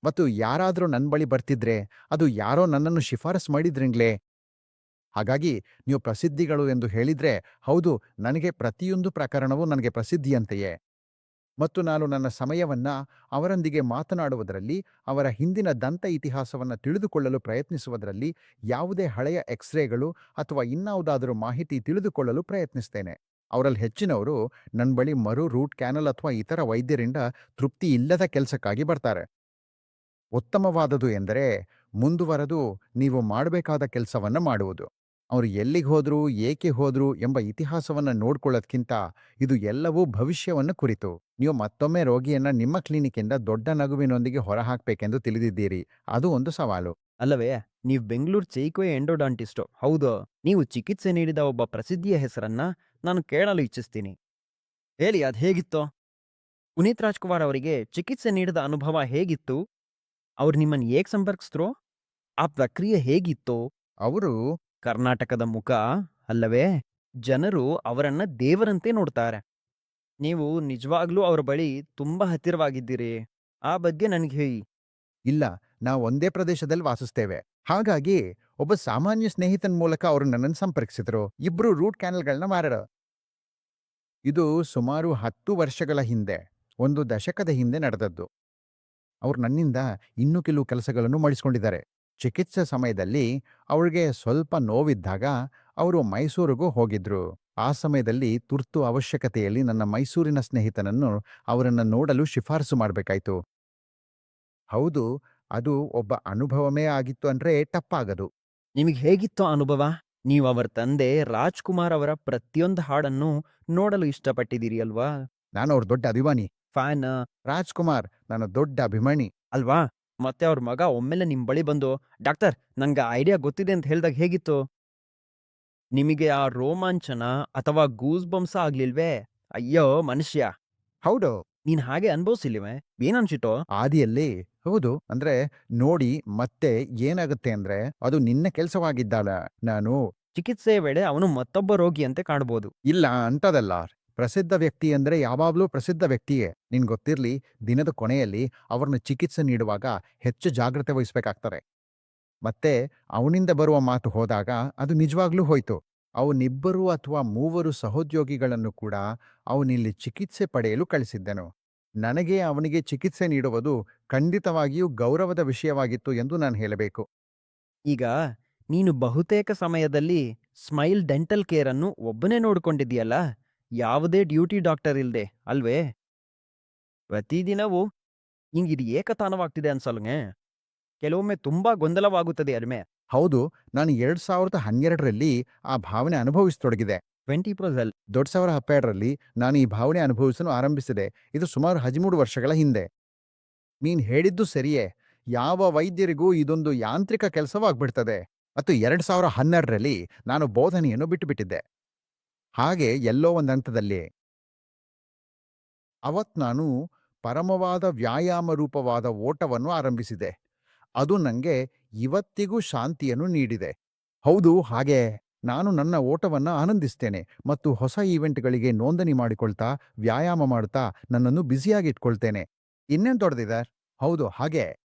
ಮತ್ತು ಯಾರಾದ್ರೂ ನನ್ನ ಬಳಿ ಬರ್ತಿದ್ರೆ ಅದು ಯಾರೋ ನನ್ನನ್ನು ಶಿಫಾರಸ್ ಮಾಡಿದ್ರಿಂಗ್ಲೇ. ಹಾಗಾಗಿ ನೀವು ಪ್ರಸಿದ್ಧಿಗಳು ಎಂದು ಹೇಳಿದ್ರೆ ಹೌದು, ನನಗೆ ಪ್ರತಿಯೊಂದು ಪ್ರಕರಣವೂ ನನಗೆ ಪ್ರಸಿದ್ಧಿಯಂತೆಯೇ. ಮತ್ತು ನಾನು ನನ್ನ ಸಮಯವನ್ನ ಅವರೊಂದಿಗೆ ಮಾತನಾಡುವುದರಲ್ಲಿ, ಅವರ ಹಿಂದಿನ ದಂತ ಇತಿಹಾಸವನ್ನು ತಿಳಿದುಕೊಳ್ಳಲು ಪ್ರಯತ್ನಿಸುವುದರಲ್ಲಿ, ಯಾವುದೇ ಹಳೆಯ ಎಕ್ಸ್ರೇಗಳು ಅಥವಾ ಇನ್ನಾವುದಾದರೂ ಮಾಹಿತಿ ತಿಳಿದುಕೊಳ್ಳಲು ಪ್ರಯತ್ನಿಸ್ತೇನೆ. ಅವರಲ್ಲಿ ಹೆಚ್ಚಿನವರು ನನ್ನ ಬಳಿ ಮರು ರೂಟ್ ಕ್ಯಾನಲ್ ಅಥವಾ ಇತರ ವೈದ್ಯರಿಂದ ತೃಪ್ತಿ ಇಲ್ಲದ ಕೆಲಸಕ್ಕಾಗಿ ಬರ್ತಾರೆ. ಉತ್ತಮವಾದುದು ಎಂದರೆ ಮುಂದುವರೆದು ನೀವು ಮಾಡಬೇಕಾದ ಕೆಲಸವನ್ನ ಮಾಡುವುದು. ಅವರು ಎಲ್ಲಿಗೆ ಹೋದ್ರು, ಏಕೆ ಹೋದ್ರು ಎಂಬ ಇತಿಹಾಸವನ್ನ ನೋಡ್ಕೊಳ್ಳೋದ್ಕಿಂತ ಇದು ಎಲ್ಲವೂ ಭವಿಷ್ಯವನ್ನು ಕುರಿತು. ನೀವು ಮತ್ತೊಮ್ಮೆ ರೋಗಿಯನ್ನ ನಿಮ್ಮ ಕ್ಲಿನಿಕ್ಕಿಂದ ದೊಡ್ಡ ನಗುವಿನೊಂದಿಗೆ ಹೊರಹಾಕಬೇಕೆಂದು ತಿಳಿದಿದ್ದೀರಿ. ಅದು ಒಂದು ಸವಾಲು. ಅಲ್ಲವೇ? ನೀವು ಬೆಂಗಳೂರು ಚೈಕ್ವೆ ಎಂಡೋಡಾಂಟಿಸ್ಟು. ಹೌದು. ನೀವು ಚಿಕಿತ್ಸೆ ನೀಡಿದ ಒಬ್ಬ ಪ್ರಸಿದ್ಧಿಯ ಹೆಸರನ್ನ ನಾನು ಕೇಳಲು ಇಚ್ಛಿಸ್ತೀನಿ. ಹೇಳಿ, ಅದು ಹೇಗಿತ್ತು? ಪುನೀತ್ ರಾಜ್ಕುಮಾರ್ ಅವರಿಗೆ ಚಿಕಿತ್ಸೆ ನೀಡಿದ ಅನುಭವ ಹೇಗಿತ್ತು? ಅವ್ರು ನಿಮ್ಮನ್ನು ಹೇಗೆ ಸಂಪರ್ಕಿಸಿದ್ರು? ಆ ಪ್ರಕ್ರಿಯೆ ಹೇಗಿತ್ತು? ಅವರು ಕರ್ನಾಟಕದ ಮುಖ ಅಲ್ಲವೇ? ಜನರು ಅವರನ್ನ ದೇವರಂತೆ ನೋಡ್ತಾರೆ. ನೀವು ನಿಜವಾಗ್ಲೂ ಅವರ ಬಳಿ ತುಂಬಾ ಹತ್ತಿರವಾಗಿದ್ದೀರಿ. ಆ ಬಗ್ಗೆ ನನಗೆ ಹೇಳಿ. ಇಲ್ಲ, ನಾವು ಒಂದೇ ಪ್ರದೇಶದಲ್ಲಿ ವಾಸಿಸ್ತೇವೆ. ಹಾಗಾಗಿ ಒಬ್ಬ ಸಾಮಾನ್ಯ ಸ್ನೇಹಿತನ ಮೂಲಕ ಅವರು ನನ್ನನ್ನು ಸಂಪರ್ಕಿಸಿದ್ರು. ಇಬ್ರು ರೂಟ್ ಕ್ಯಾನಲ್ಗಳನ್ನ ಮಾರಾಡ. ಇದು ಸುಮಾರು 10 ವರ್ಷಗಳ ಹಿಂದೆ, ಒಂದು ದಶಕದ ಹಿಂದೆ ನಡೆದದ್ದು. ಅವ್ರು ನನ್ನಿಂದ ಇನ್ನೂ ಕೆಲವು ಕೆಲಸಗಳನ್ನು ಮಾಡಿಸ್ಕೊಂಡಿದ್ದಾರೆ. ಚಿಕಿತ್ಸೆ ಸಮಯದಲ್ಲಿ ಅವ್ರಿಗೆ ಸ್ವಲ್ಪ ನೋವಿದ್ದಾಗ ಅವರು ಮೈಸೂರಿಗೂ ಹೋಗಿದ್ರು. ಆ ಸಮಯದಲ್ಲಿ ತುರ್ತು ಅವಶ್ಯಕತೆಯಲ್ಲಿ ನನ್ನ ಮೈಸೂರಿನ ಸ್ನೇಹಿತನನ್ನು ಅವರನ್ನ ನೋಡಲು ಶಿಫಾರಸು ಮಾಡಬೇಕಾಯ್ತು. ಹೌದು, ಅದು ಒಬ್ಬ ಅನುಭವವೇ ಆಗಿತ್ತು ಅಂದ್ರೆ ತಪ್ಪಾಗದು. ನಿಮಗೆ ಹೇಗಿತ್ತು ಆ ಅನುಭವ? ನೀವು ಅವರ ತಂದೆ ರಾಜ್‌ಕುಮಾರ್ ಅವರ ಪ್ರತಿಯೊಂದು ಹಾಡನ್ನು ನೋಡಲು ಇಷ್ಟಪಟ್ಟಿದ್ದೀರಿ ಅಲ್ವಾ? ನಾನು ಅವ್ರ ದೊಡ್ಡ ಅಭಿಮಾನಿ. ಫ್ಯಾನ್ ರಾಜ್‌ಕುಮಾರ್ ನನ್ನ ದೊಡ್ಡ ಅಭಿಮಾನಿ. ಅಲ್ವಾ? ಮತ್ತೆ ಅವ್ರ ಮಗ ಒಮ್ಮೆಲೆ ನಿಮ್ ಬಳಿ ಬಂದು, "ಡಾಕ್ಟರ್ ನಂಗೆ ಐಡಿಯಾ ಗೊತ್ತಿದೆ" ಅಂತ ಹೇಳ್ದಾಗ ಹೇಗಿತ್ತು? ನಿಮಗೆ ಆ ರೋಮಾಂಚನ ಅಥವಾ ಗೂಸ್ ಬಂಪ್ಸ ಆಗ್ಲಿಲ್ವೇ? ಅಯ್ಯೋ ಮನುಷ್ಯ! ಹೌದು, ನೀನ್ ಹಾಗೆ ಅನುಭವಿಸಿಲ್ವೇ? ಏನನ್ಸಿತು? ಆದಿಯಲ್ಲಿ ಹೌದು. ಅಂದ್ರೆ ನೋಡಿ ಮತ್ತೆ ಏನಾಗುತ್ತೆ ಅಂದ್ರೆ ಅದು ನಿನ್ನ ಕೆಲಸವಾಗಿದ್ದಲ್ಲ. ನಾನು ಚಿಕಿತ್ಸೆಯ ವೇಳೆ ಅವನು ಮತ್ತೊಬ್ಬ ರೋಗಿಯಂತೆ ಕಾಣಬಹುದು. ಇಲ್ಲ ಅಂತದಲ್ಲ. ಪ್ರಸಿದ್ಧ ವ್ಯಕ್ತಿ ಅಂದ್ರೆ ಯಾವಾಗ್ಲೂ ಪ್ರಸಿದ್ಧ ವ್ಯಕ್ತಿಯೇ. ಗೊತ್ತಿರ್ಲಿ, ದಿನದ ಕೊನೆಯಲ್ಲಿ ಅವ್ರನ್ನ ಚಿಕಿತ್ಸೆ ನೀಡುವಾಗ ಹೆಚ್ಚು ಜಾಗ್ರತೆ ವಹಿಸ್ಬೇಕಾಗ್ತದೆ. ಮತ್ತೆ ಅವನಿಂದ ಬರುವ ಮಾತು ಹೋದಾಗ ಅದು ನಿಜವಾಗ್ಲೂ ಹೋಯ್ತು. ಅವನಿಬ್ಬರು ಅಥವಾ ಮೂವರು ಸಹೋದ್ಯೋಗಿಗಳನ್ನು ಕೂಡ ಅವನಿಲ್ಲಿ ಚಿಕಿತ್ಸೆ ಪಡೆಯಲು ಕಳಿಸಿದ್ದೆನು. ನನಗೆ ಅವನಿಗೆ ಚಿಕಿತ್ಸೆ ನೀಡುವುದು ಖಂಡಿತವಾಗಿಯೂ ಗೌರವದ ವಿಷಯವಾಗಿತ್ತು ಎಂದು ನಾನು ಹೇಳಬೇಕು. ಈಗ ನೀನು ಬಹುತೇಕ ಸಮಯದಲ್ಲಿ ಸ್ಮೈಲ್ ಡೆಂಟಲ್ ಕೇರ್ ಅನ್ನು ಒಬ್ಬನೇ ನೋಡ್ಕೊಂಡಿದ್ದೀಯಲ್ಲ? ಯಾವುದೇ ಡ್ಯೂಟಿ ಡಾಕ್ಟರ್ ಇಲ್ದೆ, ಅಲ್ವೇ? ಪ್ರತಿದಿನವೂ ನಿಂಗಿದು ಏಕತಾನವಾಗ್ತಿದೆ ಅನ್ಸಲ್ವೇ? ಕೆಲವೊಮ್ಮೆ ತುಂಬಾ ಗೊಂದಲವಾಗುತ್ತದೆ ಅಲ್ವೇ? ಹೌದು, ನಾನು 2012ರಲ್ಲಿ ಆ ಭಾವನೆ ಅನುಭವಿಸತೊಡಗಿದೆ. 20 ಪ್ರೊಸೆಲ್ 2012ರಲ್ಲಿ ನಾನು ಈ ಭಾವನೆ ಅನುಭವಿಸಲು ಆರಂಭಿಸಿದೆ. ಇದು ಸುಮಾರು 13 ವರ್ಷಗಳ ಹಿಂದೆ. ನೀನ್ ಹೇಳಿದ್ದು ಸರಿಯೇ. ಯಾವ ವೈದ್ಯರಿಗೂ ಇದೊಂದು ಯಾಂತ್ರಿಕ ಕೆಲಸವಾಗ್ಬಿಡ್ತದೆ. ಮತ್ತು 2012ರಲ್ಲಿ ನಾನು ಬೋಧನೆಯನ್ನು ಬಿಟ್ಟುಬಿಟ್ಟಿದ್ದೆ. ಹಾಗೆ ಎಲ್ಲೋ ಒಂದು ಹಂತದಲ್ಲಿ ಅವತ್ ನಾನು ಪರಮವಾದ ವ್ಯಾಯಾಮ ರೂಪವಾದ ಓಟವನ್ನು ಆರಂಭಿಸಿದೆ. ಅದು ನಂಗೆ ಇವತ್ತಿಗೂ ಶಾಂತಿಯನ್ನು ನೀಡಿದೆ. ಹೌದು, ಹಾಗೆ ನಾನು ನನ್ನ ಓಟವನ್ನ ಆನಂದಿಸ್ತೇನೆ ಮತ್ತು ಹೊಸ ಈವೆಂಟ್ಗಳಿಗೆ ನೋಂದಣಿ ಮಾಡಿಕೊಳ್ತಾ, ವ್ಯಾಯಾಮ ಮಾಡ್ತಾ ನನ್ನನ್ನು ಬ್ಯುಸಿಯಾಗಿ ಇಟ್ಕೊಳ್ತೇನೆ. ಇನ್ನೇನ್ ದೊಡ್ಡದಿದೆ? ಹೌದು, ಹಾಗೆ.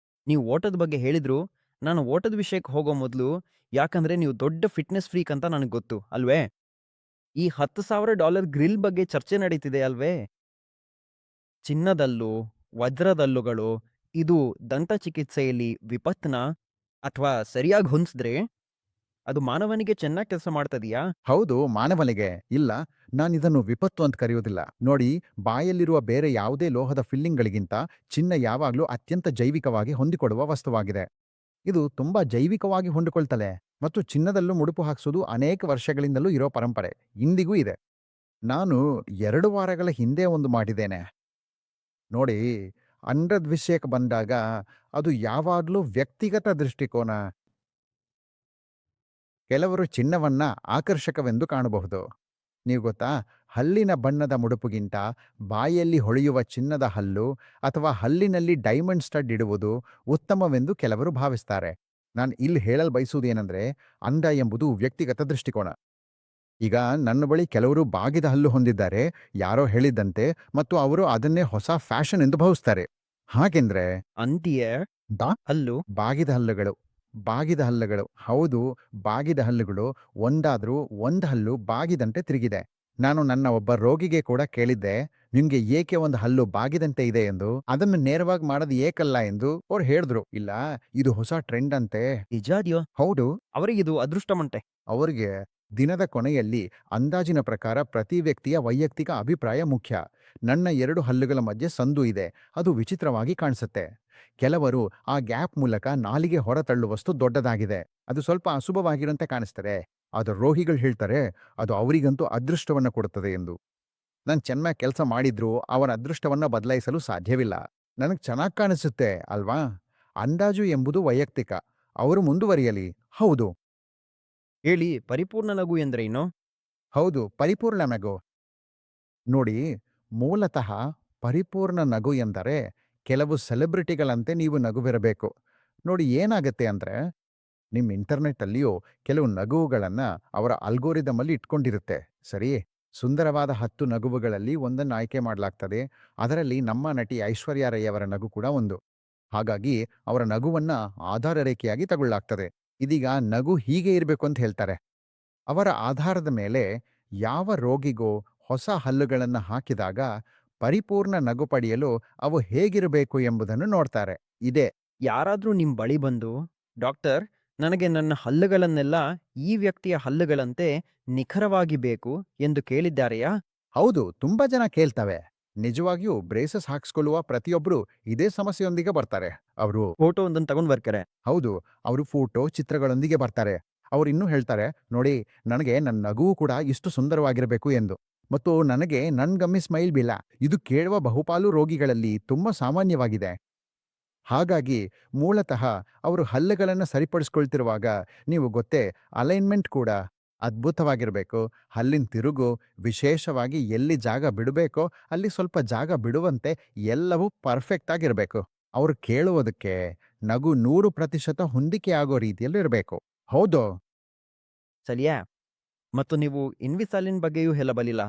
ನೀವು ಓಟದ ಬಗ್ಗೆ ಹೇಳಿದ್ರು. ನಾನು ಓಟದ ವಿಷಯಕ್ಕೆ ಹೋಗೋ ಮೊದಲು, ಯಾಕಂದ್ರೆ ನೀವು ದೊಡ್ಡ ಫಿಟ್ನೆಸ್ ಫ್ರೀಕ್ ಅಂತ ನನಗೆ ಗೊತ್ತು, ಅಲ್ವೇ? ಈ $10,000 ಗ್ರಿಲ್ ಬಗ್ಗೆ ಚರ್ಚೆ ನಡೀತಿದೆ ಅಲ್ವೇ? ಚಿನ್ನದಲ್ಲು, ವಜ್ರದಲ್ಲುಗಳು ಇದು ದಂತ ಚಿಕಿತ್ಸೆಯಲ್ಲಿ ವಿಪತ್ನ ಅಥವಾ ಸರಿಯಾಗಿ ಹೊಂದಿಸಿದ್ರೆ ಅದು ಮಾನವನಿಗೆ ಚೆನ್ನಾಗಿ ಕೆಲಸ ಮಾಡ್ತದೀಯಾ? ಹೌದು, ಮಾನವನಿಗೆ. ಇಲ್ಲ, ನಾನಿದನ್ನು ವಿಪತ್ತು ಅಂತ ಕರೆಯೋದಿಲ್ಲ. ನೋಡಿ, ಬಾಯಲ್ಲಿರುವ ಬೇರೆ ಯಾವುದೇ ಲೋಹದ ಫಿಲ್ಲಿಂಗ್ಗಳಿಗಿಂತ ಚಿನ್ನ ಯಾವಾಗ್ಲೂ ಅತ್ಯಂತ ಜೈವಿಕವಾಗಿ ಹೊಂದಿಕೊಡುವ ವಸ್ತುವಾಗಿದೆ. ಇದು ತುಂಬಾ ಜೈವಿಕವಾಗಿ ಹೊಂದಿಕೊಳ್ತಲೆ ಮತ್ತು ಚಿನ್ನದಲ್ಲೂ ಮುಡುಪು ಹಾಕ್ಸೋದು ಅನೇಕ ವರ್ಷಗಳಿಂದಲೂ ಇರೋ ಪರಂಪರೆ ಇಂದಿಗೂ ಇದೆ. ನಾನು 2 ವಾರಗಳ ಹಿಂದೆ ಒಂದು ಮಾಡಿದ್ದೇನೆ. ನೋಡಿ, ಅಂಡದ ವಿಷಯಕ್ಕೆ ಬಂದಾಗ ಅದು ಯಾವಾಗ್ಲೂ ವ್ಯಕ್ತಿಗತ ದೃಷ್ಟಿಕೋನ. ಕೆಲವರು ಚಿನ್ನವನ್ನ ಆಕರ್ಷಕವೆಂದು ಕಾಣಬಹುದು. ನೀವು ಗೊತ್ತಾ, ಹಲ್ಲಿನ ಬಣ್ಣದ ಮುಡುಪುಗಿಂತ ಬಾಯಲ್ಲಿ ಹೊಳೆಯುವ ಚಿನ್ನದ ಹಲ್ಲು ಅಥವಾ ಹಲ್ಲಿನಲ್ಲಿ ಡೈಮಂಡ್ ಸ್ಟಡ್ ಇಡುವುದು ಉತ್ತಮವೆಂದು ಕೆಲವರು ಭಾವಿಸ್ತಾರೆ. ನಾನು ಇಲ್ಲಿ ಹೇಳಲು ಬಯಸುವುದೇನೆಂದ್ರೆ, ಅಂದ ಎಂಬುದು ವ್ಯಕ್ತಿಗತ ದೃಷ್ಟಿಕೋನ. ಈಗ ನನ್ನ ಬಳಿ ಕೆಲವರು ಬಾಗಿದ ಹಲ್ಲು ಹೊಂದಿದ್ದಾರೆ, ಯಾರೋ ಹೇಳಿದ್ದಂತೆ, ಮತ್ತು ಅವರು ಅದನ್ನೇ ಹೊಸ ಫ್ಯಾಷನ್ ಎಂದು ಭಾವಿಸ್ತಾರೆ. ಹಾಗೆಂದ್ರೆ ಅಂತೀಯೇ? ದಾ ಹಲ್ಲು ಬಾಗಿದ ಹಲ್ಲುಗಳು ಬಾಗಿದ ಹಲ್ಲುಗಳು ಹೌದು, ಬಾಗಿದ ಹಲ್ಲುಗಳು. ಒಂದಾದ್ರೂ ಒಂದು ಹಲ್ಲು ಬಾಗಿದಂತೆ ತಿರುಗಿದೆ. ನಾನು ನನ್ನ ಒಬ್ಬ ರೋಗಿಗೆ ಕೂಡ ಕೇಳಿದ್ದೆ, ನಿಮ್ಗೆ ಏಕೆ ಒಂದು ಹಲ್ಲು ಬಾಗಿದಂತೆ ಇದೆ ಎಂದು. ಅದನ್ನು ನೇರವಾಗಿ ಮಾಡೋದು ಏಕಲ್ಲ ಎಂದು ಅವ್ರು ಹೇಳಿದ್ರು. ಇಲ್ಲ, ಇದು ಹೊಸ ಟ್ರೆಂಡ್ ಅಂತೆ. ನಿಜಾದ್ಯೋ? ಹೌದು, ಅವರಿಗಿದು ಅದೃಷ್ಟಮಂತೆ. ಅವರಿಗೆ ದಿನದ ಕೊನೆಯಲ್ಲಿ ಅಂದಾಜಿನ ಪ್ರಕಾರ ಪ್ರತಿ ವ್ಯಕ್ತಿಯ ವೈಯಕ್ತಿಕ ಅಭಿಪ್ರಾಯ ಮುಖ್ಯ. ನನ್ನ 2 ಹಲ್ಲುಗಳ ಮಧ್ಯೆ ಸಂದು ಇದೆ, ಅದು ವಿಚಿತ್ರವಾಗಿ ಕಾಣಿಸುತ್ತೆ. ಕೆಲವರು ಆ ಗ್ಯಾಪ್ ಮೂಲಕ ನಾಲಿಗೆ ಹೊರತಳ್ಳುವಷ್ಟು ದೊಡ್ಡದಾಗಿದೆ, ಅದು ಸ್ವಲ್ಪ ಅಶುಭವಾಗಿರಂತೆ ಕಾಣಿಸ್ತಾರೆ. ಆದ್ರೆ ರೋಗಿಗಳು ಹೇಳ್ತಾರೆ ಅದು ಅವರಿಗಂತೂ ಅದೃಷ್ಟವನ್ನ ಕೊಡುತ್ತದೆ ಎಂದು. ನಾನು ಚೆನ್ನಾಗಿ ಕೆಲಸ ಮಾಡಿದ್ರೂ ಅವನ ಅದೃಷ್ಟವನ್ನ ಬದಲಾಯಿಸಲು ಸಾಧ್ಯವಿಲ್ಲ. ನನಗೆ ಚೆನ್ನಾಗಿ ಕಾಣಿಸುತ್ತೆ ಅಲ್ವಾ? ಅಂದಾಜು ಎಂಬುದು ವೈಯಕ್ತಿಕ. ಅವರು ಮುಂದುವರಿಯಲಿ. ಹೌದು, ಹೇಳಿ, ಪರಿಪೂರ್ಣ ನಗು ಎಂದ್ರೇನು? ಹೌದು, ಪರಿಪೂರ್ಣ ನಗು. ನೋಡಿ, ಮೂಲತಃ ಪರಿಪೂರ್ಣ ನಗು ಎಂದರೆ ಕೆಲವು ಸೆಲೆಬ್ರಿಟಿಗಳಂತೆ ನೀವು ನಗುವಿರಬೇಕು. ನೋಡಿ, ಏನಾಗತ್ತೆ ಅಂದ್ರೆ ನಿಮ್ಮ ಇಂಟರ್ನೆಟ್ಟಲ್ಲಿಯೂ ಕೆಲವು ನಗುವುಗಳನ್ನ ಅವರ ಅಲ್ಗೋರಿದಮ್ ಅಲ್ಲಿ ಇಟ್ಕೊಂಡಿರುತ್ತೆ. ಸರಿ, ಸುಂದರವಾದ 10 ನಗುವುಗಳಲ್ಲಿ ಒಂದನ್ನು ಆಯ್ಕೆ ಮಾಡಲಾಗ್ತದೆ. ಅದರಲ್ಲಿ ನಮ್ಮ ನಟಿ ಐಶ್ವರ್ಯ ರೈ ಅವರ ನಗು ಕೂಡ ಒಂದು. ಹಾಗಾಗಿ ಅವರ ನಗುವನ್ನ ಆಧಾರ ರೇಖೆಯಾಗಿ ತಗೊಳ್ಳಾಗ್ತದೆ. ಇದೀಗ ನಗು ಹೀಗೆ ಇರಬೇಕು ಅಂತ ಹೇಳ್ತಾರೆ. ಅವರ ಆಧಾರದ ಮೇಲೆ ಯಾವ ರೋಗಿಗೋ ಹೊಸ ಹಲ್ಲುಗಳನ್ನು ಹಾಕಿದಾಗ ಪರಿಪೂರ್ಣ ನಗು ಪಡೆಯಲು ಅವು ಹೇಗಿರಬೇಕು ಎಂಬುದನ್ನು ನೋಡ್ತಾರೆ. ಇದೇ ಯಾರಾದ್ರೂ ನಿಮ್ ಬಳಿ ಬಂದು, "ಡಾಕ್ಟರ್ ನನಗೆ ನನ್ನ ಹಲ್ಲುಗಳನ್ನೆಲ್ಲ ಈ ವ್ಯಕ್ತಿಯ ಹಲ್ಲುಗಳಂತೆ ನಿಖರವಾಗಿ ಬೇಕು ಎಂದು ಕೇಳಿದ್ದಾರೆಯಾ? ಹೌದು, ತುಂಬಾ ಜನ ಕೇಳ್ತವೆ. ನಿಜವಾಗಿಯೂ ಬ್ರೇಸಸ್ ಹಾಕ್ಸ್ಕೊಳ್ಳುವ ಪ್ರತಿಯೊಬ್ರು ಇದೇ ಸಮಸ್ಯೆಯೊಂದಿಗೆ ಬರ್ತಾರೆ. ಅವರು ಫೋಟೋ ಒಂದನ್ನು ತಗೊಂಡ್ ಬರ್ತಾರೆ. ಹೌದು, ಅವರು ಫೋಟೋ, ಚಿತ್ರಗಳೊಂದಿಗೆ ಬರ್ತಾರೆ. ಅವ್ರು ಇನ್ನೂ ಹೇಳ್ತಾರೆ, ನೋಡಿ, ನನಗೆ ನನ್ನ ನಗುವು ಕೂಡ ಇಷ್ಟು ಸುಂದರವಾಗಿರಬೇಕು ಎಂದು. ಮತ್ತು ನನಗೆ ನನ್ ಗಮ್ಮಿ ಸ್ಮೈಲ್ ಬಿಲ್ಲ. ಇದು ಕೇಳುವ ಬಹುಪಾಲು ರೋಗಿಗಳಲ್ಲಿ ತುಂಬಾ ಸಾಮಾನ್ಯವಾಗಿದೆ. ಹಾಗಾಗಿ ಮೂಲತಃ ಅವರು ಹಲ್ಲುಗಳನ್ನು ಸರಿಪಡಿಸ್ಕೊಳ್ತಿರುವಾಗ ನೀವು ಗೊತ್ತೇ, ಅಲೈನ್ಮೆಂಟ್ ಕೂಡ ಅದ್ಭುತವಾಗಿರಬೇಕು. ಹಲ್ಲಿನ ತಿರುಗು, ವಿಶೇಷವಾಗಿ ಎಲ್ಲಿ ಜಾಗ ಬಿಡಬೇಕೋ ಅಲ್ಲಿ ಸ್ವಲ್ಪ ಜಾಗ ಬಿಡುವಂತೆ ಎಲ್ಲವೂ ಪರ್ಫೆಕ್ಟ್ ಆಗಿರಬೇಕು. ಅವರು ಕೇಳುವುದಕ್ಕೆ ನಗು 100% ಹೊಂದಿಕೆಯಾಗೋ ರೀತಿಯಲ್ಲಿ ಇರಬೇಕು. ಹೌದು. ಸರಿಯಾ? ಮತ್ತು ನೀವು ಇನ್ವಿಸಾಲಿನ್ ಬಗ್ಗೆಯೂ ಹೇಳಬಲ್ಲಿಲ್ಲ.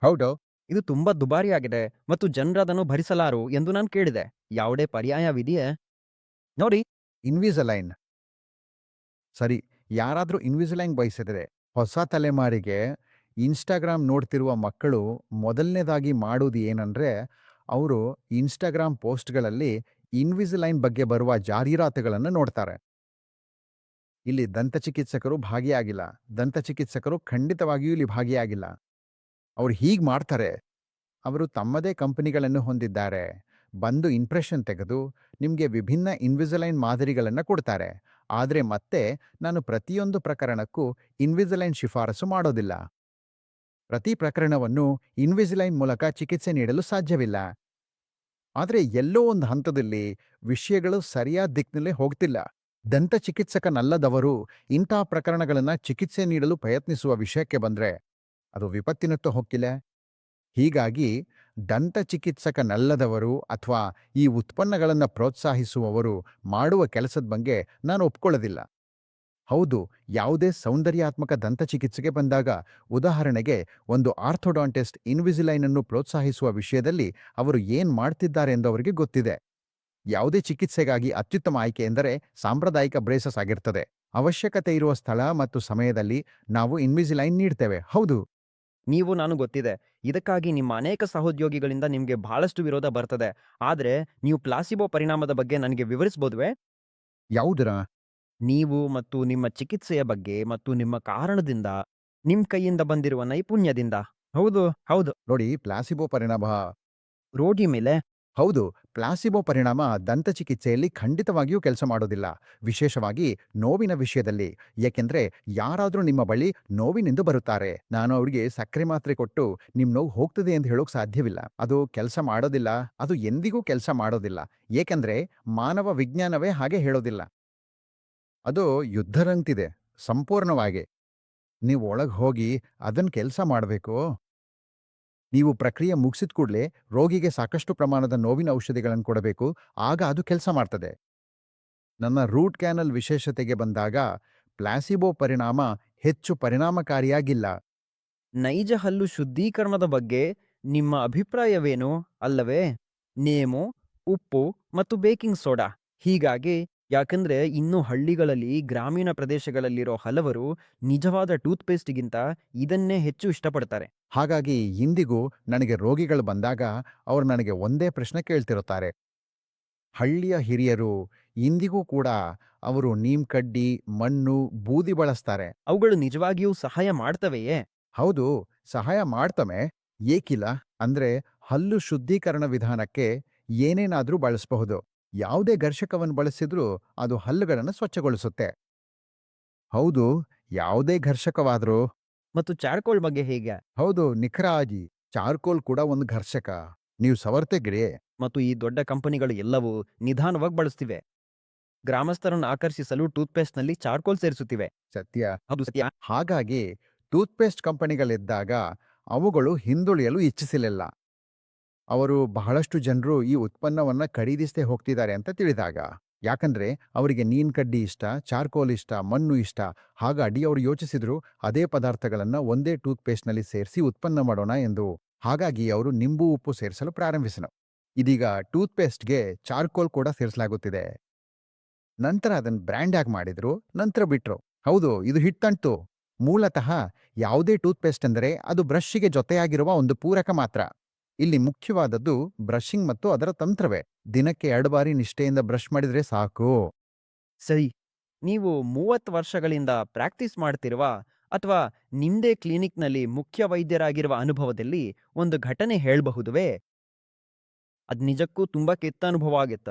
ಹೌದು. ಇದು ತುಂಬಾ ದುಬಾರಿಯಾಗಿದೆ ಮತ್ತು ಜನರದನ್ನು ಭರಿಸಲಾರು ಎಂದು ನಾನು ಕೇಳಿದೆ. ಯಾವುದೇ ಪರ್ಯಾಯವಿದೆಯೇ? ನೋಡಿ, ಇನ್ವಿಸಲೈನ್. ಸರಿ, ಯಾರಾದ್ರೂ ಇನ್ವಿಸಲೈನ್ ಬಯಸಿದರೆ ಹೊಸ ತಲೆಮಾರಿಗೆ ಇನ್ಸ್ಟಾಗ್ರಾಮ್ ನೋಡ್ತಿರುವ ಮಕ್ಕಳು ಮೊದಲನೇದಾಗಿ ಮಾಡುವುದು ಏನಂದ್ರೆ, ಅವರು ಇನ್ಸ್ಟಾಗ್ರಾಮ್ ಪೋಸ್ಟ್ಗಳಲ್ಲಿ ಇನ್ವಿಸಲೈನ್ ಬಗ್ಗೆ ಬರುವ ಜಾಹೀರಾತುಗಳನ್ನು ನೋಡ್ತಾರೆ. ಇಲ್ಲಿ ದಂತಚಿಕಿತ್ಸಕರು ಭಾಗಿಯಾಗಿಲ್ಲ. ದಂತಚಿಕಿತ್ಸಕರು ಖಂಡಿತವಾಗಿಯೂ ಇಲ್ಲಿ ಭಾಗಿಯಾಗಿಲ್ಲ. ಅವ್ರು ಹೀಗ್ ಮಾಡ್ತಾರೆ. ಅವರು ತಮ್ಮದೇ ಕಂಪನಿಗಳನ್ನು ಹೊಂದಿದ್ದಾರೆ. ಬಂದು ಇಂಪ್ರೆಷನ್ ತೆಗೆದು ನಿಮ್ಗೆ ವಿಭಿನ್ನ ಇನ್ವಿಸಲೈನ್ ಮಾದರಿಗಳನ್ನ ಕೊಡ್ತಾರೆ. ಆದ್ರೆ ಮತ್ತೆ ನಾನು ಪ್ರತಿಯೊಂದು ಪ್ರಕರಣಕ್ಕೂ ಇನ್ವಿಸಲೈನ್ ಶಿಫಾರಸು ಮಾಡೋದಿಲ್ಲ. ಪ್ರತಿ ಪ್ರಕರಣವನ್ನು ಇನ್ವಿಸಲೈನ್ ಮೂಲಕ ಚಿಕಿತ್ಸೆ ನೀಡಲು ಸಾಧ್ಯವಿಲ್ಲ. ಆದ್ರೆ ಎಲ್ಲೋ ಒಂದು ಹಂತದಲ್ಲಿ ವಿಷಯಗಳು ಸರಿಯಾದ ದಿಕ್ಕಿನಲ್ಲೇ ಹೋಗ್ತಿಲ್ಲ. ದಂತಚಿಕಿತ್ಸಕನಲ್ಲದವರು ಇಂಥ ಪ್ರಕರಣಗಳನ್ನ ಚಿಕಿತ್ಸೆ ನೀಡಲು ಪ್ರಯತ್ನಿಸುವ ವಿಷಯಕ್ಕೆ ಬಂದ್ರೆ ಅದು ವಿಪತ್ತಿನತ್ತ ಹೊಕ್ಕಿಲ್ಲ. ಹೀಗಾಗಿ ದಂತಚಿಕಿತ್ಸಕನಲ್ಲದವರು ಅಥವಾ ಈ ಉತ್ಪನ್ನಗಳನ್ನು ಪ್ರೋತ್ಸಾಹಿಸುವವರು ಮಾಡುವ ಕೆಲಸದ ಬಗ್ಗೆ ನಾನು ಒಪ್ಕೊಳ್ಳೋದಿಲ್ಲ. ಹೌದು, ಯಾವುದೇ ಸೌಂದರ್ಯಾತ್ಮಕ ದಂತಚಿಕಿತ್ಸೆಗೆ ಬಂದಾಗ, ಉದಾಹರಣೆಗೆ ಒಂದು ಆರ್ಥೋಡಾಂಟಿಸ್ಟ್ ಇನ್ವಿಸಿಲೈನ್ ಅನ್ನು ಪ್ರೋತ್ಸಾಹಿಸುವ ವಿಷಯದಲ್ಲಿ ಅವರು ಏನ್ ಮಾಡ್ತಿದ್ದಾರೆ ಎಂದು ಅವರಿಗೆ ಗೊತ್ತಿದೆ. ಯಾವುದೇ ಚಿಕಿತ್ಸೆಗಾಗಿ ಅತ್ಯುತ್ತಮ ಆಯ್ಕೆ ಎಂದರೆ ಸಾಂಪ್ರದಾಯಿಕ ಬ್ರೇಸಸ್ ಆಗಿರ್ತದೆ. ಅವಶ್ಯಕತೆ ಇರುವ ಸ್ಥಳ ಮತ್ತು ಸಮಯದಲ್ಲಿ ನಾವು ಇನ್ವಿಸಿಲೈನ್ ನೀಡ್ತೇವೆ. ಹೌದು. ನಾನು ಗೊತ್ತಿದೆ. ಇದಕ್ಕಾಗಿ ನಿಮ್ಮ ಅನೇಕ ಸಹೋದ್ಯೋಗಿಗಳಿಂದ ನಿಮಗೆ ಬಹಳಷ್ಟು ವಿರೋಧ ಬರ್ತದೆ. ಆದ್ರೆ ನೀವು ಪ್ಲಾಸಿಬೋ ಪರಿಣಾಮದ ಬಗ್ಗೆ ನನಗೆ ವಿವರಿಸಬಹುದೇ? ಯಾವುದರ? ನೀವು ಮತ್ತು ನಿಮ್ಮ ಚಿಕಿತ್ಸೆಯ ಬಗ್ಗೆ ಮತ್ತು ನಿಮ್ಮ ಕಾರಣದಿಂದ, ನಿಮ್ ಕೈಯಿಂದ ಬಂದಿರುವ ನೈಪುಣ್ಯದಿಂದ. ಹೌದು, ಹೌದು. ನೋಡಿ, ಪ್ಲಾಸಿಬೋ ಪರಿಣಾಮ. ರೋಗಿ ಮೇಲೆ ಹೌದು, ಪ್ಲಾಸಿಬೋ ಪರಿಣಾಮ ದಂತಚಿಕಿತ್ಸೆಯಲ್ಲಿ ಖಂಡಿತವಾಗಿಯೂ ಕೆಲಸ ಮಾಡೋದಿಲ್ಲ. ವಿಶೇಷವಾಗಿ ನೋವಿನ ವಿಷಯದಲ್ಲಿ. ಏಕೆಂದ್ರೆ ಯಾರಾದ್ರೂ ನಿಮ್ಮ ಬಳಿ ನೋವಿನಿಂದ ಬರುತ್ತಾರೆ, ನಾನು ಅವ್ರಿಗೆ ಸಕ್ಕರೆ ಮಾತ್ರೆ ಕೊಟ್ಟು ನಿಮ್ ನೋವು ಹೋಗ್ತದೆ ಎಂದು ಹೇಳೋಕ್ ಸಾಧ್ಯವಿಲ್ಲ. ಅದು ಕೆಲಸ ಮಾಡೋದಿಲ್ಲ. ಅದು ಎಂದಿಗೂ ಕೆಲಸ ಮಾಡೋದಿಲ್ಲ. ಏಕೆಂದ್ರೆ ಮಾನವ ವಿಜ್ಞಾನವೇ ಹಾಗೆ ಹೇಳೋದಿಲ್ಲ. ಅದು ಯುದ್ಧರಂತಿದೆ, ಸಂಪೂರ್ಣವಾಗಿ. ನೀವು ಒಳಗ್ ಹೋಗಿ ಅದನ್ ಕೆಲಸ ಮಾಡಬೇಕು. ನೀವು ಪ್ರಕ್ರಿಯೆ ಮುಗಿಸಿದ ಕೂಡಲೇ ರೋಗಿಗೆ ಸಾಕಷ್ಟು ಪ್ರಮಾಣದ ನೋವಿನ ಔಷಧಿಗಳನ್ನು ಕೊಡಬೇಕು. ಆಗ ಅದು ಕೆಲಸ ಮಾಡ್ತದೆ. ನನ್ನ ರೂಟ್ ಕ್ಯಾನಲ್ ವಿಶೇಷತೆಗೆ ಬಂದಾಗ ಪ್ಲಾಸಿಬೋ ಪರಿಣಾಮ ಹೆಚ್ಚು ಪರಿಣಾಮಕಾರಿಯಾಗಿಲ್ಲ. ನೈಜ ಹಲ್ಲು ಶುದ್ಧೀಕರಣದ ಬಗ್ಗೆ ನಿಮ್ಮ ಅಭಿಪ್ರಾಯವೇನು, ಅಲ್ಲವೇ? ನೇಮು, ಉಪ್ಪು ಮತ್ತು ಬೇಕಿಂಗ್ ಸೋಡಾ. ಹೀಗಾಗಿ ಯಾಕಂದ್ರೆ ಇನ್ನು ಹಳ್ಳಿಗಳಲ್ಲಿ, ಗ್ರಾಮೀಣ ಪ್ರದೇಶಗಳಲ್ಲಿರೋ ಹಲವರು ನಿಜವಾದ ಟೂತ್ಪೇಸ್ಟ್ಗಿಂತ ಇದನ್ನೇ ಹೆಚ್ಚು ಇಷ್ಟಪಡ್ತಾರೆ. ಹಾಗಾಗಿ ಇಂದಿಗೂ ನನಗೆ ರೋಗಿಗಳು ಬಂದಾಗ ಅವರು ನನಗೆ ಒಂದೇ ಪ್ರಶ್ನೆ ಕೇಳ್ತಿರುತ್ತಾರೆ. ಹಳ್ಳಿಯ ಹಿರಿಯರು ಇಂದಿಗೂ ಕೂಡ ಅವರು ನೀಮ್ ಕಡ್ಡಿ, ಮಣ್ಣು, ಬೂದಿ ಬಳಸ್ತಾರೆ. ಅವುಗಳು ನಿಜವಾಗಿಯೂ ಸಹಾಯ ಮಾಡ್ತವೆಯೇ? ಹೌದು, ಸಹಾಯ ಮಾಡ್ತವೆ. ಏಕಿಲ್ಲ ಅಂದ್ರೆ ಹಲ್ಲು ಶುದ್ಧೀಕರಣ ವಿಧಾನಕ್ಕೆ ಏನೇನಾದ್ರೂ ಬಳಸಬಹುದು. ಯಾವುದೇ ಘರ್ಷಕವನ್ನು ಬಳಸಿದ್ರೂ ಅದು ಹಲ್ಲುಗಳನ್ನು ಸ್ವಚ್ಛಗೊಳಿಸುತ್ತೆ. ಹೌದು, ಯಾವುದೇ ಘರ್ಷಕವಾದ್ರೂ. ಮತ್ತು ಚಾರ್ಕೋಲ್ ಬಗ್ಗೆ ಹೇಗೆ? ಹೌದು, ನಿಖರ ಆಗಿ ಚಾರ್ಕೋಲ್ ಕೂಡ ಒಂದು ಘರ್ಷಕ. ನೀವು ಸವರ್ತೆಗ್ರಿ. ಮತ್ತು ಈ ದೊಡ್ಡ ಕಂಪನಿಗಳು ಎಲ್ಲವೂ ನಿಧಾನವಾಗಿ ಬಳಸ್ತಿವೆ. ಗ್ರಾಮಸ್ಥರನ್ನು ಆಕರ್ಷಿಸಲು ಟೂತ್ಪೇಸ್ಟ್ನಲ್ಲಿ ಚಾರ್ಕೋಲ್ ಸೇರಿಸುತ್ತಿವೆ. ಸತ್ಯ. ಅದು ಸತ್ಯ. ಹಾಗಾಗಿ ಟೂತ್ಪೇಸ್ಟ್ ಕಂಪನಿಗಳಿದ್ದಾಗ ಅವುಗಳು ಹಿಂದುಳಿಯಲು ಇಚ್ಛಿಸಲಿಲ್ಲ. ಅವರು ಬಹಳಷ್ಟು ಜನರು ಈ ಉತ್ಪನ್ನವನ್ನ ಖರೀದಿಸದೆ ಹೋಗ್ತಿದ್ದಾರೆ ಅಂತ ತಿಳಿದಾಗ. ಯಾಕಂದ್ರೆ ಅವರಿಗೆ ನೀನ್ ಕಡ್ಡಿ ಇಷ್ಟ, ಚಾರ್ಕೋಲ್ ಇಷ್ಟ, ಮಣ್ಣು ಇಷ್ಟ. ಹಾಗಾಗಿ ಅವರು ಯೋಚಿಸಿದ್ರು ಅದೇ ಪದಾರ್ಥಗಳನ್ನ ಒಂದೇ ಟೂತ್ಪೇಸ್ಟ್ನಲ್ಲಿ ಸೇರಿಸಿ ಉತ್ಪನ್ನ ಮಾಡೋಣ ಎಂದು. ಹಾಗಾಗಿ ಅವರು ನಿಂಬು ಉಪ್ಪು ಸೇರಿಸಲು ಪ್ರಾರಂಭಿಸಿದರು. ಇದೀಗ ಟೂತ್ಪೇಸ್ಟ್ಗೆ ಚಾರ್ಕೋಲ್ ಕೂಡ ಸೇರಿಸಲಾಗುತ್ತಿದೆ. ನಂತರ ಅದನ್ನ ಬ್ರ್ಯಾಂಡ್ ಆಗಿ ಮಾಡಿದ್ರು, ನಂತರ ಬಿಟ್ರು. ಹೌದು, ಇದು ಹಿಟ್ಟಂಟು. ಮೂಲತಃ ಯಾವುದೇ ಟೂತ್ಪೇಸ್ಟ್ ಎಂದರೆ ಅದು ಬ್ರಷ್ಗೆ ಜೊತೆಯಾಗಿರುವ ಒಂದು ಪೂರಕ ಮಾತ್ರ. ಇಲ್ಲಿ ಮುಖ್ಯವಾದದ್ದು ಬ್ರಷಿಂಗ್ ಮತ್ತು ಅದರ ತಂತ್ರವೇ. ದಿನಕ್ಕೆ 2 ಬಾರಿ ನಿಷ್ಠೆಯಿಂದ ಬ್ರಷ್ ಮಾಡಿದ್ರೆ ಸಾಕು. ಸರಿ. ನೀವು 30 ವರ್ಷಗಳಿಂದ ಪ್ರಾಕ್ಟೀಸ್ ಮಾಡ್ತಿರುವ ಅಥವಾ ನಿಮ್ದೇ ಕ್ಲಿನಿಕ್ನಲ್ಲಿ ಮುಖ್ಯ ವೈದ್ಯರಾಗಿರುವ ಅನುಭವದಲ್ಲಿ ಒಂದು ಘಟನೆ ಹೇಳ್ಬಹುದುವೇ? ಅದು ನಿಜಕ್ಕೂ ತುಂಬಾ ಕೆಟ್ಟ ಅನುಭವ ಆಗಿತ್ತ.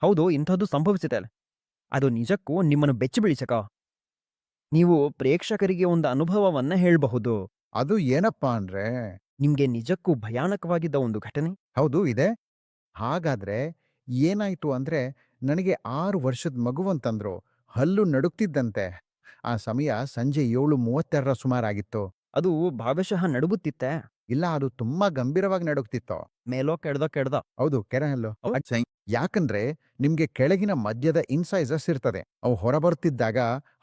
ಹೌದು, ಇಂಥದ್ದು ಸಂಭವಿಸಿದೆ. ಅದು ನಿಜಕ್ಕೂ ನಿಮ್ಮನ್ನು ಬೆಚ್ಚಿ ಬೀಳಿಸಕ. ನೀವು ಪ್ರೇಕ್ಷಕರಿಗೆ ಒಂದು ಅನುಭವವನ್ನ ಹೇಳ್ಬಹುದು. ಅದು ಏನಪ್ಪಾ ಅಂದ್ರೆ, ನಿಮ್ಗೆ ನಿಜಕ್ಕೂ ಭಯಾನಕವಾಗಿದ್ದ ಒಂದು ಘಟನೆ? ಹೌದು ಇದೆ. ಹಾಗಾದ್ರೆ ಏನಾಯ್ತು ಅಂದ್ರೆ, ನನಗೆ 6 ವರ್ಷದ ಮಗುವಂತಂದ್ರು. ಹಲ್ಲು ನಡುಗ್ತಿದ್ದಂತೆ. ಆ ಸಮಯ ಸಂಜೆ 7:32 ಸುಮಾರಾಗಿತ್ತು. ಅದು ಭಾಗಶಃ ನಡುಗುತ್ತಿತ್ತೆ? ಇಲ್ಲ, ಅದು ತುಂಬಾ ಗಂಭೀರವಾಗಿ ನಡುಗ್ತಿತ್ತು. ಮೇಲೋ ಕೆಡ್ದೋ ಕೆಡ್ದ? ಹೌದು, ಕೆರೆಹಲ್ಲು. ಹೌದ್ ಯಾಕಂದ್ರೆ ನಿಮ್ಗೆ ಕೆಳಗಿನ ಮಧ್ಯದ ಇನ್ಸೈಸಸ್ ಇರ್ತದೆ. ಅವು ಹೊರಬರ್ತಿದ್ದಾಗ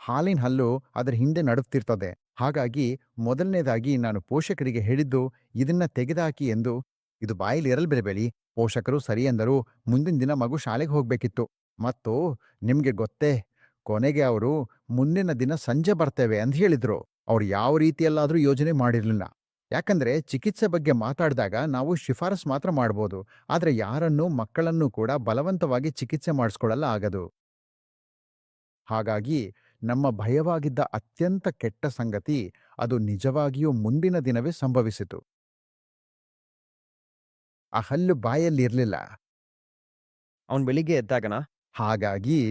ಹಾಲಿನ ಹಲ್ಲು ಅದ್ರ ಹಿಂದೆ ನಡುಗ್ತಿರ್ತದೆ. ಹಾಗಾಗಿ ಮೊದಲನೇದಾಗಿ ನಾನು ಪೋಷಕರಿಗೆ ಹೇಳಿದ್ದು ಇದನ್ನ ತೆಗೆದಾಕಿ ಎಂದು. ಇದು ಬಾಯಲ್ಲಿ ಇರಲ್ಬೇಡಿ. ಪೋಷಕರು ಸರಿ ಎಂದರು. ಮುಂದಿನ ದಿನ ಮಗು ಶಾಲೆಗೆ ಹೋಗ್ಬೇಕಿತ್ತು. ಮತ್ತು ನಿಮ್ಗೆ ಗೊತ್ತೇ, ಕೊನೆಗೆ ಅವರು ಮುಂದಿನ ದಿನ ಸಂಜೆ ಬರ್ತೇವೆ ಅಂತ ಹೇಳಿದ್ರು. ಅವ್ರು ಯಾವ ರೀತಿಯಲ್ಲಾದ್ರೂ ಯೋಜನೆ ಮಾಡಿರ್ಲಿಲ್ಲ. ಯಾಕಂದ್ರೆ ಚಿಕಿತ್ಸೆ ಬಗ್ಗೆ ಮಾತಾಡಿದಾಗ ನಾವು ಶಿಫಾರಸ್ ಮಾತ್ರ ಮಾಡ್ಬೋದು. ಆದ್ರೆ ಯಾರನ್ನೂ ಮಕ್ಕಳನ್ನೂ ಕೂಡ ಬಲವಂತವಾಗಿ ಚಿಕಿತ್ಸೆ ಮಾಡಿಸ್ಕೊಳ್ಳಲ್ಲ ಆಗದು. ಹಾಗಾಗಿ ನಮ್ಮ ಭಯವಾಗಿದ್ದ ಅತ್ಯಂತ ಕೆಟ್ಟ ಸಂಗತಿ ಅದು ನಿಜವಾಗಿಯೂ ಮುಂದಿನ ದಿನವೇ ಸಂಭವಿಸಿತು. ಆ ಹಲ್ಲು ಬಾಯಲ್ಲಿರ್ಲಿಲ್ಲ. ಅವ್ನ್ ಬೆಳಿಗ್ಗೆ ಎದ್ದಾಗನ? ಹಾಗಾಗಿ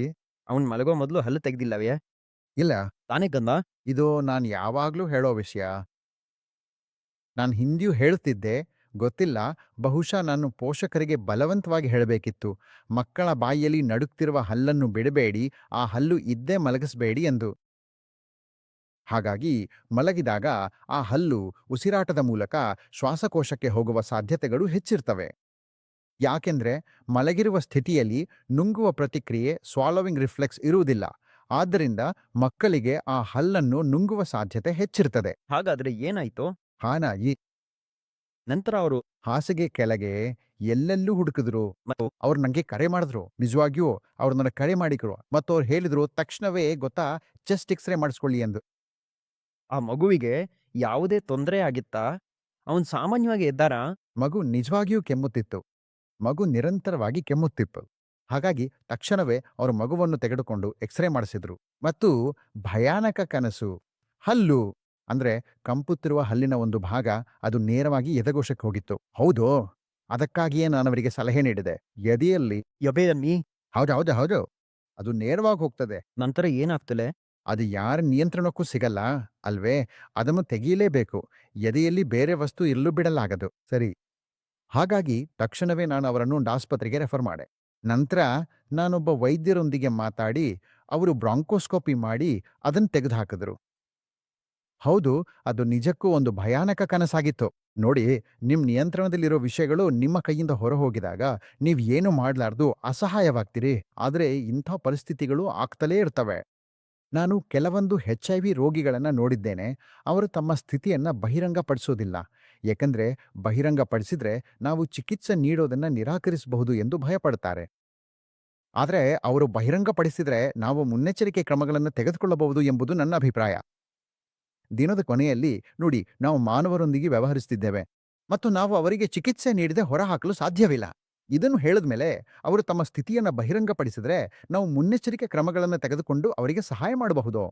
ಅವ್ನ್ ಮಲಗೋ ಮೊದ್ಲು ಹಲ್ಲು ತೆಗ್ದಿಲ್ಲವೇ? ಇಲ್ಲ, ತಾನೇ ಗಂದ? ಇದು ನಾನ್ ಯಾವಾಗ್ಲೂ ಹೇಳೋ ವಿಷಯ. ನಾನ್ ಹಿಂದಿಯೂ ಹೇಳುತ್ತಿದ್ದೆ. ಗೊತ್ತಿಲ್ಲ, ಬಹುಶಃ ನಾನು ಪೋಷಕರಿಗೆ ಬಲವಂತವಾಗಿ ಹೇಳಬೇಕಿತ್ತು. ಮಕ್ಕಳ ಬಾಯಿಯಲ್ಲಿ ನಡುಗ್ತಿರುವ ಹಲ್ಲನ್ನು ಬಿಡಬೇಡಿ, ಆ ಹಲ್ಲು ಇದ್ದೇ ಮಲಗಿಸ್ಬೇಡಿ ಎಂದು. ಹಾಗಾಗಿ ಮಲಗಿದಾಗ ಆ ಹಲ್ಲು ಉಸಿರಾಟದ ಮೂಲಕ ಶ್ವಾಸಕೋಶಕ್ಕೆ ಹೋಗುವ ಸಾಧ್ಯತೆಗಳು ಹೆಚ್ಚಿರ್ತವೆ. ಯಾಕೆಂದ್ರೆ ಮಲಗಿರುವ ಸ್ಥಿತಿಯಲ್ಲಿ ನುಂಗುವ ಪ್ರತಿಕ್ರಿಯೆ ಸ್ವಾಲೋವಿಂಗ್ ರಿಫ್ಲೆಕ್ಸ್ ಇರುವುದಿಲ್ಲ. ಆದ್ದರಿಂದ ಮಕ್ಕಳಿಗೆ ಆ ಹಲ್ಲನ್ನು ನುಂಗುವ ಸಾಧ್ಯತೆ ಹೆಚ್ಚಿರ್ತದೆ. ಹಾಗಾದ್ರೆ ಏನಾಯ್ತು? ಹಾನಾಗಿ ನಂತರ ಅವರು ಹಾಸಿಗೆ ಕೆಳಗೆ ಎಲ್ಲೆಲ್ಲೂ ಹುಡುಕಿದ್ರು. ಮತ್ತು ಅವ್ರು ನಂಗೆ ಕರೆ ಮಾಡಿದ್ರು. ನಿಜವಾಗಿಯೂ ಅವ್ರು ನನಗೆ ಕರೆ ಮಾಡಿದ್ರು. ಮತ್ತು ಅವ್ರು ಹೇಳಿದ್ರು, ತಕ್ಷಣವೇ ಗೊತ್ತಾ, ಚೆಸ್ಟ್ ಎಕ್ಸ್ರೇ ಮಾಡಿಸ್ಕೊಳ್ಳಿ ಎಂದು. ಆ ಮಗುವಿಗೆ ಯಾವುದೇ ತೊಂದರೆ ಆಗಿತ್ತಾ? ಅವನ್ ಸಾಮಾನ್ಯವಾಗಿ ಎದ್ದಾರಾ? ಮಗು ನಿಜವಾಗಿಯೂ ಕೆಮ್ಮುತ್ತಿತ್ತು. ಮಗು ನಿರಂತರವಾಗಿ ಕೆಮ್ಮುತ್ತಿತ್ತು. ಹಾಗಾಗಿ ತಕ್ಷಣವೇ ಅವರು ಮಗುವನ್ನು ತೆಗೆದುಕೊಂಡು ಎಕ್ಸ್ರೇ ಮಾಡಿಸಿದ್ರು. ಮತ್ತು ಭಯಾನಕ ಕನಸು. ಹಲ್ಲು ಅಂದ್ರೆ ಕಂಪುತ್ತಿರುವ ಹಲ್ಲಿನ ಒಂದು ಭಾಗ ಅದು ನೇರವಾಗಿ ಎದೆಕೋಶಕ್ಕೆ ಹೋಗಿತ್ತು. ಹೌದು, ಅದಕ್ಕಾಗಿಯೇ ನಾನವರಿಗೆ ಸಲಹೆ ನೀಡಿದೆ. ಎದೆಯಲ್ಲಿ ಯಬೇಯಮ್ಮಿ. ಹೌದು ಹೌದು, ಅದು ನೇರವಾಗಿ ಹೋಗ್ತದೆ. ನಂತರ ಏನಾಗ್ತಲೆ? ಅದು ಯಾರ ನಿಯಂತ್ರಣಕ್ಕೂ ಸಿಗಲ್ಲ ಅಲ್ವೇ. ಅದನ್ನು ತೆಗೀಲೇಬೇಕು. ಎದೆಯಲ್ಲಿ ಬೇರೆ ವಸ್ತು ಎಲ್ಲೂ ಬಿಡಲಾಗದು. ಸರಿ. ಹಾಗಾಗಿ ತಕ್ಷಣವೇ ನಾನು ಅವರನ್ನು ಒಂದು ಆಸ್ಪತ್ರೆಗೆ ರೆಫರ್ ಮಾಡೆ. ನಂತರ ನಾನೊಬ್ಬ ವೈದ್ಯರೊಂದಿಗೆ ಮಾತಾಡಿ ಅವರು ಬ್ರಾಂಕೋಸ್ಕೋಪಿ ಮಾಡಿ ಅದನ್ನು ತೆಗೆದುಹಾಕಿದ್ರು. ಹೌದು, ಅದು ನಿಜಕ್ಕೂ ಒಂದು ಭಯಾನಕ ಕನಸಾಗಿತ್ತು. ನೋಡಿ, ನಿಮ್ ನಿಯಂತ್ರಣದಲ್ಲಿರೋ ವಿಷಯಗಳು ನಿಮ್ಮ ಕೈಯಿಂದ ಹೊರಹೋಗಿದಾಗ ನೀವ್ ಏನು ಮಾಡ್ಲಾರ್ದು ಅಸಹಾಯವಾಗ್ತೀರಿ. ಆದ್ರೆ ಇಂಥ ಪರಿಸ್ಥಿತಿಗಳು ಆಗ್ತಲೇ ಇರ್ತವೆ. ನಾನು ಕೆಲವೊಂದು HIV ರೋಗಿಗಳನ್ನ ನೋಡಿದ್ದೇನೆ. ಅವರು ತಮ್ಮ ಸ್ಥಿತಿಯನ್ನ ಬಹಿರಂಗಪಡಿಸೋದಿಲ್ಲ. ಏಕೆಂದ್ರೆ ಬಹಿರಂಗಪಡಿಸಿದ್ರೆ ನಾವು ಚಿಕಿತ್ಸೆ ನೀಡೋದನ್ನ ನಿರಾಕರಿಸಬಹುದು ಎಂದು ಭಯಪಡ್ತಾರೆ. ಆದ್ರೆ ಅವರು ಬಹಿರಂಗಪಡಿಸಿದ್ರೆ ನಾವು ಮುನ್ನೆಚ್ಚರಿಕೆ ಕ್ರಮಗಳನ್ನು ತೆಗೆದುಕೊಳ್ಳಬಹುದು ಎಂಬುದು ನನ್ನ ಅಭಿಪ್ರಾಯ. ದಿನದ ಕೊನೆಯಲ್ಲಿ ನೋಡಿ, ನಾವು ಮಾನವರೊಂದಿಗೆ ವ್ಯವಹರಿಸುತ್ತಿದ್ದೇವೆ ಮತ್ತು ನಾವು ಅವರಿಗೆ ಚಿಕಿತ್ಸೆ ನೀಡದೆ ಹೊರಹಾಕಲು ಸಾಧ್ಯವಿಲ್ಲ. ಇದನ್ನು ಹೇಳಿದ್ಮೇಲೆ ಅವರು ತಮ್ಮ ಸ್ಥಿತಿಯನ್ನು ಬಹಿರಂಗಪಡಿಸಿದ್ರೆ ನಾವು ಮುನ್ನೆಚ್ಚರಿಕೆ ಕ್ರಮಗಳನ್ನು ತೆಗೆದುಕೊಂಡು ಅವರಿಗೆ ಸಹಾಯ ಮಾಡಬಹುದು.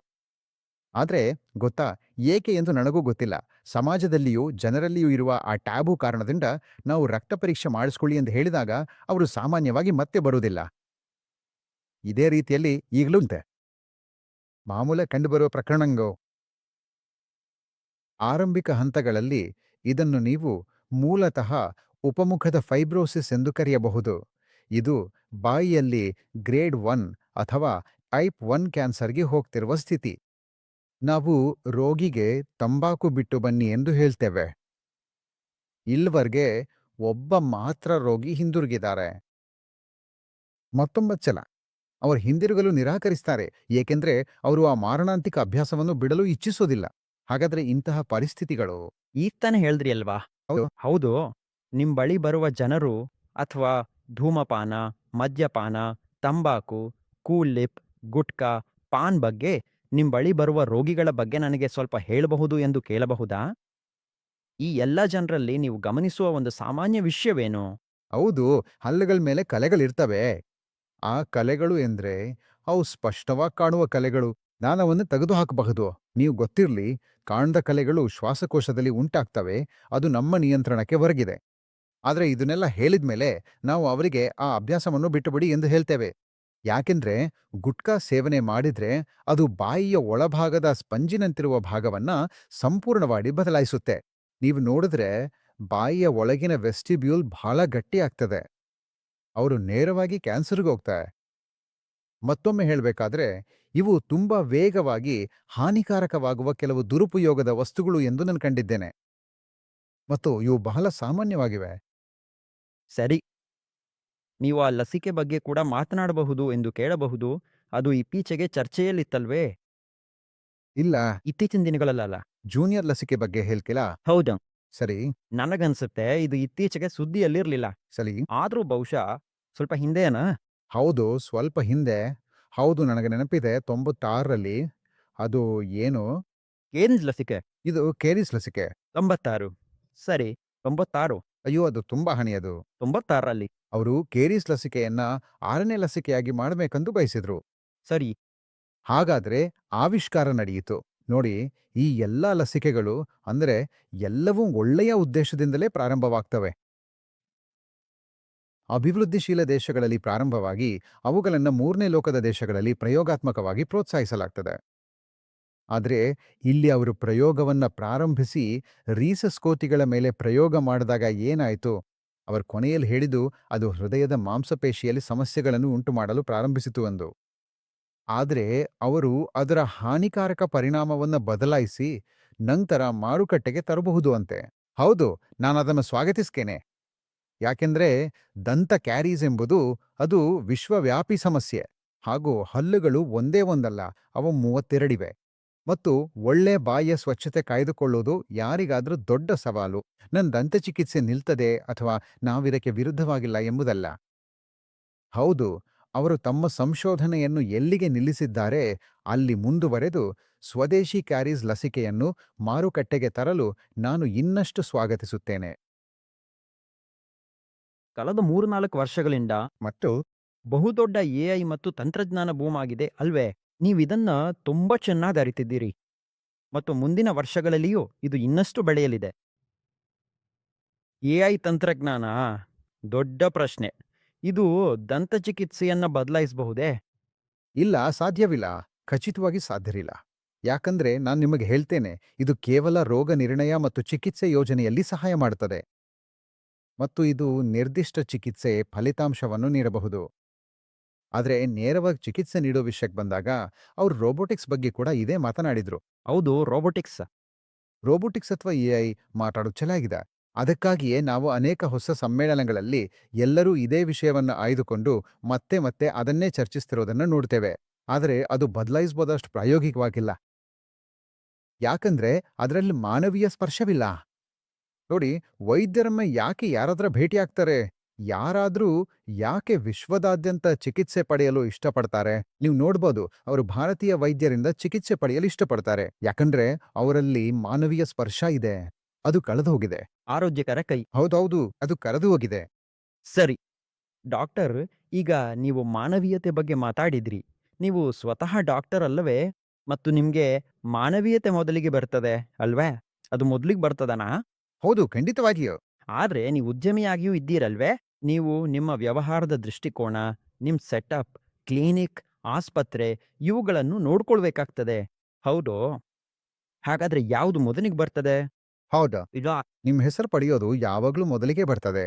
ಆದ್ರೆ ಗೊತ್ತಾ, ಏಕೆ ಎಂದು ನನಗೂ ಗೊತ್ತಿಲ್ಲ. ಸಮಾಜದಲ್ಲಿಯೂ ಜನರಲ್ಲಿಯೂ ಇರುವ ಆ ಟ್ಯಾಬು ಕಾರಣದಿಂದ ನಾವು ರಕ್ತ ಪರೀಕ್ಷೆ ಮಾಡಿಸ್ಕೊಳ್ಳಿ ಎಂದು ಹೇಳಿದಾಗ ಅವರು ಸಾಮಾನ್ಯವಾಗಿ ಮತ್ತೆ ಬರುವುದಿಲ್ಲ. ಇದೇ ರೀತಿಯಲ್ಲಿ ಈಗಲೂ ಮಾಮೂಲೆ ಕಂಡುಬರುವ ಪ್ರಕರಣಗಳು. ಆರಂಭಿಕ ಹಂತಗಳಲ್ಲಿ ಇದನ್ನು ನೀವು ಮೂಲತಃ ಉಪಮುಖದ ಫೈಬ್ರೋಸಿಸ್ ಎಂದು ಕರೆಯಬಹುದು. ಇದು ಬಾಯಿಯಲ್ಲಿ ಗ್ರೇಡ್ 1 ಅಥವಾ ಟೈಪ್ 1 ಕ್ಯಾನ್ಸರ್ಗೆ ಹೋಗ್ತಿರುವ ಸ್ಥಿತಿ. ನಾವು ರೋಗಿಗೆ ತಂಬಾಕು ಬಿಟ್ಟು ಬನ್ನಿ ಎಂದು ಹೇಳ್ತೇವೆ. ಇಲ್ಲಿವರೆಗೆ ಒಬ್ಬ ಮಾತ್ರ ರೋಗಿ ಹಿಂದಿರುಗಿದ್ದಾರೆ. ಮತ್ತೊಂಬತ್ತು ಸಲ ಅವರು ಹಿಂದಿರುಗಲು ನಿರಾಕರಿಸ್ತಾರೆ, ಏಕೆಂದ್ರೆ ಅವರು ಆ ಮಾರಣಾಂತಿಕ ಅಭ್ಯಾಸವನ್ನು ಬಿಡಲು ಇಚ್ಛಿಸೋದಿಲ್ಲ. ಹಾಗಾದ್ರೆ ಇಂತಹ ಪರಿಸ್ಥಿತಿಗಳು ಈಗ ತಾನೇ ಹೇಳಿದ್ರಿ ಅಲ್ವಾ? ಹೌದು. ಹೌದು, ನಿಮ್ ಬಳಿ ಬರುವ ಜನರು ಅಥವಾ ಧೂಮಪಾನ, ಮದ್ಯಪಾನ, ತಂಬಾಕು, ಕೂಲ್ ಲಿಪ್, ಗುಟ್ಕಾ, ಪಾನ್ ಬಗ್ಗೆ ನಿಮ್ ಬಳಿ ಬರುವ ರೋಗಿಗಳ ಬಗ್ಗೆ ನನಗೆ ಸ್ವಲ್ಪ ಹೇಳಬಹುದು ಎಂದು ಕೇಳಬಹುದಾ? ಈ ಎಲ್ಲ ಜನರಲ್ಲಿ ನೀವು ಗಮನಿಸುವ ಒಂದು ಸಾಮಾನ್ಯ ವಿಷಯವೇನು? ಹೌದು, ಹಲ್ಲುಗಳ ಮೇಲೆ ಕಲೆಗಳಿರ್ತವೆ. ಆ ಕಲೆಗಳು ಎಂದ್ರೆ ಅವು ಸ್ಪಷ್ಟವಾಗಿ ಕಾಣುವ ಕಲೆಗಳು. ನಾನವನ್ನು ತೆಗೆದುಹಾಕಬಹುದು. ನೀವು ಗೊತ್ತಿರ್ಲಿ, ಕಾಣದ ಕಲೆಗಳು ಶ್ವಾಸಕೋಶದಲ್ಲಿ ಉಂಟಾಗ್ತವೆ. ಅದು ನಮ್ಮ ನಿಯಂತ್ರಣಕ್ಕೆ ಹೊರಗಿದೆ. ಆದ್ರೆ ಇದನ್ನೆಲ್ಲ ಹೇಳಿದ್ಮೇಲೆ ನಾವು ಅವರಿಗೆ ಆ ಅಭ್ಯಾಸವನ್ನು ಬಿಟ್ಟುಬಿಡಿ ಎಂದು ಹೇಳ್ತೇವೆ. ಯಾಕೆಂದ್ರೆ ಗುಟ್ಕಾ ಸೇವನೆ ಮಾಡಿದ್ರೆ ಅದು ಬಾಯಿಯ ಒಳಭಾಗದ ಸ್ಪಂಜಿನಂತಿರುವ ಭಾಗವನ್ನ ಸಂಪೂರ್ಣವಾಗಿ ಬದಲಾಯಿಸುತ್ತೆ. ನೀವು ನೋಡಿದ್ರೆ ಬಾಯಿಯ ಒಳಗಿನ ವೆಸ್ಟಿಬ್ಯೂಲ್ ಬಹಳ ಗಟ್ಟಿ ಆಗ್ತದೆ. ಅವರು ನೇರವಾಗಿ ಕ್ಯಾನ್ಸರ್ಗೆ ಹೋಗ್ತಾರೆ. ಮತ್ತೊಮ್ಮೆ ಹೇಳಬೇಕಾದ್ರೆ ಇವು ತುಂಬಾ ವೇಗವಾಗಿ ಹಾನಿಕಾರಕವಾಗುವ ಕೆಲವು ದುರುಪಯೋಗದ ವಸ್ತುಗಳು ಎಂದು ನಾನು ಕಂಡಿದ್ದೇನೆ. ಮತ್ತು ಇವು ಬಹಳ ಸಾಮಾನ್ಯವಾಗಿವೆ. ಸರಿ, ನೀವು ಆ ಲಸಿಕೆ ಬಗ್ಗೆ ಕೂಡ ಮಾತನಾಡಬಹುದು ಎಂದು ಕೇಳಬಹುದು. ಅದು ಇತ್ತೀಚೆಗೆ ಚರ್ಚೆಯಲ್ಲಿತ್ತಲ್ವೇ? ಇಲ್ಲ, ಇತ್ತೀಚಿನ ದಿನಗಳಲ್ಲ. ಜೂನಿಯರ್ ಲಸಿಕೆ ಬಗ್ಗೆ ಹೇಳ್ಕಿಲ್ಲ. ಹೌದು, ಸರಿ. ನನಗನ್ಸುತ್ತೆ ಇದು ಇತ್ತೀಚೆಗೆ ಸುದ್ದಿಯಲ್ಲಿರ್ಲಿಲ್ಲ. ಸರಿ. ಆದ್ರೂ ಬಹುಶಃ ಸ್ವಲ್ಪ ಹಿಂದೆನಾ? ಹೌದು, ಸ್ವಲ್ಪ ಹಿಂದೆ. ಹೌದು, ನನಗೆ ನೆನಪಿದೆ. 96ರಲ್ಲಿ. ಅದು ಏನು? ಏನ್ ಲಸಿಕೆ? ಇದು ಕೇರಿಸ್ ಲಸಿಕೆ. 96. ಸರಿ, 96. ಅಯ್ಯೋ, ಅದು ತುಂಬಾ ಹಣಿಯದು. 96ರಲ್ಲಿ. ಅವರು ಕೇರಿಸ್ ಲಸಿಕೆಯನ್ನ 6ನೇ ಲಸಿಕೆಯಾಗಿ ಮಾಡಬೇಕೆಂದು ಬಯಸಿದ್ರು. ಸರಿ. ಹಾಗಾದ್ರೆ ಆವಿಷ್ಕಾರ ನಡೆಯಿತು. ನೋಡಿ, ಈ ಎಲ್ಲಾ ಲಸಿಕೆಗಳು ಅಂದ್ರೆ ಎಲ್ಲವೂ ಒಳ್ಳೆಯ ಉದ್ದೇಶದಿಂದಲೇ ಪ್ರಾರಂಭವಾಗ್ತವೆ. ಅಭಿವೃದ್ಧಿಶೀಲ ದೇಶಗಳಲ್ಲಿ ಪ್ರಾರಂಭವಾಗಿ ಅವುಗಳನ್ನು 3ನೇ ಲೋಕದ ದೇಶಗಳಲ್ಲಿ ಪ್ರಯೋಗಾತ್ಮಕವಾಗಿ ಪ್ರೋತ್ಸಾಹಿಸಲಾಗ್ತದೆ. ಆದರೆ ಇಲ್ಲಿ ಅವರು ಪ್ರಯೋಗವನ್ನ ಪ್ರಾರಂಭಿಸಿ ರೀಸಸ್ ಕೋತಿಗಳ ಮೇಲೆ ಪ್ರಯೋಗ ಮಾಡಿದಾಗ ಏನಾಯಿತು? ಅವರು ಕೊನೆಯಲ್ಲಿ ಹೇಳಿದ್ದು ಅದು ಹೃದಯದ ಮಾಂಸಪೇಶಿಯಲ್ಲಿ ಸಮಸ್ಯೆಗಳನ್ನು ಉಂಟುಮಾಡಲು ಪ್ರಾರಂಭಿಸಿತು ಎಂದು. ಆದರೆ ಅವರು ಅದರ ಹಾನಿಕಾರಕ ಪರಿಣಾಮವನ್ನು ಬದಲಾಯಿಸಿ ನಂತರ ಮಾರುಕಟ್ಟೆಗೆ ತರಬಹುದು ಅಂತೆ. ಹೌದು, ನಾನದನ್ನು ಸ್ವಾಗತಿಸ್ಕೇನೆ. ಯಾಕೆಂದ್ರೆ ದಂತ ಕ್ಯಾರೀಸ್ ಎಂಬುದು ಅದು ವಿಶ್ವವ್ಯಾಪಿ ಸಮಸ್ಯೆ. ಹಾಗೂ ಹಲ್ಲುಗಳು ಒಂದೇ ಒಂದಲ್ಲ, ಅವು 32ಇವೆ. ಮತ್ತು ಒಳ್ಳೆ ಬಾಯಿಯ ಸ್ವಚ್ಛತೆ ಕಾಯ್ದುಕೊಳ್ಳೋದು ಯಾರಿಗಾದ್ರೂ ದೊಡ್ಡ ಸವಾಲು. ನನ್ನ ದಂತಚಿಕಿತ್ಸೆ ನಿಲ್ತದೆ ಅಥವಾ ನಾವಿದಕ್ಕೆ ವಿರುದ್ಧವಾಗಿಲ್ಲ ಎಂಬುದಲ್ಲ. ಹೌದು, ಅವರು ತಮ್ಮ ಸಂಶೋಧನೆಯನ್ನು ಎಲ್ಲಿಗೆ ನಿಲ್ಲಿಸಿದ್ದಾರೆ ಅಲ್ಲಿ ಮುಂದುವರೆದು ಸ್ವದೇಶಿ ಕ್ಯಾರೀಸ್ ಲಸಿಕೆಯನ್ನು ಮಾರುಕಟ್ಟೆಗೆ ತರಲು ನಾನು ಇನ್ನಷ್ಟು ಸ್ವಾಗತಿಸುತ್ತೇನೆ. ಕಳೆದ 3-4 ವರ್ಷಗಳಿಂದ ಮತ್ತು ಬಹುದೊಡ್ಡ ಎಐ ಮತ್ತು ತಂತ್ರಜ್ಞಾನ ಬೂಮ್ ಆಗಿದೆ ಅಲ್ವೇ? ನೀವಿದನ್ನ ತುಂಬಾ ಚೆನ್ನಾಗಿ ಅರಿತಿದ್ದೀರಿ. ಮತ್ತು ಮುಂದಿನ ವರ್ಷಗಳಲ್ಲಿಯೂ ಇದು ಇನ್ನಷ್ಟು ಬೆಳೆಯಲಿದೆ. ಎಐ ತಂತ್ರಜ್ಞಾನ ದೊಡ್ಡ ಪ್ರಶ್ನೆ. ಇದು ದಂತಚಿಕಿತ್ಸೆಯನ್ನ ಬದಲಾಯಿಸಬಹುದೇ? ಇಲ್ಲ, ಸಾಧ್ಯವಿಲ್ಲ. ಖಚಿತವಾಗಿ ಸಾಧ್ಯವಿಲ್ಲ. ಯಾಕಂದ್ರೆ ನಾನು ನಿಮಗೆ ಹೇಳ್ತೇನೆ, ಇದು ಕೇವಲ ರೋಗ ನಿರ್ಣಯ ಮತ್ತು ಚಿಕಿತ್ಸೆ ಯೋಜನೆಯಲ್ಲಿ ಸಹಾಯ ಮಾಡುತ್ತದೆ. ಮತ್ತು ಇದು ನಿರ್ದಿಷ್ಟ ಚಿಕಿತ್ಸೆ ಫಲಿತಾಂಶವನ್ನು ನೀಡಬಹುದು. ಆದರೆ ನೇರವಾಗಿ ಚಿಕಿತ್ಸೆ ನೀಡೋ ವಿಷಯಕ್ಕೆ ಬಂದಾಗ ಅವರು ರೋಬೋಟಿಕ್ಸ್ ಬಗ್ಗೆ ಕೂಡ ಇದೇ ಮಾತನಾಡಿದ್ರು. ಹೌದು, ರೋಬೋಟಿಕ್ಸ್. ರೋಬೋಟಿಕ್ಸ್ ಅಥವಾ ಎಐ ಮಾತಾಡೋದು ಚೆನ್ನಾಗಿದೆ. ಅದಕ್ಕಾಗಿಯೇ ನಾವು ಅನೇಕ ಹೊಸ ಸಮ್ಮೇಳನಗಳಲ್ಲಿ ಎಲ್ಲರೂ ಇದೇ ವಿಷಯವನ್ನು ಆಯ್ದುಕೊಂಡು ಮತ್ತೆ ಮತ್ತೆ ಅದನ್ನೇ ಚರ್ಚಿಸ್ತಿರೋದನ್ನು ನೋಡ್ತೇವೆ. ಆದರೆ ಅದು ಬದಲಾಯಿಸಬಹುದಷ್ಟು ಪ್ರಾಯೋಗಿಕವಾಗಿಲ್ಲ. ಯಾಕಂದ್ರೆ ಅದರಲ್ಲಿ ಮಾನವೀಯ ಸ್ಪರ್ಶವಿಲ್ಲ. ನೋಡಿ, ವೈದ್ಯರಮ್ಮ ಯಾಕೆ ಯಾರಾದ್ರ ಭೇಟಿಯಾಗ್ತಾರೆ? ಯಾರಾದ್ರೂ ಯಾಕೆ ವಿಶ್ವದಾದ್ಯಂತ ಚಿಕಿತ್ಸೆ ಪಡೆಯಲು ಇಷ್ಟಪಡ್ತಾರೆ? ನೀವು ನೋಡ್ಬೋದು, ಅವರು ಭಾರತೀಯ ವೈದ್ಯರಿಂದ ಚಿಕಿತ್ಸೆ ಪಡೆಯಲು ಇಷ್ಟಪಡ್ತಾರೆ. ಯಾಕಂದ್ರೆ ಅವರಲ್ಲಿ ಮಾನವೀಯ ಸ್ಪರ್ಶ ಇದೆ. ಅದು ಕಳೆದು ಹೋಗಿದೆ. ಆರೋಗ್ಯಕರ ಕೈ. ಹೌದೌದು, ಅದು ಕರೆದು ಹೋಗಿದೆ. ಸರಿ. ಡಾಕ್ಟರ್, ಈಗ ನೀವು ಮಾನವೀಯತೆ ಬಗ್ಗೆ ಮಾತಾಡಿದ್ರಿ. ನೀವು ಸ್ವತಃ ಡಾಕ್ಟರ್ ಅಲ್ಲವೇ? ಮತ್ತು ನಿಮ್ಗೆ ಮಾನವೀಯತೆ ಮೊದಲಿಗೆ ಬರ್ತದೆ ಅಲ್ವೇ? ಅದು ಮೊದಲಿಗೆ ಬರ್ತದನಾ? ಹೌದು, ಖಂಡಿತವಾಗಿಯೂ. ಆದ್ರೆ ನೀವು ಉದ್ಯಮಿಯಾಗಿಯೂ ಇದ್ದೀರಲ್ವೇ? ನೀವು ನಿಮ್ಮ ವ್ಯವಹಾರದ ದೃಷ್ಟಿಕೋನ, ನಿಮ್ ಸೆಟಪ್, ಕ್ಲಿನಿಕ್, ಆಸ್ಪತ್ರೆ ಇವುಗಳನ್ನು ನೋಡ್ಕೊಳ್ಬೇಕಾಗ್ತದೆ. ಹೌದು. ಹಾಗಾದ್ರೆ ಯಾವುದು ಮೊದಲಿಗೆ ಬರ್ತದೆ? ಹೌದು, ಇಲ್ಲ, ನಿಮ್ ಹೆಸರು ಪಡೆಯೋದು ಯಾವಾಗ್ಲೂ ಮೊದಲಿಗೆ ಬರ್ತದೆ.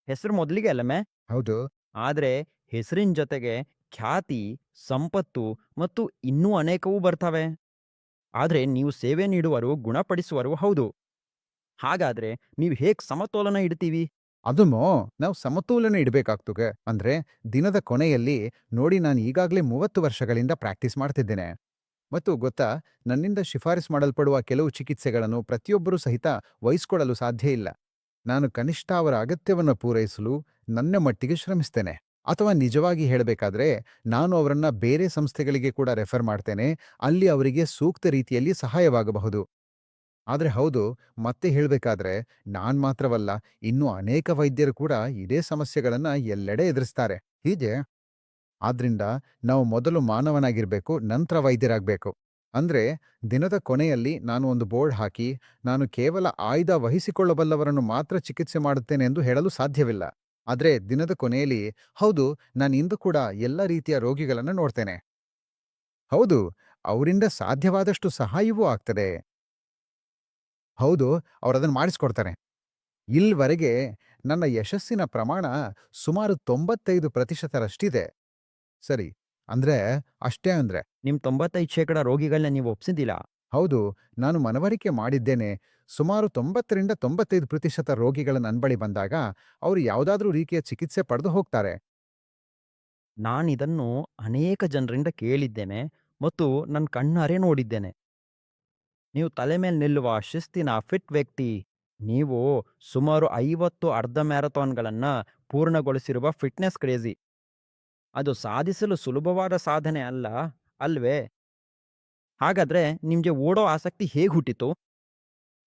ಹೆಸರು ಮೊದಲಿಗೆ ಅಲ್ಲಮೇ? ಹೌದು. ಆದ್ರೆ ಹೆಸರಿನ ಜೊತೆಗೆ ಖ್ಯಾತಿ, ಸಂಪತ್ತು ಮತ್ತು ಇನ್ನೂ ಅನೇಕವೂ ಬರ್ತವೆ. ಆದ್ರೆ ನೀವು ಸೇವೆ ನೀಡುವರು, ಗುಣಪಡಿಸುವರು ಹೌದು. ಹಾಗಾದ್ರೆ ನೀವು ಹೇಗ್ ಸಮತೋಲನ ಇಡ್ತೀವಿ? ಅದನ್ನೋ ನಾವು ಸಮತೋಲನ ಇಡಬೇಕಾಗ್ತದೆ. ಅಂದ್ರೆ ದಿನದ ಕೊನೆಯಲ್ಲಿ ನೋಡಿ, ನಾನು ಈಗಾಗಲೇ 30 ವರ್ಷಗಳಿಂದ ಪ್ರಾಕ್ಟೀಸ್ ಮಾಡ್ತಿದ್ದೇನೆ. ಮತ್ತು ಗೊತ್ತಾ, ನನ್ನಿಂದ ಶಿಫಾರಸು ಮಾಡಲ್ಪಡುವ ಕೆಲವು ಚಿಕಿತ್ಸೆಗಳನ್ನು ಪ್ರತಿಯೊಬ್ಬರೂ ಸಹಿತ ವಹಿಸ್ಕೊಳ್ಳಲು ಸಾಧ್ಯ ಇಲ್ಲ. ನಾನು ಕನಿಷ್ಠ ಅವರ ಅಗತ್ಯವನ್ನು ಪೂರೈಸಲು ನನ್ನ ಮಟ್ಟಿಗೆ ಶ್ರಮಿಸ್ತೇನೆ. ಅಥವಾ ನಿಜವಾಗಿ ಹೇಳಬೇಕಾದ್ರೆ ನಾನು ಅವರನ್ನ ಬೇರೆ ಸಂಸ್ಥೆಗಳಿಗೆ ಕೂಡ ರೆಫರ್ ಮಾಡ್ತೇನೆ. ಅಲ್ಲಿ ಅವರಿಗೆ ಸೂಕ್ತ ರೀತಿಯಲ್ಲಿ ಸಹಾಯವಾಗಬಹುದು. ಆದ್ರೆ ಹೌದು, ಮತ್ತೆ ಹೇಳ್ಬೇಕಾದ್ರೆ ನಾನ್ ಮಾತ್ರವಲ್ಲ, ಇನ್ನೂ ಅನೇಕ ವೈದ್ಯರು ಕೂಡ ಇದೇ ಸಮಸ್ಯೆಗಳನ್ನ ಎಲ್ಲೆಡೆ ಎದುರಿಸ್ತಾರೆ. ಹೀಗೆ ಆದ್ರಿಂದ ನಾವು ಮೊದಲು ಮಾನವನಾಗಿರ್ಬೇಕು, ನಂತರ ವೈದ್ಯರಾಗಬೇಕು. ಅಂದ್ರೆ ದಿನದ ಕೊನೆಯಲ್ಲಿ ನಾನು ಒಂದು ಬೋರ್ಡ್ ಹಾಕಿ, ನಾನು ಕೇವಲ ಆಯ್ದ ವಹಿಸಿಕೊಳ್ಳಬಲ್ಲವರನ್ನು ಮಾತ್ರ ಚಿಕಿತ್ಸೆ ಮಾಡುತ್ತೇನೆ ಎಂದು ಹೇಳಲು ಸಾಧ್ಯವಿಲ್ಲ. ಆದ್ರೆ ದಿನದ ಕೊನೆಯಲ್ಲಿ, ಹೌದು, ನಾನು ಇಂದು ಕೂಡ ಎಲ್ಲ ರೀತಿಯ ರೋಗಿಗಳನ್ನು ನೋಡ್ತೇನೆ. ಹೌದು, ಅವರಿಂದ ಸಾಧ್ಯವಾದಷ್ಟು ಸಹಾಯವೂ ಆಗ್ತದೆ. ಹೌದು, ಅವರದನ್ನು ಮಾಡಿಸ್ಕೊಡ್ತಾರೆ. ಇಲ್ವರೆಗೆ ನನ್ನ ಯಶಸ್ಸಿನ ಪ್ರಮಾಣ ಸುಮಾರು 95%ರಷ್ಟಿದೆ. ಸರಿ. ಅಂದ್ರೆ ಅಷ್ಟೇ ಅಂದ್ರೆ ನಿಮ್ಮ 95% ರೋಗಿಗಳನ್ನ ನೀವು ಒಪ್ಸಿದ್ದಿಲ್ಲ. ಹೌದು, ನಾನು ಮನವರಿಕೆ ಮಾಡಿದ್ದೇನೆ. ಸುಮಾರು 90ರಿಂದ 95% ರೋಗಿಗಳ ನನ್ನ ಬಳಿ ಬಂದಾಗ ಅವರು ಯಾವುದಾದ್ರೂ ರೀತಿಯ ಚಿಕಿತ್ಸೆ ಪಡೆದು ಹೋಗ್ತಾರೆ. ನಾನಿದನ್ನು ಅನೇಕ ಜನರಿಂದ ಕೇಳಿದ್ದೇನೆ ಮತ್ತು ನನ್ನ ಕಣ್ಣಾರೆ ನೋಡಿದ್ದೇನೆ. ನೀವು ತಲೆ ಮೇಲೆ ನಿಲ್ಲುವ ಶಿಸ್ತಿನ ಫಿಟ್ ವ್ಯಕ್ತಿ. ನೀವು ಸುಮಾರು 50 ಅರ್ಧ ಮ್ಯಾರಥಾನ್‌ಗಳನ್ನ ಪೂರ್ಣಗೊಳಿಸಿರುವ ಫಿಟ್ನೆಸ್ ಕ್ರೇಜಿ. ಅದು ಸಾಧಿಸಲು ಸುಲಭವಾದ ಸಾಧನೆ ಅಲ್ಲ, ಅಲ್ವೇ? ಹಾಗಾದ್ರೆ ನಿಮ್ಗೆ ಓಡೋ ಆಸಕ್ತಿ ಹೇಗ್ ಹುಟ್ಟಿತು?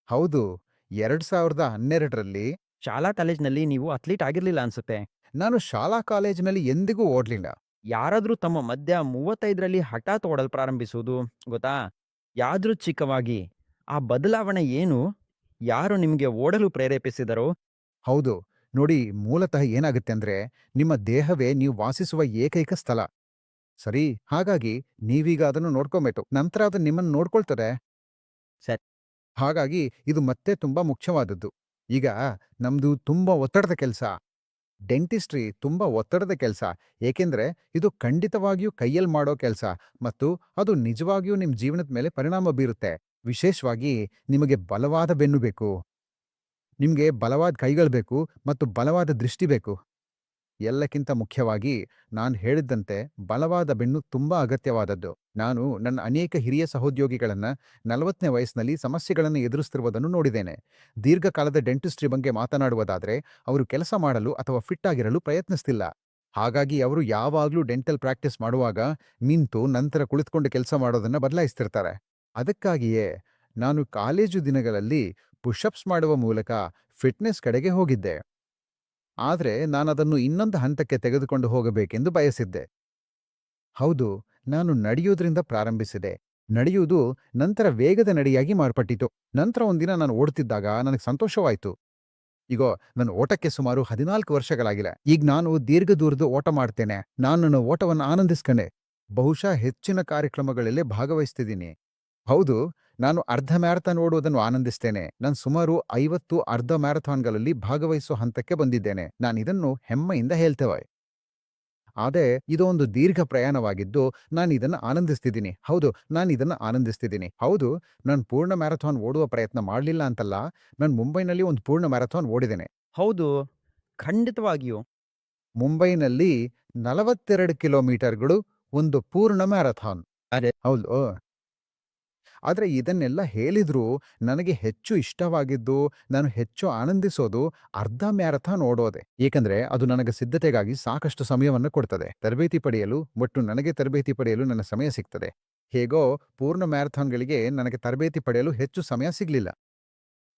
ಹೌದು, 2012ರಲ್ಲಿ ಶಾಲಾ ಕಾಲೇಜ್ನಲ್ಲಿ ನೀವು ಅಥ್ಲೀಟ್ ಆಗಿರ್ಲಿಲ್ಲ ಅನ್ಸುತ್ತೆ. ನಾನು ಶಾಲಾ ಕಾಲೇಜಿನಲ್ಲಿ ಎಂದಿಗೂ ಓಡ್ಲಿಲ್ಲ. ಯಾರಾದ್ರೂ ತಮ್ಮ ಮಧ್ಯ 35ರಲ್ಲಿ ಹಠಾತ್ ಓಡಲು ಪ್ರಾರಂಭಿಸುವುದು ಗೊತ್ತಾ? ಯಾದೃಚ್ಛಿಕವಾಗಿ. ಆ ಬದಲಾವಣೆ ಏನು? ಯಾರು ನಿಮ್ಗೆ ಓಡಲು ಪ್ರೇರೇಪಿಸಿದರು? ಹೌದು, ನೋಡಿ, ಮೂಲತಃ ಏನಾಗುತ್ತೆ ಅಂದ್ರೆ ನಿಮ್ಮ ದೇಹವೇ ನೀವು ವಾಸಿಸುವ ಏಕೈಕ ಸ್ಥಳ. ಸರಿ, ಹಾಗಾಗಿ ನೀವೀಗ ಅದನ್ನು ನೋಡ್ಕೊಬೇಕು. ನಂತರ ಅದು ನಿಮ್ಮನ್ನು ನೋಡ್ಕೊಳ್ತದೆ. ಸರಿ. ಹಾಗಾಗಿ ಇದು ಮತ್ತೆ ತುಂಬಾ ಮುಖ್ಯವಾದದ್ದು. ಈಗ ನಮ್ದು ತುಂಬಾ ಒತ್ತಡದ ಕೆಲಸ. ಡೆಂಟಿಸ್ಟ್ರಿ ತುಂಬಾ ಒತ್ತಡದ ಕೆಲಸ. ಏಕೆಂದ್ರೆ ಇದು ಖಂಡಿತವಾಗಿಯೂ ಕೈಯಲ್ಲಿ ಮಾಡೋ ಕೆಲಸ ಮತ್ತು ಅದು ನಿಜವಾಗಿಯೂ ನಿಮ್ ಜೀವನದ ಮೇಲೆ ಪರಿಣಾಮ ಬೀರುತ್ತೆ. ವಿಶೇಷವಾಗಿ ನಿಮಗೆ ಬಲವಾದ ಬೆನ್ನು ಬೇಕು. ನಿಮ್ಗೆ ಬಲವಾದ ಕೈಗಳು ಬೇಕು ಮತ್ತು ಬಲವಾದ ದೃಷ್ಟಿ ಬೇಕು. ಎಲ್ಲಕ್ಕಿಂತ ಮುಖ್ಯವಾಗಿ ನಾನು ಹೇಳಿದ್ದಂತೆ ಬಲವಾದ ಬೆನ್ನು ತುಂಬಾ ಅಗತ್ಯವಾದದ್ದು. ನಾನು ನನ್ನ ಅನೇಕ ಹಿರಿಯ ಸಹೋದ್ಯೋಗಿಗಳನ್ನ 40ನೇ ವಯಸ್ಸಿನಲ್ಲಿ ಸಮಸ್ಯೆಗಳನ್ನು ಎದುರಿಸ್ತಿರುವುದನ್ನು ನೋಡಿದ್ದೇನೆ. ದೀರ್ಘಕಾಲದ ಡೆಂಟಿಸ್ಟ್ರಿ ಬಗ್ಗೆ ಮಾತನಾಡುವುದಾದ್ರೆ ಅವರು ಕೆಲಸ ಮಾಡಲು ಅಥವಾ ಫಿಟ್ ಆಗಿರಲು ಪ್ರಯತ್ನಿಸ್ತಿಲ್ಲ. ಹಾಗಾಗಿ ಅವರು ಯಾವಾಗ್ಲೂ ಡೆಂಟಲ್ ಪ್ರಾಕ್ಟೀಸ್ ಮಾಡುವಾಗ ನಿಂತು ನಂತರ ಕುಳಿತುಕೊಂಡು ಕೆಲಸ ಮಾಡೋದನ್ನ ಬದಲಾಯಿಸ್ತಿರ್ತಾರೆ. ಅದಕ್ಕಾಗಿಯೇ ನಾನು ಕಾಲೇಜು ದಿನಗಳಲ್ಲಿ ಪುಷಪ್ಸ್ ಮಾಡುವ ಮೂಲಕ ಫಿಟ್ನೆಸ್ ಕಡೆಗೆ ಹೋಗಿದ್ದೆ. ಆದ್ರೆ ನಾನದನ್ನು ಇನ್ನೊಂದು ಹಂತಕ್ಕೆ ತೆಗೆದುಕೊಂಡು ಹೋಗಬೇಕೆಂದು ಬಯಸಿದ್ದೆ. ಹೌದು, ನಾನು ನಡೆಯೋದ್ರಿಂದ ಪ್ರಾರಂಭಿಸಿದೆ. ನಡೆಯುವುದು ನಂತರ ವೇಗದ ನಡೆಯಾಗಿ ಮಾರ್ಪಟ್ಟಿತು. ನಂತರ ಒಂದಿನ ನಾನು ಓಡುತ್ತಿದ್ದಾಗ ನನಗೆ ಸಂತೋಷವಾಯಿತು. ಇಗೋ, ನನ್ನ ಓಟಕ್ಕೆ ಸುಮಾರು 14 ವರ್ಷಗಳಾಗಿಲ್ಲ. ಈಗ ನಾನು ದೀರ್ಘ ದೂರದ ಓಟ ಮಾಡ್ತೇನೆ. ನಾನು ನನ್ನ ಓಟವನ್ನು ಆನಂದಿಸ್ಕೊಂಡೆ. ಬಹುಶಃ ಹೆಚ್ಚಿನ ಕಾರ್ಯಕ್ರಮಗಳಲ್ಲಿ ಭಾಗವಹಿಸ್ತಿದ್ದೀನಿ. ಹೌದು, ನಾನು ಅರ್ಧ ಮ್ಯಾರಥಾನ್ ಓಡುವುದನ್ನು ಆನಂದಿಸ್ತೇನೆ. ನಾನು ಸುಮಾರು 50 ಅರ್ಧ ಮ್ಯಾರಥಾನ್ಗಳಲ್ಲಿ ಭಾಗವಹಿಸೋ ಹಂತಕ್ಕೆ ಬಂದಿದ್ದೇನೆ. ನಾನಿದನ್ನು ಹೆಮ್ಮೆಯಿಂದ ಹೇಳ್ತೇವೆ. ಆದ್ರೆ ಇದೊಂದು ದೀರ್ಘ ಪ್ರಯಾಣವಾಗಿದ್ದು ನಾನಿದನ್ನು ಆನಂದಿಸ್ತಿದ್ದೀನಿ. ಹೌದು, ನಾನಿದನ್ನು ಆನಂದಿಸ್ತಿದ್ದೀನಿ. ಹೌದು, ನಾನು ಪೂರ್ಣ ಮ್ಯಾರಥಾನ್ ಓಡುವ ಪ್ರಯತ್ನ ಮಾಡಲಿಲ್ಲ ಅಂತಲ್ಲ. ನಾನು ಮುಂಬೈನಲ್ಲಿ ಒಂದು ಪೂರ್ಣ ಮ್ಯಾರಥಾನ್ ಓಡಿದ್ದೇನೆ. ಹೌದು, ಖಂಡಿತವಾಗಿಯೂ. ಮುಂಬೈನಲ್ಲಿ 42 ಕಿಲೋಮೀಟರ್ಗಳು ಒಂದು ಪೂರ್ಣ ಮ್ಯಾರಥಾನ್. ಅರೆ, ಹೌದು. ಆದ್ರೆ ಇದನ್ನೆಲ್ಲ ಹೇಳಿದ್ರೂ ನನಗೆ ಹೆಚ್ಚು ಇಷ್ಟವಾಗಿದ್ದು, ನಾನು ಹೆಚ್ಚು ಆನಂದಿಸೋದು ಅರ್ಧ ಮ್ಯಾರಥಾನ್ ಓಡೋದೆ. ಏಕೆಂದ್ರೆ ಅದು ನನಗೆ ಸಿದ್ಧತೆಗಾಗಿ ಸಾಕಷ್ಟು ಸಮಯವನ್ನು ಕೊಡ್ತದೆ. ತರಬೇತಿ ಪಡೆಯಲು ನನಗೆ ತರಬೇತಿ ಪಡೆಯಲು ನನ್ನ ಸಮಯ ಸಿಗ್ತದೆ. ಹೇಗೋ ಪೂರ್ಣ ಮ್ಯಾರಥಾನ್ಗಳಿಗೆ ನನಗೆ ತರಬೇತಿ ಪಡೆಯಲು ಹೆಚ್ಚು ಸಮಯ ಸಿಗ್ಲಿಲ್ಲ.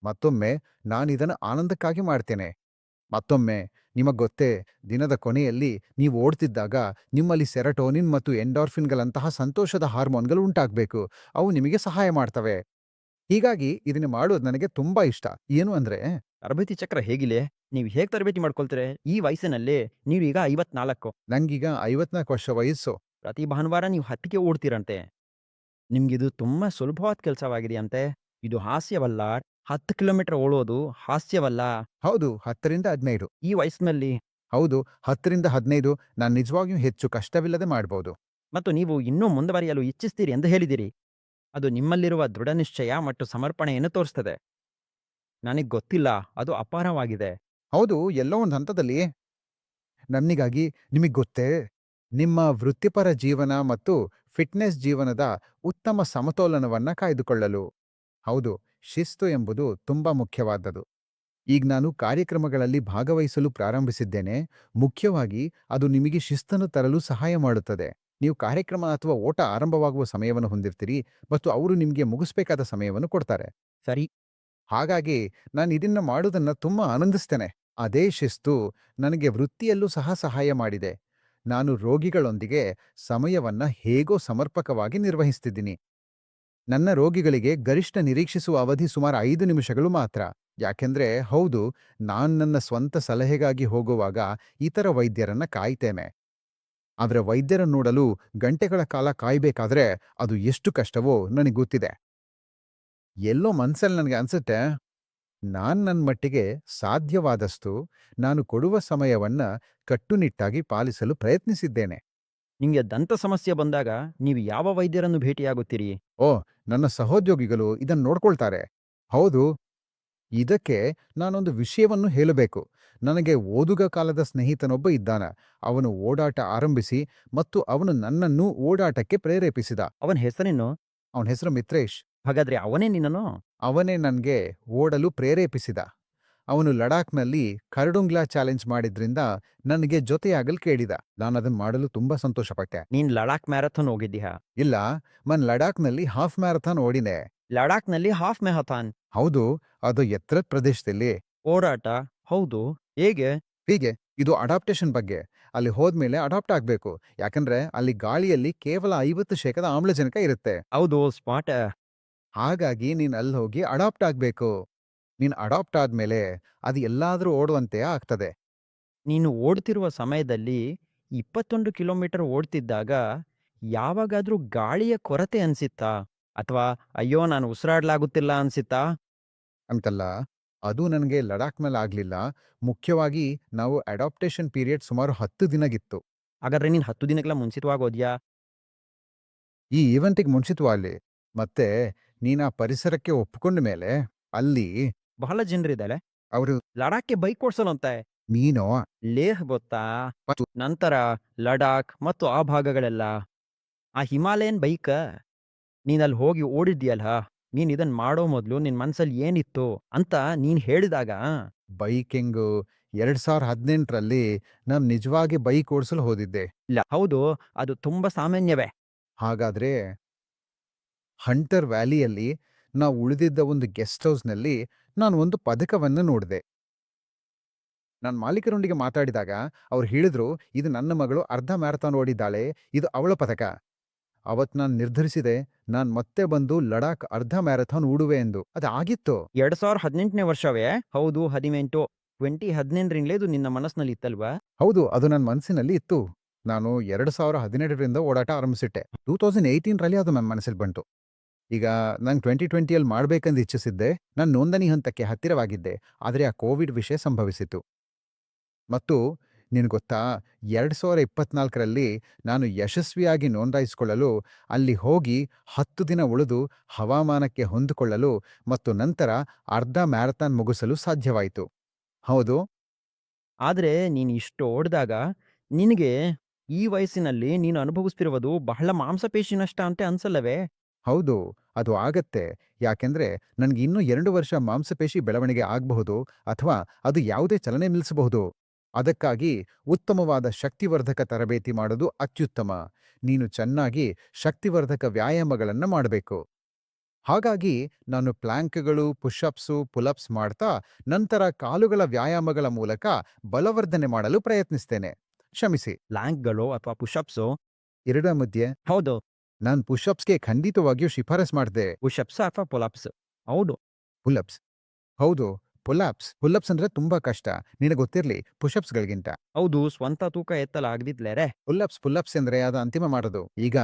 ಮತ್ತೊಮ್ಮೆ ನಾನಿದನ್ನು ಆನಂದಕ್ಕಾಗಿ ಮಾಡ್ತೇನೆ. ಮತ್ತೊಮ್ಮೆ ನಿಮಗ್ ಗೊತ್ತೇ, ದಿನದ ಕೊನೆಯಲ್ಲಿ ನೀವು ಓಡ್ತಿದ್ದಾಗ ನಿಮ್ಮಲ್ಲಿ ಸೆರಟೋನಿನ್ ಮತ್ತು ಎಂಡಾರ್ಫಿನ್ಗಳಂತಹ ಸಂತೋಷದ ಹಾರ್ಮೋನ್ಗಳು ಉಂಟಾಗಬೇಕು. ಅವು ನಿಮಗೆ ಸಹಾಯ ಮಾಡ್ತವೆ. ಹೀಗಾಗಿ ಇದನ್ನ ಮಾಡೋದು ನನಗೆ ತುಂಬಾ ಇಷ್ಟ. ಏನು ಅಂದ್ರೆ ತರಬೇತಿ ಚಕ್ರ ಹೇಗಿಲೆ? ನೀವು ಹೇಗೆ ತರಬೇತಿ ಮಾಡ್ಕೊಳ್ತೀರಿ? ಈ ವಯಸ್ಸಿನಲ್ಲಿ ನೀವೀಗ 54. ನಂಗೀಗ 54 ವರ್ಷ ವಯಸ್ಸು. ಪ್ರತಿ ಭಾನುವಾರ ನೀವು 10ಕ್ಕೆ ಓಡ್ತೀರಂತೆ. ನಿಮ್ಗಿದು ತುಂಬಾ ಸುಲಭವಾದ ಕೆಲಸವಾಗಿದೆಯಂತೆ. ಇದು ಹಾಸ್ಯವಲ್ಲ. 10 ಕಿಲೋಮೀಟರ್ ಓಡೋದು ಹಾಸ್ಯವಲ್ಲ. ಹೌದು, 10ರಿಂದ 15. ಈ ವಯಸ್ಸಿನಲ್ಲಿ. ಹೌದು, 10ರಿಂದ 15 ನಾನು ನಿಜವಾಗಿಯೂ ಹೆಚ್ಚು ಕಷ್ಟವಿಲ್ಲದೆ ಮಾಡ್ಬೋದು. ಮತ್ತು ನೀವು ಇನ್ನೂ ಮುಂದುವರಿಯಲು ಇಚ್ಛಿಸ್ತೀರಿ ಎಂದು ಹೇಳಿದಿರಿ. ಅದು ನಿಮ್ಮಲ್ಲಿರುವ ದೃಢನಿಶ್ಚಯ ಮತ್ತು ಸಮರ್ಪಣೆಯನ್ನು ತೋರಿಸ್ತದೆ. ನನಗೆ ಗೊತ್ತಿಲ್ಲ, ಅದು ಅಪಾರವಾಗಿದೆ. ಹೌದು, ಎಲ್ಲೋ ಒಂದು ಹಂತದಲ್ಲಿ ನನ್ನಿಗಾಗಿ ನಿಮಗ್ ಗೊತ್ತೇ, ನಿಮ್ಮ ವೃತ್ತಿಪರ ಜೀವನ ಮತ್ತು ಫಿಟ್ನೆಸ್ ಜೀವನದ ಉತ್ತಮ ಸಮತೋಲನವನ್ನ ಕಾಯ್ದುಕೊಳ್ಳಲು. ಹೌದು, ಶಿಸ್ತು ಎಂಬುದು ತುಂಬಾ ಮುಖ್ಯವಾದದ್ದು. ಈಗ ನಾನು ಕಾರ್ಯಕ್ರಮಗಳಲ್ಲಿ ಭಾಗವಹಿಸಲು ಪ್ರಾರಂಭಿಸಿದ್ದೇನೆ. ಮುಖ್ಯವಾಗಿ ಅದು ನಿಮಗೆ ಶಿಸ್ತನ್ನು ತರಲು ಸಹಾಯ ಮಾಡುತ್ತದೆ. ನೀವು ಕಾರ್ಯಕ್ರಮ ಅಥವಾ ಓಟ ಆರಂಭವಾಗುವ ಸಮಯವನ್ನು ಹೊಂದಿರ್ತೀರಿ ಮತ್ತು ಅವರು ನಿಮಗೆ ಮುಗಿಸ್ಬೇಕಾದ ಸಮಯವನ್ನು ಕೊಡ್ತಾರೆ. ಸರಿ. ಹಾಗಾಗಿ ನಾನು ಇದನ್ನ ಮಾಡೋದನ್ನ ತುಂಬಾ ಆನಂದಿಸ್ತೇನೆ. ಅದೇ ಶಿಸ್ತು ನನಗೆ ವೃತ್ತಿಯಲ್ಲೂ ಸಹ ಸಹಾಯ ಮಾಡಿದೆ. ನಾನು ರೋಗಿಗಳೊಂದಿಗೆ ಸಮಯವನ್ನ ಹೇಗೋ ಸಮರ್ಪಕವಾಗಿ ನಿರ್ವಹಿಸ್ತಿದ್ದೀನಿ. ನನ್ನ ರೋಗಿಗಳಿಗೆ ಗರಿಷ್ಠ ನಿರೀಕ್ಷಿಸುವ ಅವಧಿ ಸುಮಾರು 5 ನಿಮಿಷಗಳು ಮಾತ್ರ. ಯಾಕೆಂದ್ರೆ ಹೌದು, ನನ್ನ ಸ್ವಂತ ಸಲಹೆಗಾಗಿ ಹೋಗುವಾಗ ಇತರ ವೈದ್ಯರನ್ನ ಕಾಯ್ತೇನೆ. ಆದ್ರೆ ವೈದ್ಯರನ್ನು ನೋಡಲು ಗಂಟೆಗಳ ಕಾಲ ಕಾಯ್ಬೇಕಾದ್ರೆ ಅದು ಎಷ್ಟು ಕಷ್ಟವೋ ನನಗೆ ಗೊತ್ತಿದೆ. ಎಲ್ಲೋ ಮನ್ಸಲ್ಲಿ ನನಗೆ ಅನ್ಸುತ್ತೆ, ನನ್ನ ಮಟ್ಟಿಗೆ ಸಾಧ್ಯವಾದಷ್ಟು ನಾನು ಕೊಡುವ ಸಮಯವನ್ನ ಕಟ್ಟುನಿಟ್ಟಾಗಿ ಪಾಲಿಸಲು ಪ್ರಯತ್ನಿಸಿದ್ದೇನೆ. ನಿಮಗೆ ದಂತ ಸಮಸ್ಯೆ ಬಂದಾಗ ನೀವು ಯಾವ ವೈದ್ಯರನ್ನು ಭೇಟಿಯಾಗುತ್ತೀರಿ? ಓ, ನನ್ನ ಸಹೋದ್ಯೋಗಿಗಳು ಇದನ್ನು ನೋಡ್ಕೊಳ್ತಾರೆ. ಹೌದು, ಇದಕ್ಕೆ ನಾನೊಂದು ವಿಷಯವನ್ನು ಹೇಳಬೇಕು. ನನಗೆ ಓದುಗ ಕಾಲದ ಸ್ನೇಹಿತನೊಬ್ಬ ಇದ್ದಾನ. ಅವನು ಓಡಾಟ ಆರಂಭಿಸಿ ಮತ್ತು ಅವನು ನನ್ನನ್ನು ಓಡಾಟಕ್ಕೆ ಪ್ರೇರೇಪಿಸಿದ. ಅವನ ಹೆಸರೇನು? ಅವನ ಹೆಸರು ಮಿತ್ರೇಶ್. ಹಾಗಾದ್ರೆ ಅವನೇ ನಿನ್ನನ್ನು? ಅವನೇ ನನ್ಗೆ ಓಡಲು ಪ್ರೇರೇಪಿಸಿದ. ಅವನು ಲಡಾಖ್ನಲ್ಲಿ ಖರ್ಡುಂಗ್ಲಾ ಚಾಲೆಂಜ್ ಮಾಡಿದ್ರಿಂದ ನನಗೆ ಜೊತೆಯಾಗಲು ಕೇಳಿದ. ನಾನದನ್ನು ಮಾಡಲು ತುಂಬಾ ಸಂತೋಷಪಟ್ಟೆ. ನೀನ್ ಲಡಾಖ್ ಮ್ಯಾರಥಾನ್ ಹೋಗಿದ್ದೀಯಾ? ಇಲ್ಲ, ಲಡಾಖ್ನಲ್ಲಿ ಹಾಫ್ ಮ್ಯಾರಥಾನ್ ಓಡಿನೆ. ಲಡಾಖ್ನಲ್ಲಿ ಹಾಫ್ ಮ್ಯಾರಥಾನ್? ಹೌದು, ಅದು ಎತ್ತರದ ಪ್ರದೇಶದಲ್ಲಿ. ಓಡಾಟ? ಹೌದು. ಹೇಗೆ? ಹೀಗೆ, ಇದು ಅಡಾಪ್ಟೇಷನ್ ಬಗ್ಗೆ. ಅಲ್ಲಿ ಹೋದ್ಮೇಲೆ ಅಡಾಪ್ಟ್ ಆಗ್ಬೇಕು. ಯಾಕಂದ್ರೆ ಅಲ್ಲಿ ಗಾಳಿಯಲ್ಲಿ ಕೇವಲ 50% ಆಮ್ಲಜನಕ ಇರುತ್ತೆ. ಹೌದು, ಸ್ಮಾರ್ಟ್. ಹಾಗಾಗಿ ನೀನ್ ಅಲ್ಲಿ ಹೋಗಿ ಅಡಾಪ್ಟ್ ಆಗ್ಬೇಕು. ನೀನ್ ಅಡಾಪ್ಟ್ ಆದ್ಮೇಲೆ ಅದು ಎಲ್ಲಾದ್ರೂ ಓಡುವಂತೆ ಆಗ್ತದೆ. ನೀನು ಓಡ್ತಿರುವ ಸಮಯದಲ್ಲಿ 21 ಕಿಲೋಮೀಟರ್ ಓಡ್ತಿದ್ದಾಗ ಯಾವಾಗಾದ್ರೂ ಗಾಳಿಯ ಕೊರತೆ ಅನ್ಸಿತ್ತಾ? ಅಥವಾ ಅಯ್ಯೋ ನಾನು ಉಸಿರಾಡ್ಲಾಗುತ್ತಿಲ್ಲ ಅನ್ಸಿತ್ತಾ? ಅಂತಲ್ಲ, ಅದು ನನಗೆ ಲಡಾಖ್ ಮೇಲೆ ಆಗ್ಲಿಲ್ಲ. ಮುಖ್ಯವಾಗಿ ನಾವು ಅಡಾಪ್ಟೇಷನ್ ಪೀರಿಯಡ್ ಸುಮಾರು 10 ದಿನಗಿತ್ತು. ಹಾಗಾದ್ರೆ ನೀನ್ 10 ದಿನಗಳ ಮುಂಚಿತವಾಗಿ ಹೋದ್ಯಾ? ಈ ಈವೆಂಟಿಗೆ ಮುಂಚಿತವಾಗಿ. ಮತ್ತೆ ನೀನ್ ಆ ಪರಿಸರಕ್ಕೆ ಒಪ್ಕೊಂಡ ಮೇಲೆ ಅಲ್ಲಿ ಬಹಳ ಜನರಿದ್ದಾರೆ. ಅವರು ಲಡಾಖ್ಗೆ ಬೈಕ್ ಓಡ್ಸೋಣಂತೆ. ನೀನೋ ಲೇಹ್ ಗೊತ್ತಾ? ಮತ್ತು ನಂತರ ಲಡಾಖ್ ಮತ್ತು ಆ ಭಾಗಗಳೆಲ್ಲ. ಆ ಹಿಮಾಲಯನ್ ಬೈಕ್ ನೀನಲ್ಲಿ ಹೋಗಿ ಓಡಿದ್ಯಲ್ಲ, ನೀನ್ ಇದನ್ ಮಾಡೋ ಮೊದ್ಲು ನಿನ್ ಮನ್ಸಲ್ಲಿ ಏನಿತ್ತು ಅಂತ ನೀನ್ ಹೇಳಿದಾಗ. ಬೈಕಿಂಗು 2018ರಲ್ಲಿ ನಾನು ನಿಜವಾಗಿ ಬೈಕ್ ಓಡಿಸಲು ಹೋದಿದ್ದೆ. ಇಲ್ಲ, ಹೌದು, ಅದು ತುಂಬಾ ಸಾಮಾನ್ಯವೇ. ಹಾಗಾದ್ರೆ ಹಂಟರ್ ವ್ಯಾಲಿಯಲ್ಲಿ ನಾವು ಉಳಿದಿದ್ದ ಒಂದು ಗೆಸ್ಟ್ ಹೌಸ್ನಲ್ಲಿ ನಾನು ಒಂದು ಪದಕವನ್ನು ನೋಡಿದೆ. ನಾನು ಮಾಲೀಕರೊಂದಿಗೆ ಮಾತಾಡಿದಾಗ ಅವ್ರು ಹೇಳಿದ್ರು, ಇದು ನನ್ನ ಮಗಳು ಅರ್ಧ ಮ್ಯಾರಥಾನ್ ಓಡಿದ್ದಾಳೆ, ಇದು ಅವಳ ಪದಕ. ಅವತ್ ನಾನು ನಿರ್ಧರಿಸಿದೆ, ನಾನು ಮತ್ತೆ ಬಂದು ಲಡಾಖ್ ಅರ್ಧ ಮ್ಯಾರಥಾನ್ ಓಡುವೆ ಎಂದು. ಅದಾಗಿತ್ತು. 2018ನೇ ವರ್ಷವೇ? ಹೌದು, 18. 2018ರಿಂದಲೇ ಇದು ನಿನ್ನ ಮನಸ್ಸಿನಲ್ಲಿ ಇತ್ತಲ್ವಾ? ಹೌದು, ಅದು ನನ್ನ ಮನಸ್ಸಿನಲ್ಲಿ ಇತ್ತು. ನಾನು 2017ರಿಂದ ಓಡಾಟ ಆರಂಭಿಸಿಟ್ಟೆ. 2018ರಲ್ಲಿ ಅದು ನನ್ನ ಮನಸ್ಸಲ್ಲಿ ಬಂತು. ಈಗ ನಾನು 2020ಯಲ್ಲಿ ಮಾಡ್ಬೇಕೆಂದು ಇಚ್ಛಿಸಿದ್ದೆ. ನಾನು ನೋಂದಣಿ ಹಂತಕ್ಕೆ ಹತ್ತಿರವಾಗಿದ್ದೆ. ಆದರೆ ಆ ಕೋವಿಡ್ ವಿಷಯ ಸಂಭವಿಸಿತು. ಮತ್ತು ನಿನಗೊತ್ತಾ, 2024ರಲ್ಲಿ ನಾನು ಯಶಸ್ವಿಯಾಗಿ ನೋಂದಾಯಿಸಿಕೊಳ್ಳಲು, ಅಲ್ಲಿ ಹೋಗಿ 10 ದಿನ ಉಳಿದು ಹವಾಮಾನಕ್ಕೆ ಹೊಂದಿಕೊಳ್ಳಲು ಮತ್ತು ನಂತರ ಅರ್ಧ ಮ್ಯಾರಥಾನ್ ಮುಗಿಸಲು ಸಾಧ್ಯವಾಯಿತು. ಹೌದು, ಆದ್ರೆ ನೀನು ಇಷ್ಟು ಓಡಿದಾಗ ನಿನಗೆ ಈ ವಯಸ್ಸಿನಲ್ಲಿ ನೀನು ಅನುಭವಿಸ್ತಿರುವುದು ಬಹಳ ಮಾಂಸಪೇಶಿ ನಷ್ಟ ಅಂತ ಅನ್ಸಲ್ಲವೇ? ಹೌದು, ಅದು ಆಗತ್ತೆ. ಯಾಕೆಂದ್ರೆ ನನ್ಗೆ ಇನ್ನೂ 2 ವರ್ಷ ಮಾಂಸಪೇಶಿ ಬೆಳವಣಿಗೆ ಆಗಬಹುದು ಅಥವಾ ಅದು ಯಾವುದೇ ಚಲನೆ ನಿಲ್ಲಿಸಬಹುದು. ಅದಕ್ಕಾಗಿ ಉತ್ತಮವಾದ ಶಕ್ತಿವರ್ಧಕ ತರಬೇತಿ ಮಾಡೋದು ಅತ್ಯುತ್ತಮ. ನೀನು ಚೆನ್ನಾಗಿ ಶಕ್ತಿವರ್ಧಕ ವ್ಯಾಯಾಮಗಳನ್ನ ಮಾಡಬೇಕು. ಹಾಗಾಗಿ ನಾನು ಪ್ಲಾಂಕ್ಗಳು, ಪುಷ್ಅಪ್ಸು, ಪುಲ್ಅಪ್ಸ್ ಮಾಡ್ತಾ ನಂತರ ಕಾಲುಗಳ ವ್ಯಾಯಾಮಗಳ ಮೂಲಕ ಬಲವರ್ಧನೆ ಮಾಡಲು ಪ್ರಯತ್ನಿಸ್ತೇನೆ. ಕ್ಷಮಿಸಿ, ಲ್ಯಾಂಕ್ಗಳು ಅಥವಾ ಪುಷಪ್ಸು? ಎರಡರ ಮಧ್ಯೆ ಹೌದು, ನಾನು ಪುಷ್ಅಪ್ಸ್ಗೆ ಖಂಡಿತವಾಗಿಯೂ ಶಿಫಾರಸ್ ಮಾಡಿದೆ. ಪುಷಪ್ಸ್ ಅಥವಾ ಪುಲಪ್ಸ್? ಹೌದು. ಪುಲ್ಅಪ್ಸ್. ಹೌದು, ಪುಲ್ಅಪ್ಸ್. ಪುಲ್ಅಪ್ಸ್ ಅಂದ್ರೆ ತುಂಬಾ ಕಷ್ಟ. ನಿನಗೆ ಗೊತ್ತಿರ್ಲಿ, ಪುಷ್ಅಪ್ಸ್ಗಳಿಗಿಂತ. ಹೌದು, ಸ್ವಂತ ತೂಕ ಎತ್ತಲ ಆಗದಿದ್ಲೇರೆ. ಪುಲ್ಅಪ್ಸ್ ಅಂದ್ರೆ ಅದು ಅಂತಿಮ ಮಾಡೋದು. ಈಗ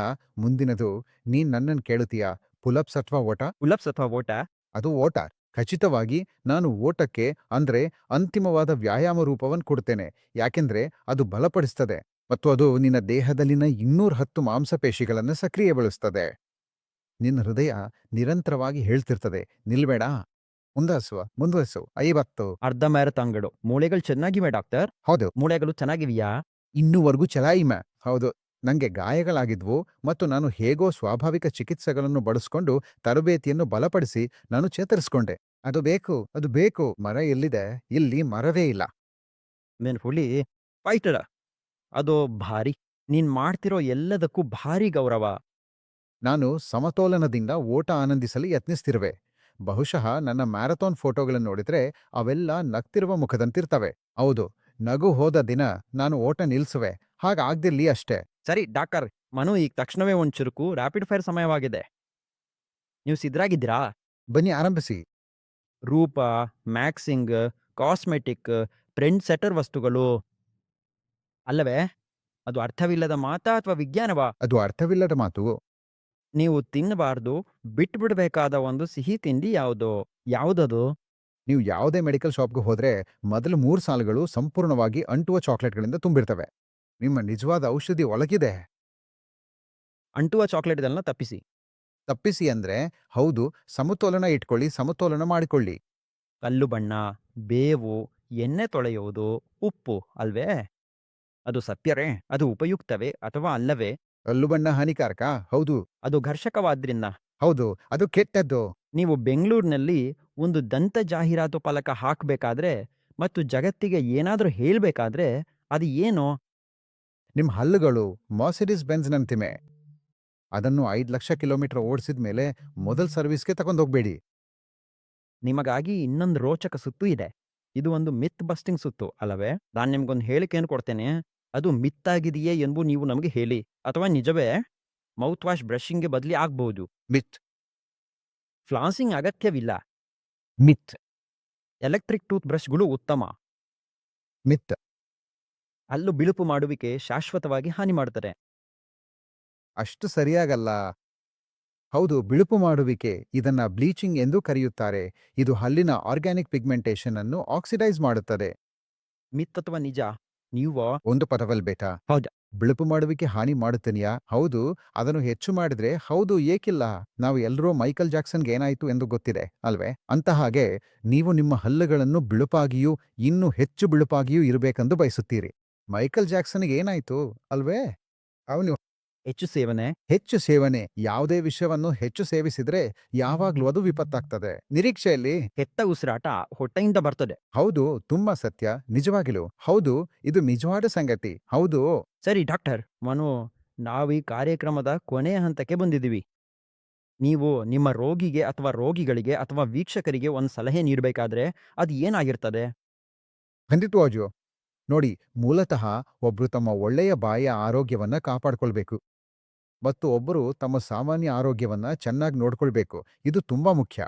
ಮುಂದಿನದು, ನೀನ್ ನನ್ನನ್ನು ಕೇಳುತ್ತೀಯಾ, ಪುಲ್ಅಪ್ಸ್ ಅಥವಾ ಓಟ? ಪುಲಪ್ಸ್ ಅಥವಾ ಓಟ? ಅದು ಓಟ. ಖಚಿತವಾಗಿ ನಾನು ಓಟಕ್ಕೆ ಅಂದ್ರೆ ಅಂತಿಮವಾದ ವ್ಯಾಯಾಮ ರೂಪವನ್ನು ಕೊಡ್ತೇನೆ. ಯಾಕೆಂದ್ರೆ ಅದು ಬಲಪಡಿಸ್ತದೆ ಮತ್ತು ಅದು ನಿನ್ನ ದೇಹದಲ್ಲಿನ 210 ಮಾಂಸಪೇಶಿಗಳನ್ನು ಸಕ್ರಿಯಗೊಳಿಸ್ತದೆ. ನಿನ್ನ ಹೃದಯ ನಿರಂತರವಾಗಿ ಹೇಳ್ತಿರ್ತದೆ, ನಿಲ್ಬೇಡ, ಮುಂದುವರಿಸು. 50. ಅರ್ಧ ಮ್ಯಾರಥಾನ್ಗಳು. ಮೂಳೆಗಳು ಚೆನ್ನಾಗಿವೆ ಡಾಕ್ಟರ್? ಹೌದು, ಮೂಳೆಗಳು ಚೆನ್ನಾಗಿವೆಯಾ? ಇನ್ನೂವರೆಗೂ ಚಲಾಯಿಮ. ಹೌದು, ನಂಗೆ ಗಾಯಗಳಾಗಿದ್ವು ಮತ್ತು ನಾನು ಹೇಗೋ ಸ್ವಾಭಾವಿಕ ಚಿಕಿತ್ಸೆಗಳನ್ನು ಬಳಸ್ಕೊಂಡು ತರಬೇತಿಯನ್ನು ಬಲಪಡಿಸಿ ನಾನು ಚೇತರಿಸ್ಕೊಂಡೆ. ಅದು ಬೇಕು. ಮರ ಎಲ್ಲಿದೆ? ಇಲ್ಲಿ ಮರವೇ ಇಲ್ಲ. ಮೇನ್ ಹುಲಿ ಫೈಟರ. ಅದು ಭಾರಿ. ನೀನ್ ಮಾಡ್ತಿರೋ ಎಲ್ಲದಕ್ಕೂ ಭಾರಿ ಗೌರವ. ನಾನು ಸಮತೋಲನದಿಂದ ಓಟ ಆನಂದಿಸಲು ಯತ್ನಿಸ್ತಿರುವೆ. ಬಹುಶಃ ನನ್ನ ಮ್ಯಾರಥಾನ್ ಫೋಟೋಗಳನ್ನು ನೋಡಿದ್ರೆ ಅವೆಲ್ಲ ನಗ್ತಿರುವ ಮುಖದಂತಿರ್ತವೆ. ಹೌದು, ನಗು ಹೋದ ದಿನ ನಾನು ಓಟ ನಿಲ್ಸುವೆ. ಹಾಗಾಗ್ದಿರ್ಲಿ ಅಷ್ಟೇ. ಸರಿ ಡಾಕ್ಟರ್, ಮನು ಈಗ ತಕ್ಷಣವೇ ಒಂದು ಚುರುಕು ರ್ಯಾಪಿಡ್ ಫೈರ್ ಸಮಯವಾಗಿದೆ. ನೀವು ಸಿದ್ಧರಾಗಿದ್ದೀರಾ? ಬನ್ನಿ ಆರಂಭಿಸಿ. ರೂಪ, ಮ್ಯಾಕ್ಸಿಂಗ್, ಕಾಸ್ಮೆಟಿಕ್, ಟ್ರೆಂಡ್ ಸೆಟರ್ ವಸ್ತುಗಳು ಅಲ್ಲವೇ? ಅದು ಅರ್ಥವಿಲ್ಲದ ಮಾತಾ ಅಥವಾ ವಿಜ್ಞಾನವಾ? ಅದು ಅರ್ಥವಿಲ್ಲದ ಮಾತು. ನೀವು ತಿನ್ನಬಾರ್ದು, ಬಿಟ್ಬಿಡ್ಬೇಕಾದ ಒಂದು ಸಿಹಿ ತಿಂಡಿ ಯಾವುದು? ಯಾವುದದು? ನೀವು ಯಾವುದೇ ಮೆಡಿಕಲ್ ಶಾಪ್‌ಗೆ ಹೋದ್ರೆ ಮೊದಲ 3 ಸಾಲುಗಳು ಸಂಪೂರ್ಣವಾಗಿ ಅಂಟುವ ಚಾಕ್ಲೇಟ್‌ಗಳಿಂದ ತುಂಬಿರ್ತವೆ. ನಿಮ್ಮ ನಿಜವಾದ ಔಷಧಿ ಒಳಗಿದೆ. ಅಂಟುವ ಚಾಕ್ಲೇಟ್‌ಗಳನ್ನ ತಪ್ಪಿಸಿ. ತಪ್ಪಿಸಿ ಅಂದ್ರೆ ಹೌದು, ಸಮತೋಲನ ಇಟ್ಕೊಳ್ಳಿ, ಸಮತೋಲನ ಮಾಡಿಕೊಳ್ಳಿ. ಕಲ್ಲು ಬಣ್ಣ, ಬೇವು, ಎಣ್ಣೆ ತೊಳೆಯುವುದು, ಉಪ್ಪು ಅಲ್ವೇ? ಅದು ಸತ್ಯವೇ? ಅದು ಉಪಯುಕ್ತವೇ ಅಥವಾ ಅಲ್ಲವೇ? ಕಲ್ಲು ಬಣ್ಣ ಹಾನಿಕಾರಕ? ಹೌದು. ಅದು ಘರ್ಷಕವಾದ್ರಿಂದ. ಹೌದು, ಅದು ಕೆಟ್ಟದ್ದು. ನೀವು ಬೆಂಗಳೂರಿನಲ್ಲಿ ಒಂದು ದಂತ ಜಾಹೀರಾತು ಫಲಕ ಹಾಕಬೇಕಾದ್ರೆ ಮತ್ತು ಜಗತ್ತಿಗೆ ಏನಾದರೂ ಹೇಳ್ಬೇಕಾದ್ರೆ ಅದು ಏನು? ನಿಮ್ ಹಲ್ಲುಗಳು ಮರ್ಸಿಡಿಸ್ ಬೆಂಝ್‌ನಂತಿವೆ. ಅದನ್ನು 5 ಲಕ್ಷ ಕಿಲೋಮೀಟರ್ ಓಡಿಸಿದ ಮೇಲೆ ಮೊದಲ ಸರ್ವಿಸ್‌ಗೆ ತಗೊಂಡೋಗ್ಬೇಡಿ. ನಿಮಗಾಗಿ ಇನ್ನೊಂದು ರೋಚಕ ಸುತ್ತು ಇದೆ. ಇದು ಒಂದು ಮಿತ್ ಬಸ್ಟಿಂಗ್ ಸುತ್ತು ಅಲ್ಲವೇ? ನಾನು ನಿಮ್ಗೊಂದು ಹೇಳಿಕೆಯನ್ನು ಕೊಡ್ತೇನೆ. ಅದು ಮಿತ್ ಆಗಿದೆಯೇ ಎಂದು ನೀವು ನಮಗೆ ಹೇಳಿ. ಅಥವಾ ನಿಜವೇ? ಮೌತ್ ವಾಶ್ ಬ್ರಷಿಂಗ್ಗೆ ಬದಲಿ ಆಗ್ಬಹುದು. ಮಿತ್. ಫ್ಲಾಸಿಂಗ್ ಅಗತ್ಯವಿಲ್ಲ. ಮಿತ್. ಎಲೆಕ್ಟ್ರಿಕ್ ಟೂತ್ ಬ್ರಷ್ಗಳು ಉತ್ತಮ. ಮಿತ್. ಹಲ್ಲು ಬಿಳುಪು ಮಾಡುವಿಕೆ ಶಾಶ್ವತವಾಗಿ ಹಾನಿ ಮಾಡುತ್ತದೆ. ಅಷ್ಟು ಸರಿಯಾಗಲ್ಲ. ಹೌದು, ಬಿಳುಪು ಮಾಡುವಿಕೆ. ಇದನ್ನ ಬ್ಲೀಚಿಂಗ್ ಎಂದು ಕರೆಯುತ್ತಾರೆ. ಇದು ಹಲ್ಲಿನ ಆರ್ಗ್ಯಾನಿಕ್ ಪಿಗ್ಮೆಂಟೇಷನ್ ಅನ್ನು ಆಕ್ಸಿಡೈಸ್ ಮಾಡುತ್ತದೆ. ಮಿತ್ ಅಥವಾ ನಿಜ? ನೀವು ಒಂದು ಪದವಲ್ ಬೇಟ. ಹೌದಾ? ಬಿಳುಪು ಮಾಡುವಿಕೆ ಹಾನಿ ಮಾಡುತ್ತನೆಯಾ? ಹೌದು. ಅದನ್ನು ಹೆಚ್ಚು ಮಾಡಿದ್ರೆ ಹೌದು, ಏಕಿಲ್ಲ. ನಾವು ಎಲ್ಲರೂ ಮೈಕಲ್ ಜಾಕ್ಸನ್ಗೆ ಏನಾಯ್ತು ಎಂದು ಗೊತ್ತಿದೆ ಅಲ್ವೇ? ಅಂತ ಹಾಗೆ ನೀವು ನಿಮ್ಮ ಹಲ್ಲುಗಳನ್ನು ಬಿಳುಪಾಗಿಯೂ ಇನ್ನೂ ಹೆಚ್ಚು ಬಿಳುಪಾಗಿಯೂ ಇರಬೇಕೆಂದು ಬಯಸುತ್ತೀರಿ. ಮೈಕಲ್ ಜಾಕ್ಸನ್ಗೆ ಏನಾಯ್ತು ಅಲ್ವೇ? ಅವನು ಹೆಚ್ಚು ಸೇವನೆ, ಹೆಚ್ಚು ಸೇವನೆ. ಯಾವುದೇ ವಿಷಯವನ್ನು ಹೆಚ್ಚು ಸೇವಿಸಿದ್ರೆ ಯಾವಾಗ್ಲೂ ಅದು ವಿಪತ್ತಾಗ್ತದೆ. ನಿರೀಕ್ಷೆಯಲ್ಲಿ ಕೆಟ್ಟ ಉಸಿರಾಟ ಹೊಟ್ಟೆಯಿಂದ ಬರ್ತದೆ. ಹೌದು, ತುಂಬಾ ಸತ್ಯ. ನಿಜವಾಗಿಲು ಹೌದು, ಇದು ನಿಜವಾದ ಸಂಗತಿ. ಹೌದು. ಸರಿ ಡಾಕ್ಟರ್, ಮನು, ನಾವು ಈ ಕಾರ್ಯಕ್ರಮದ ಕೊನೆಯ ಹಂತಕ್ಕೆ ಬಂದಿದ್ದೀವಿ. ನೀವು ನಿಮ್ಮ ರೋಗಿಗೆ ಅಥವಾ ರೋಗಿಗಳಿಗೆ ಅಥವಾ ವೀಕ್ಷಕರಿಗೆ ಒಂದು ಸಲಹೆ ನೀಡಬೇಕಾದ್ರೆ ಅದು ಏನಾಗಿರ್ತದೆ? ಖಂಡಿತವಾಗಿಯೂ. ನೋಡಿ, ಮೂಲತಃ ಒಬ್ರು ತಮ್ಮ ಒಳ್ಳೆಯ ಬಾಯಿಯ ಆರೋಗ್ಯವನ್ನ ಕಾಪಾಡ್ಕೊಳ್ಬೇಕು ಮತ್ತು ಒಬ್ಬರು ತಮ್ಮ ಸಾಮಾನ್ಯ ಆರೋಗ್ಯವನ್ನ ಚೆನ್ನಾಗಿ ನೋಡ್ಕೊಳ್ಬೇಕು. ಇದು ತುಂಬಾ ಮುಖ್ಯ.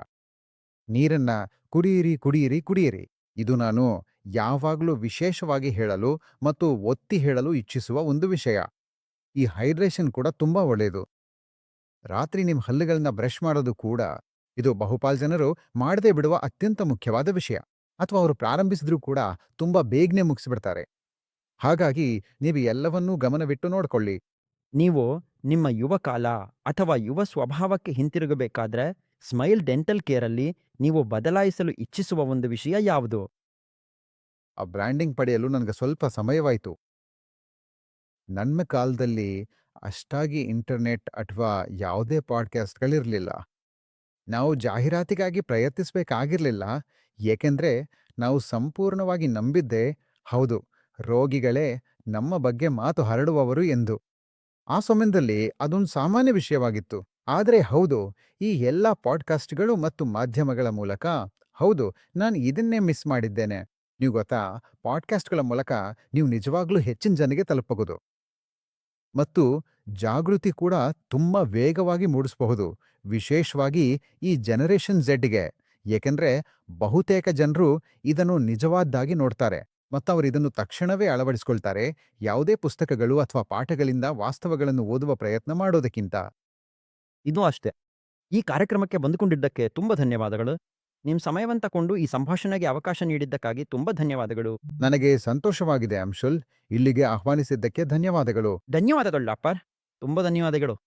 ನೀರನ್ನ ಕುಡಿಯಿರಿ, ಕುಡಿಯಿರಿ, ಕುಡಿಯಿರಿ. ಇದು ನಾನು ಯಾವಾಗಲೂ ವಿಶೇಷವಾಗಿ ಹೇಳಲು ಮತ್ತು ಒತ್ತಿ ಹೇಳಲು ಇಚ್ಛಿಸುವ ಒಂದು ವಿಷಯ. ಈ ಹೈಡ್ರೇಷನ್ ಕೂಡ ತುಂಬಾ ಒಳ್ಳೆಯದು. ರಾತ್ರಿ ನಿಮ್ಮ ಹಲ್ಲುಗಳನ್ನ ಬ್ರಷ್ ಮಾಡೋದು ಕೂಡ ಇದು ಬಹುಪಾಲು ಜನರು ಮಾಡದೇ ಬಿಡುವ ಅತ್ಯಂತ ಮುಖ್ಯವಾದ ವಿಷಯ. ಅಥವಾ ಅವರು ಪ್ರಾರಂಭಿಸಿದ್ರೂ ಕೂಡ ತುಂಬಾ ಬೇಗನೆ ಮುಗಿಸ್ಬಿಡ್ತಾರೆ. ಹಾಗಾಗಿ ನೀವು ಎಲ್ಲವನ್ನೂ ಗಮನವಿಟ್ಟು ನೋಡ್ಕೊಳ್ಳಿ. ನೀವು ನಿಮ್ಮ ಯುವ ಕಾಲ ಅಥವಾ ಯುವ ಸ್ವಭಾವಕ್ಕೆ ಹಿಂತಿರುಗಬೇಕಾದ್ರೆ ಸ್ಮೈಲ್ ಡೆಂಟಲ್ ಕೇರಲ್ಲಿ ನೀವು ಬದಲಾಯಿಸಲು ಇಚ್ಛಿಸುವ ಒಂದು ವಿಷಯ ಯಾವುದು? ಆ ಬ್ರ್ಯಾಂಡಿಂಗ್ ಪಡೆಯಲು ನನಗೆ ಸ್ವಲ್ಪ ಸಮಯವಾಯಿತು. ನನ್ನ ಕಾಲದಲ್ಲಿ ಅಷ್ಟಾಗಿ ಇಂಟರ್ನೆಟ್ ಅಥವಾ ಯಾವುದೇ ಪಾಡ್‌ಕ್ಯಾಸ್ಟ್‌ಗಳಿರಲಿಲ್ಲ. ನಾವು ಜಾಹೀರಾತಿಗಾಗಿ ಪ್ರಯತ್ನಿಸಬೇಕಾಗಿರ್ಲಿಲ್ಲ. ಏಕೆಂದ್ರೆ ನಾವು ಸಂಪೂರ್ಣವಾಗಿ ನಂಬಿದ್ದೇ ಹೌದು, ರೋಗಿಗಳೇ ನಮ್ಮ ಬಗ್ಗೆ ಮಾತು ಹರಡುವವರು ಎಂದು. ಆ ಸಮಯದಲ್ಲಿ ಅದೊಂದು ಸಾಮಾನ್ಯ ವಿಷಯವಾಗಿತ್ತು. ಆದರೆ ಹೌದು, ಈ ಎಲ್ಲ ಪಾಡ್‌ಕಾಸ್ಟ್‌ಗಳು ಮತ್ತು ಮಾಧ್ಯಮಗಳ ಮೂಲಕ ಹೌದು, ನಾನು ಇದನ್ನೇ ಮಿಸ್ ಮಾಡಿದ್ದೇನೆ. ನೀವು ಗೊತ್ತಾ, ಪಾಡ್‌ಕಾಸ್ಟ್‌ಗಳ ಮೂಲಕ ನೀವು ನಿಜವಾಗ್ಲೂ ಹೆಚ್ಚಿನ ಜನರಿಗೆ ತಲುಪಬಹುದು. ಮತ್ತು ಜಾಗೃತಿ ಕೂಡ ತುಂಬಾ ವೇಗವಾಗಿ ಮೂಡಿಸಬಹುದು. ವಿಶೇಷವಾಗಿ ಈ ಜನರೇಷನ್ ಝೆಡ್‌ಗೆ. ಏಕೆಂದ್ರೆ ಬಹುತೇಕ ಜನರು ಇದನ್ನು ನಿಜವಾದ್ದಾಗಿ ನೋಡ್ತಾರೆ ಮತ್ತು ಅವರು ಇದನ್ನು ತಕ್ಷಣವೇ ಅಳವಡಿಸಿಕೊಳ್ತಾರೆ, ಯಾವುದೇ ಪುಸ್ತಕಗಳು ಅಥವಾ ಪಾಠಗಳಿಂದ ವಾಸ್ತವಗಳನ್ನು ಓದುವ ಪ್ರಯತ್ನ ಮಾಡೋದಕ್ಕಿಂತ. ಇದು ಅಷ್ಟೇ. ಈ ಕಾರ್ಯಕ್ರಮಕ್ಕೆ ಬಂದುಕೊಂಡಿದ್ದಕ್ಕೆ ತುಂಬ ಧನ್ಯವಾದಗಳು. ನಿಮ್ಮ ಸಮಯವನ್ನು ತಕೊಂಡು ಈ ಸಂಭಾಷಣೆಗೆ ಅವಕಾಶ ನೀಡಿದ್ದಕ್ಕಾಗಿ ತುಂಬ ಧನ್ಯವಾದಗಳು. ನನಗೆ ಸಂತೋಷವಾಗಿದೆ ಅಂಶುಲ್. ಇಲ್ಲಿಗೆ ಆಹ್ವಾನಿಸಿದ್ದಕ್ಕೆ ಧನ್ಯವಾದಗಳು. ಧನ್ಯವಾದಗಳು ಡಾಕ್ಟರ್. ತುಂಬ ಧನ್ಯವಾದಗಳು.